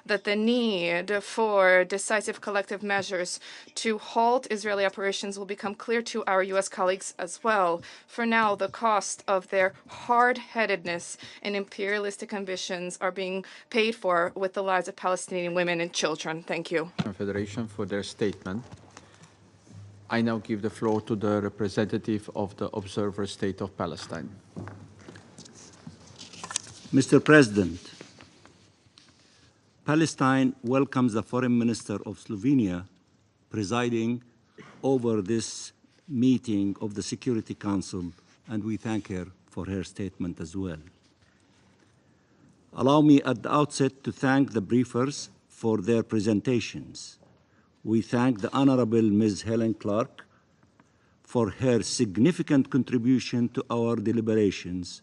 that the need for decisive collective measures to halt Israeli operations will become clear to our U.S. colleagues as well. For now, the cost of their hard-headedness and imperialistic ambitions are being paid for with the lives of Palestinian women and children. Thank you. Confederation for their statement. I now give the floor to the representative of the Observer State of Palestine. Mr. President, Palestine welcomes the Foreign Minister of Slovenia presiding over this meeting of the Security Council, and we thank her for her statement as well. Allow me at the outset to thank the briefers for their presentations. We thank the Honorable Ms. Helen Clark for her significant contribution to our deliberations,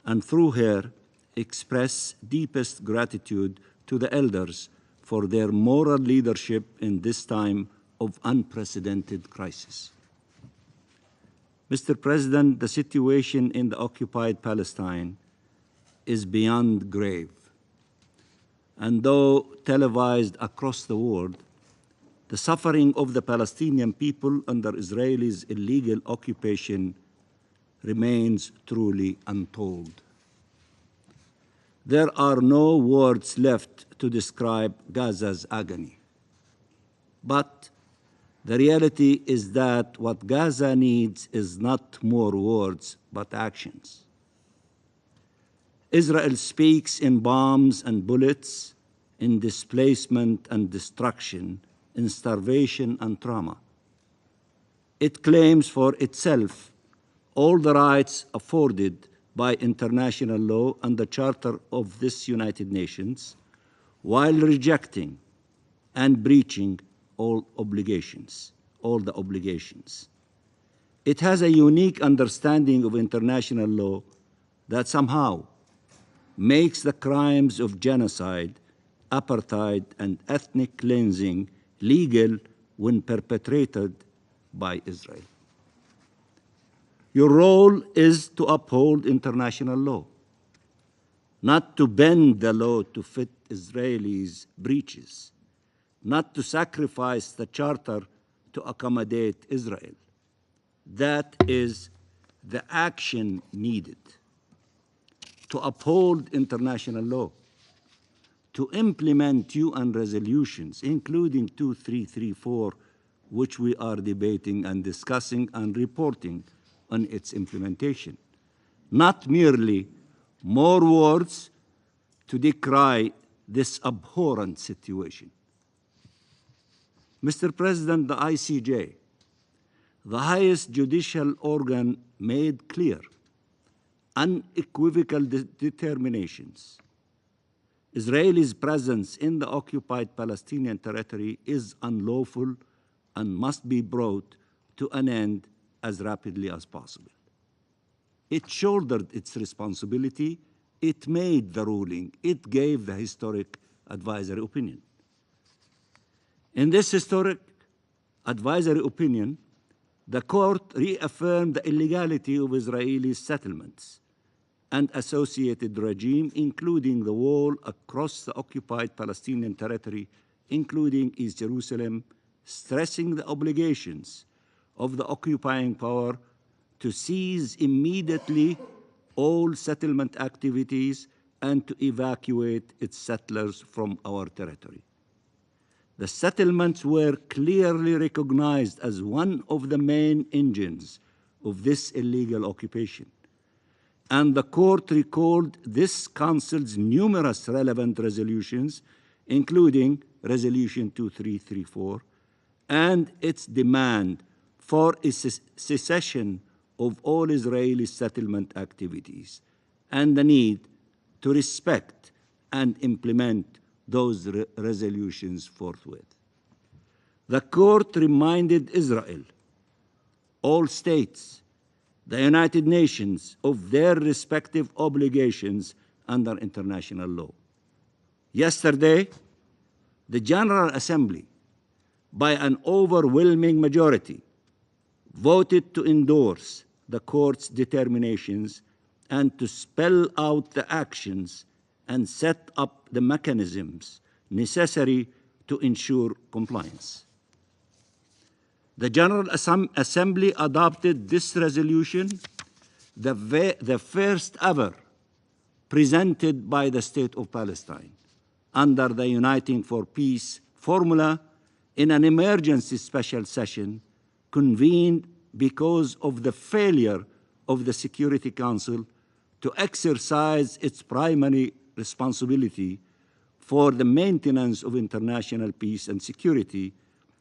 and through her express deepest gratitude to the elders for their moral leadership in this time of unprecedented crisis. Mr. President, the situation in the occupied Palestine is beyond grave. And though televised across the world, the suffering of the Palestinian people under Israel's illegal occupation remains truly untold. There are no words left to describe Gaza's agony. But the reality is that what Gaza needs is not more words, but actions. Israel speaks in bombs and bullets, in displacement and destruction, in starvation and trauma. It claims for itself all the rights afforded by international law and the Charter of this United Nations, while rejecting and breaching all the obligations. It has a unique understanding of international law that somehow makes the crimes of genocide, apartheid, and ethnic cleansing legal when perpetrated by Israel. Your role is to uphold international law, not to bend the law to fit Israelis' breaches, not to sacrifice the Charter to accommodate Israel. That is the action needed. To uphold international law, to implement UN resolutions, including 2334, which we are debating and discussing and reporting on its implementation. Not merely more words to decry this abhorrent situation. Mr. President, the ICJ, the highest judicial organ, made clear, unequivocal determinations. Israel's presence in the occupied Palestinian territory is unlawful and must be brought to an end as rapidly as possible. It shouldered its responsibility, it made the ruling, it gave the historic advisory opinion. In this historic advisory opinion, the court reaffirmed the illegality of Israeli settlements and associated regime, including the wall across the occupied Palestinian territory, including East Jerusalem, stressing the obligations of the occupying power to cease immediately all settlement activities and to evacuate its settlers from our territory. The settlements were clearly recognized as one of the main engines of this illegal occupation, and the court recalled this Council's numerous relevant resolutions, including Resolution 2334, and its demand for a cessation of all Israeli settlement activities, and the need to respect and implement those resolutions forthwith. The court reminded Israel, all states, the United Nations of their respective obligations under international law. Yesterday, the General Assembly, by an overwhelming majority, voted to endorse the court's determinations and to spell out the actions and set up the mechanisms necessary to ensure compliance. The General Assembly adopted this resolution, the first ever presented by the State of Palestine under the Uniting for Peace formula in an emergency special session convened because of the failure of the Security Council to exercise its primary responsibility for the maintenance of international peace and security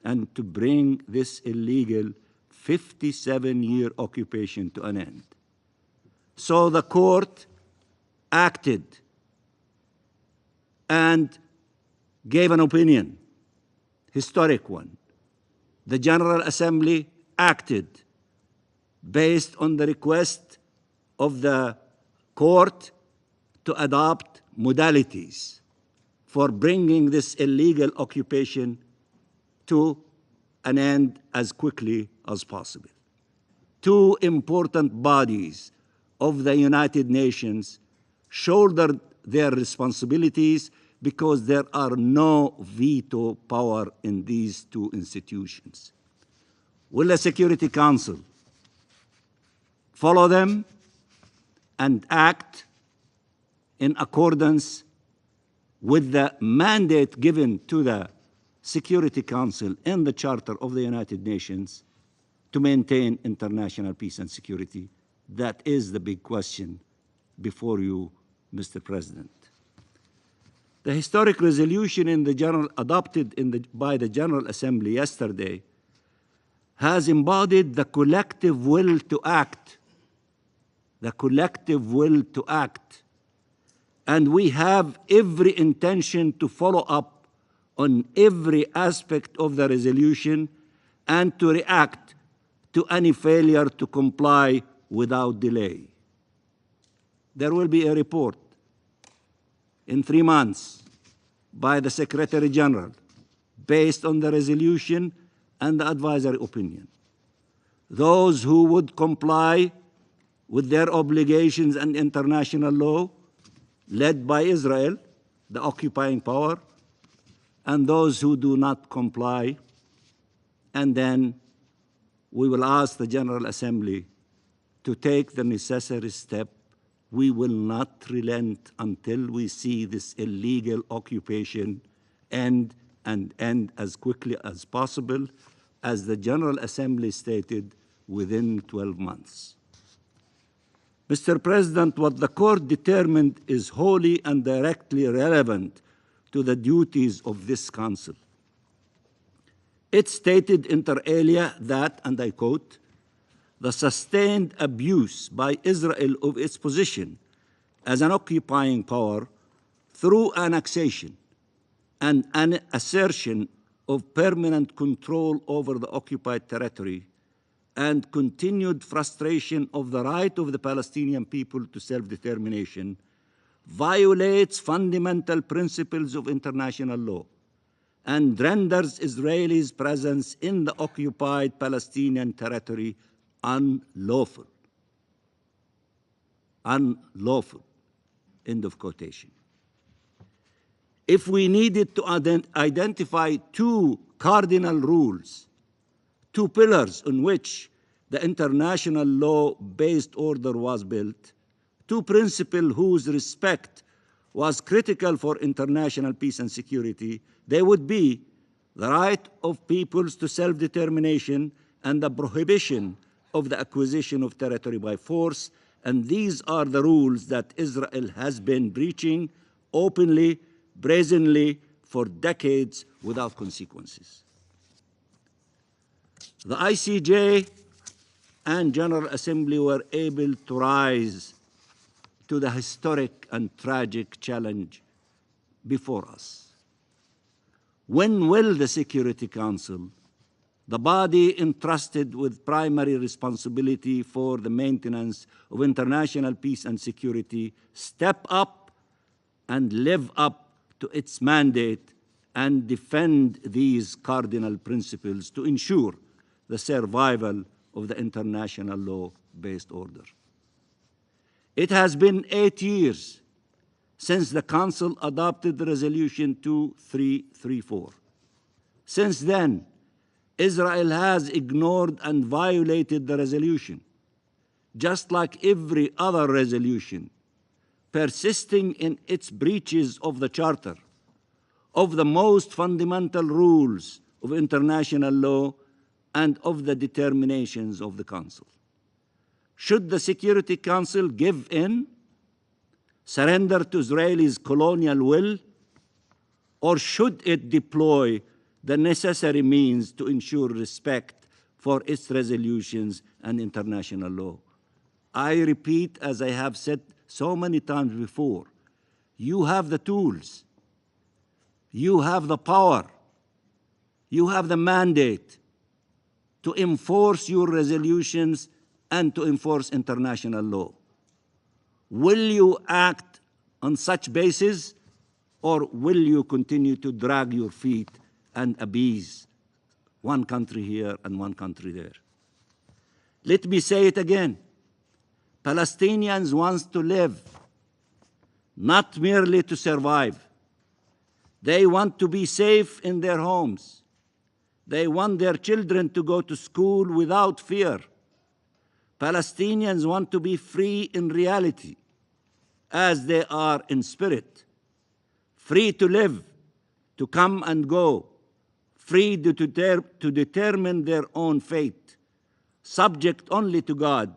and to bring this illegal 57-year occupation to an end. So the court acted and gave an opinion, historic one. The General Assembly acted based on the request of the court to adopt modalities for bringing this illegal occupation to an end as quickly as possible. Two important bodies of the United Nations shouldered their responsibilities because there are no veto power in these two institutions. Will the Security Council follow them and act in accordance with the mandate given to the Security Council and the Charter of the United Nations to maintain international peace and security? That is the big question before you, Mr. President. The historic resolution adopted by the General Assembly yesterday has embodied the collective will to act, and we have every intention to follow up on every aspect of the resolution and to react to any failure to comply without delay. There will be a report in 3 months by the Secretary General based on the resolution and the advisory opinion. Those who would comply with their obligations and international law, led by Israel, the occupying power, and those who do not comply, and then we will ask the General Assembly to take the necessary step We will not relent until we see this illegal occupation end as quickly as possible, as the General Assembly stated, within 12 months. Mr. President, what the court determined is wholly and directly relevant to the duties of this council. It stated inter alia that, and I quote, the sustained abuse by Israel of its position as an occupying power through annexation and an assertion of permanent control over the occupied territory and continued frustration of the right of the Palestinian people to self-determination violates fundamental principles of international law and renders Israelis' presence in the occupied Palestinian territory unlawful. Unlawful. End of quotation. If we needed to identify two cardinal rules, two pillars on which the international law-based order was built, two principles whose respect was critical for international peace and security, they would be the right of peoples to self-determination and the prohibition of the acquisition of territory by force. And these are the rules that Israel has been breaching openly, brazenly, for decades without consequences. The ICJ and General Assembly were able to rise to the historic and tragic challenge before us. When will the Security Council, the body entrusted with primary responsibility for the maintenance of international peace and security, step up and live up to its mandate and defend these cardinal principles to ensure the survival of the international law-based order? It has been 8 years since the Council adopted Resolution 2334. Since then, Israel has ignored and violated the resolution, just like every other resolution, persisting in its breaches of the Charter, of the most fundamental rules of international law, and of the determinations of the Council. Should the Security Council give in, surrender to Israel's colonial will, or should it deploy the necessary means to ensure respect for its resolutions and international law? I repeat, as I have said so many times before, you have the tools, you have the power, you have the mandate to enforce your resolutions and to enforce international law. Will you act on such basis, or will you continue to drag your feet and appease one country here and one country there? Let me say it again. Palestinians want to live, not merely to survive. They want to be safe in their homes. They want their children to go to school without fear. Palestinians want to be free in reality, as they are in spirit, free to live, to come and go, free to determine their own fate, subject only to God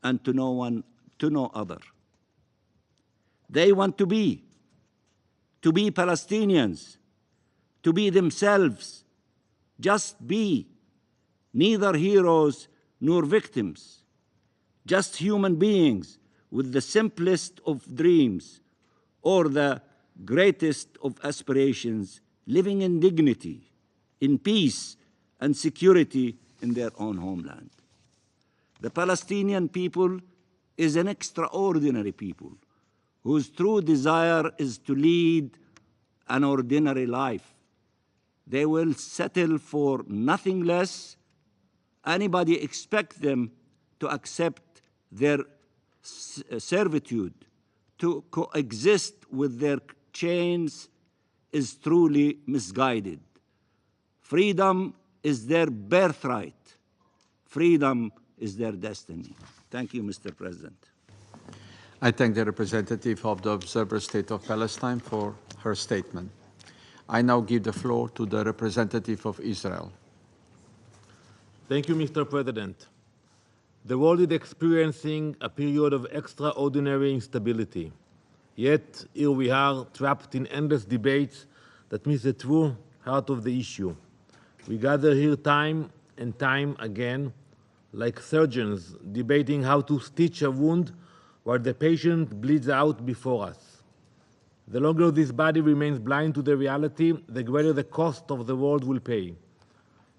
and to no other. They want to be Palestinians, to be themselves, just be, neither heroes nor victims, just human beings with the simplest of dreams or the greatest of aspirations, living in dignity, in peace and security in their own homeland. The Palestinian people is an extraordinary people whose true desire is to lead an ordinary life. They will settle for nothing less. Anybody expect them to accept their servitude, to coexist with their chains, is truly misguided. Freedom is their birthright. Freedom is their destiny. Thank you, Mr. President. I thank the representative of the Observer State of Palestine for her statement. I now give the floor to the representative of Israel. Thank you, Mr. President. The world is experiencing a period of extraordinary instability. Yet, here we are, trapped in endless debates that miss the true heart of the issue. We gather here time and time again, like surgeons debating how to stitch a wound while the patient bleeds out before us. The longer this body remains blind to the reality, the greater the cost of the world will pay.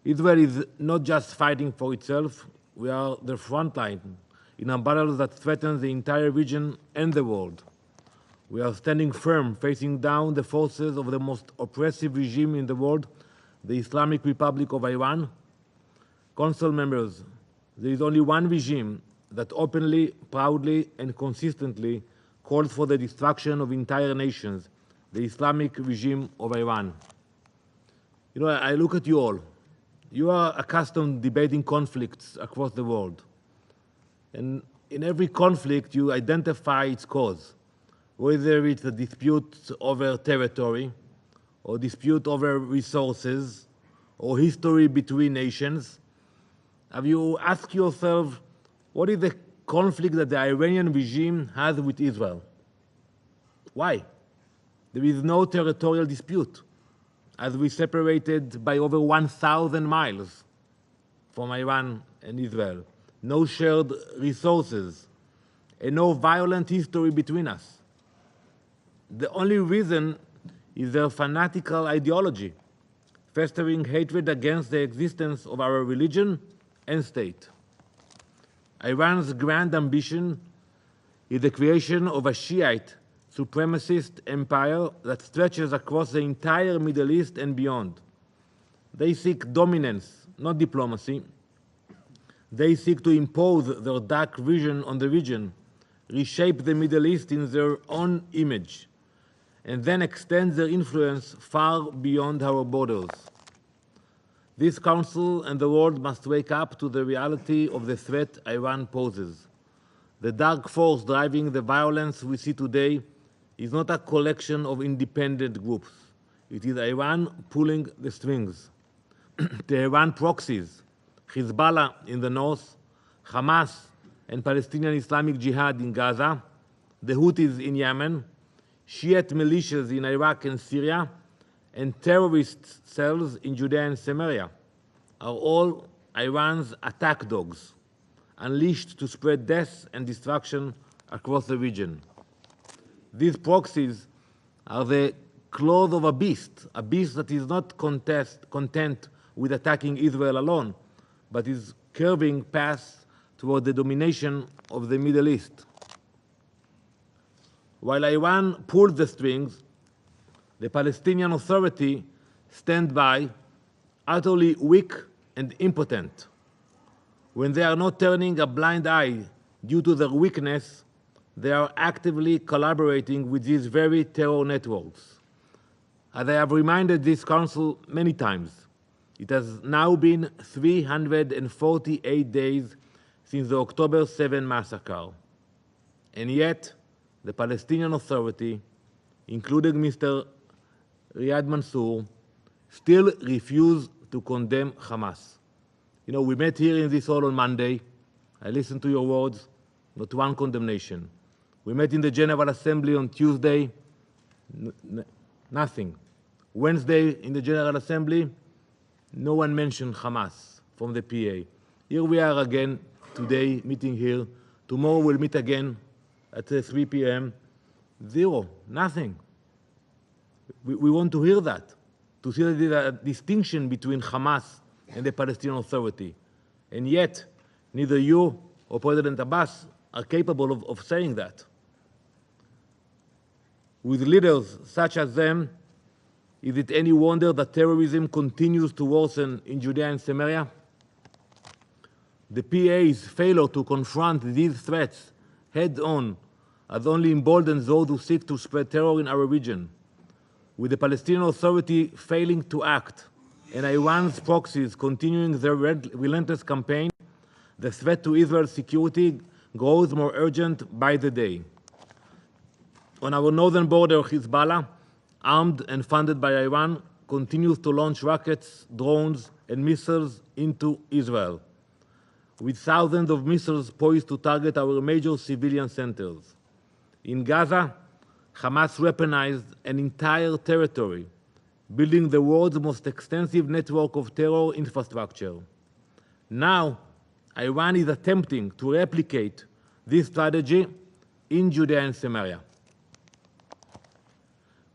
Israel is not just fighting for itself, we are the front line in a battle that threatens the entire region and the world. We are standing firm, facing down the forces of the most oppressive regime in the world, the Islamic Republic of Iran. Council members, there is only one regime that openly, proudly, and consistently calls for the destruction of entire nations, the Islamic regime of Iran. You know, I look at you all. You are accustomed to debating conflicts across the world. And in every conflict, you identify its cause, whether it's a dispute over territory, or dispute over resources, or history between nations. Have you asked yourself, what is the conflict that the Iranian regime has with Israel? Why? There is no territorial dispute, as we separated by over 1,000 miles from Iran and Israel. No shared resources, and no violent history between us. The only reason is their fanatical ideology, festering hatred against the existence of our religion and state. Iran's grand ambition is the creation of a Shiite supremacist empire that stretches across the entire Middle East and beyond. They seek dominance, not diplomacy. They seek to impose their dark vision on the region, reshape the Middle East in their own image, and then extend their influence far beyond our borders. This Council and the world must wake up to the reality of the threat Iran poses. The dark force driving the violence we see today is not a collection of independent groups. It is Iran pulling the strings. The Iran proxies, Hezbollah in the north, Hamas and Palestinian Islamic Jihad in Gaza, the Houthis in Yemen, Shiite militias in Iraq and Syria, and terrorist cells in Judea and Samaria are all Iran's attack dogs, unleashed to spread death and destruction across the region. These proxies are the claws of a beast that is not content with attacking Israel alone, but is curving paths toward the domination of the Middle East. While Iran pulls the strings, the Palestinian Authority stands by, utterly weak and impotent. When they are not turning a blind eye due to their weakness, they are actively collaborating with these very terror networks. As I have reminded this Council many times, it has now been 348 days since the October 7 massacre. And yet, the Palestinian Authority, including Mr. Riyad Mansour, still refuse to condemn Hamas. You know, we met here in this hall on Monday. I listened to your words, not one condemnation. We met in the General Assembly on Tuesday, nothing. Wednesday in the General Assembly, no one mentioned Hamas from the PA. Here we are again today, meeting here. Tomorrow we'll meet again at 3 p.m. Zero, nothing. We want to hear that, to see that there is a distinction between Hamas and the Palestinian Authority. And yet, neither you or President Abbas are capable of saying that. With leaders such as them, is it any wonder that terrorism continues to worsen in Judea and Samaria? The PA's failure to confront these threats head-on has only emboldened those who seek to spread terror in our region. With the Palestinian Authority failing to act and Iran's proxies continuing their relentless campaign, the threat to Israel's security grows more urgent by the day. On our northern border, Hezbollah, armed and funded by Iran, continues to launch rockets, drones, and missiles into Israel, with thousands of missiles poised to target our major civilian centers. In Gaza, Hamas weaponized an entire territory, building the world's most extensive network of terror infrastructure. Now, Iran is attempting to replicate this strategy in Judea and Samaria.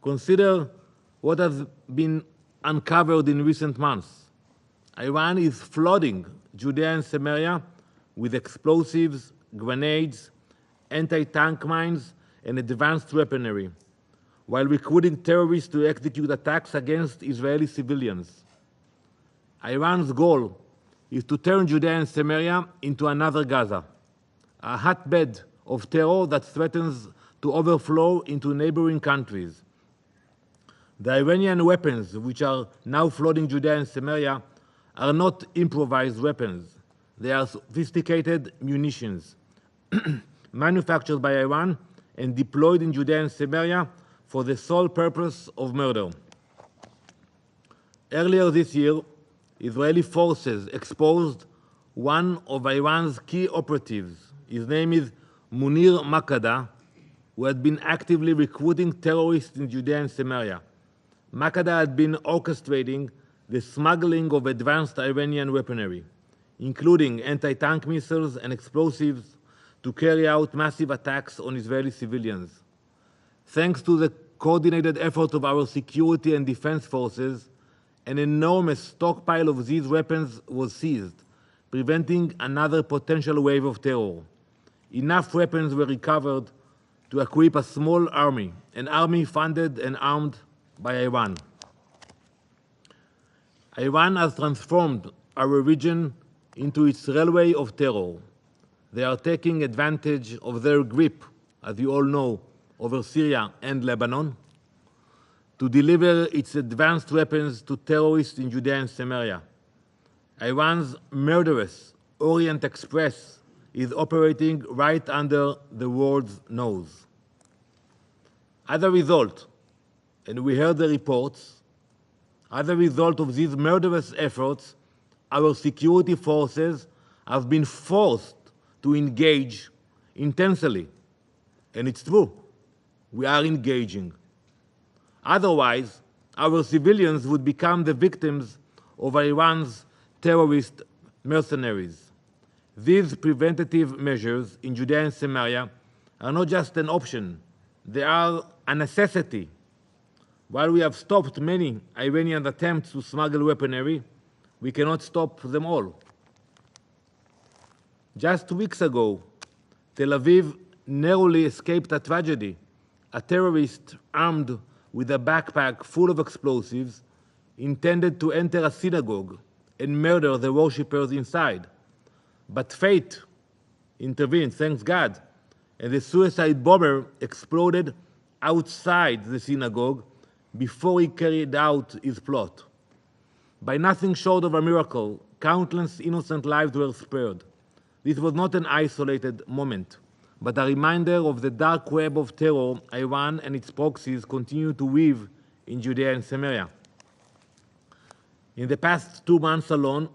Consider what has been uncovered in recent months. Iran is flooding Judea and Samaria with explosives, grenades, anti-tank mines, and advanced weaponry, while recruiting terrorists to execute attacks against Israeli civilians. Iran's goal is to turn Judea and Samaria into another Gaza, a hotbed of terror that threatens to overflow into neighboring countries. The Iranian weapons, which are now flooding Judea and Samaria, are not improvised weapons. They are sophisticated munitions manufactured by Iran and deployed in Judea and Samaria for the sole purpose of murder. Earlier this year, Israeli forces exposed one of Iran's key operatives. His name is Munir Makada, who had been actively recruiting terrorists in Judea and Samaria. Makada had been orchestrating the smuggling of advanced Iranian weaponry, including anti-tank missiles and explosives, to carry out massive attacks on Israeli civilians. Thanks to the coordinated efforts of our security and defense forces, an enormous stockpile of these weapons was seized, preventing another potential wave of terror. Enough weapons were recovered to equip a small army, an army funded and armed by Iran. Iran has transformed our region into its railway of terror. They are taking advantage of their grip, as you all know, over Syria and Lebanon, to deliver its advanced weapons to terrorists in Judea and Samaria. Iran's murderous Orient Express is operating right under the world's nose. As a result, and we heard the reports, as a result of these murderous efforts, our security forces have been forced to engage intensely. And it's true, we are engaging. Otherwise, our civilians would become the victims of Iran's terrorist mercenaries. These preventative measures in Judea and Samaria are not just an option, they are a necessity. While we have stopped many Iranian attempts to smuggle weaponry, we cannot stop them all. Just 2 weeks ago, Tel Aviv narrowly escaped a tragedy. A terrorist armed with a backpack full of explosives intended to enter a synagogue and murder the worshippers inside. But fate intervened, thanks God, and the suicide bomber exploded outside the synagogue before he carried out his plot. By nothing short of a miracle, countless innocent lives were spared. This was not an isolated moment, but a reminder of the dark web of terror Iran and its proxies continue to weave in Judea and Samaria. In the past 2 months alone,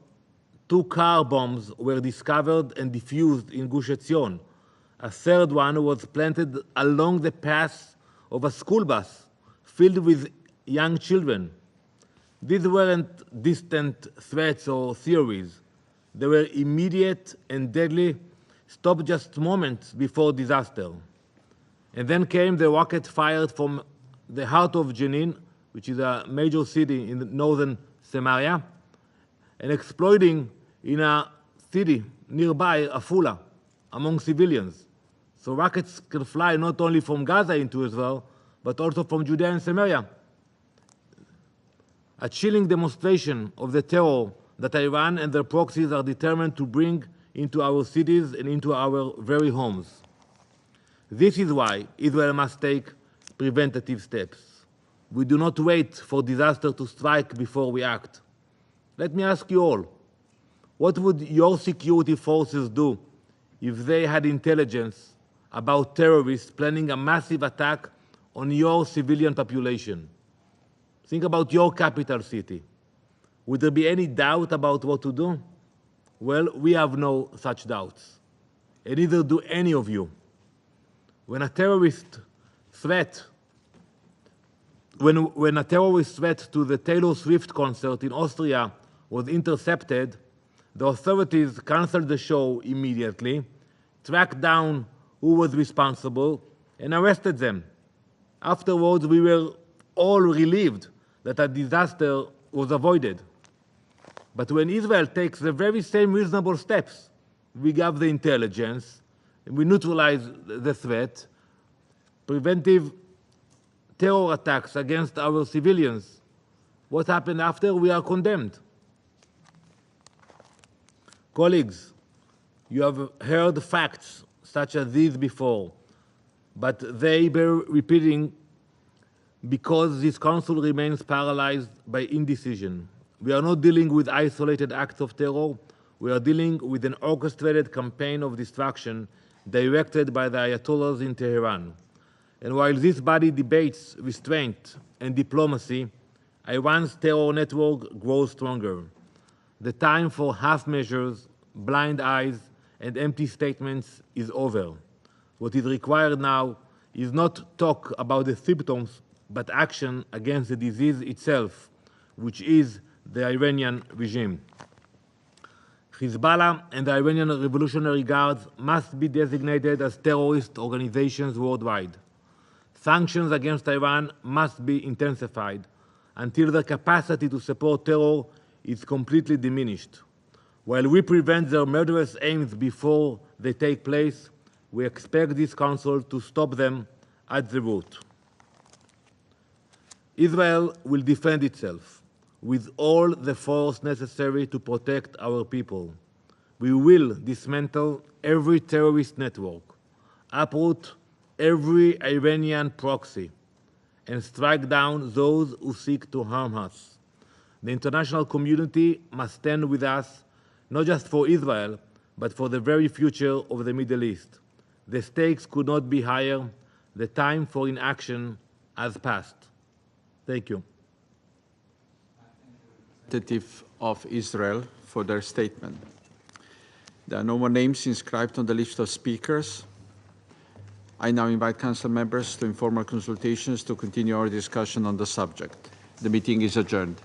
2 car bombs were discovered and defused in Gush Etzion. A third one was planted along the path of a school bus filled with young children. These weren't distant threats or theories. They were immediate and deadly, stopped just moments before disaster. And then came the rocket fired from the heart of Jenin, which is a major city in northern Samaria, and exploding in a city nearby, Afula, among civilians. So rockets can fly not only from Gaza into Israel, but also from Judea and Samaria. A chilling demonstration of the terror that Iran and their proxies are determined to bring into our cities and into our very homes. This is why Israel must take preventative steps. We do not wait for disaster to strike before we act. Let me ask you all, what would your security forces do if they had intelligence about terrorists planning a massive attack on your civilian population. Think about your capital city. Would there be any doubt about what to do? Well, we have no such doubts, and neither do any of you. When a terrorist threat to the Taylor Swift concert in Austria was intercepted, the authorities canceled the show immediately, tracked down who was responsible, and arrested them. Afterwards, we were all relieved that a disaster was avoided. But when Israel takes the very same reasonable steps, we gather the intelligence, we neutralize the threat, preventive terror attacks against our civilians. What happened after? We are condemned. Colleagues, you have heard facts such as these before, but they bear repeating because this Council remains paralyzed by indecision. We are not dealing with isolated acts of terror. We are dealing with an orchestrated campaign of destruction directed by the Ayatollahs in Tehran. And while this body debates restraint and diplomacy, Iran's terror network grows stronger. The time for half measures, blind eyes, and empty statements is over. What is required now is not talk about the symptoms, but action against the disease itself, which is the Iranian regime. Hezbollah and the Iranian Revolutionary Guards must be designated as terrorist organizations worldwide. Sanctions against Iran must be intensified until the capacity to support terror is completely diminished. While we prevent their murderous aims before they take place, we expect this Council to stop them at the root. Israel will defend itself with all the force necessary to protect our people. We will dismantle every terrorist network, uproot every Iranian proxy, and strike down those who seek to harm us. The international community must stand with us, not just for Israel, but for the very future of the Middle East. The stakes could not be higher. The time for inaction has passed. Thank you. Representative of Israel for their statement. There are no more names inscribed on the list of speakers. I now invite Council members to informal consultations to continue our discussion on the subject. The meeting is adjourned.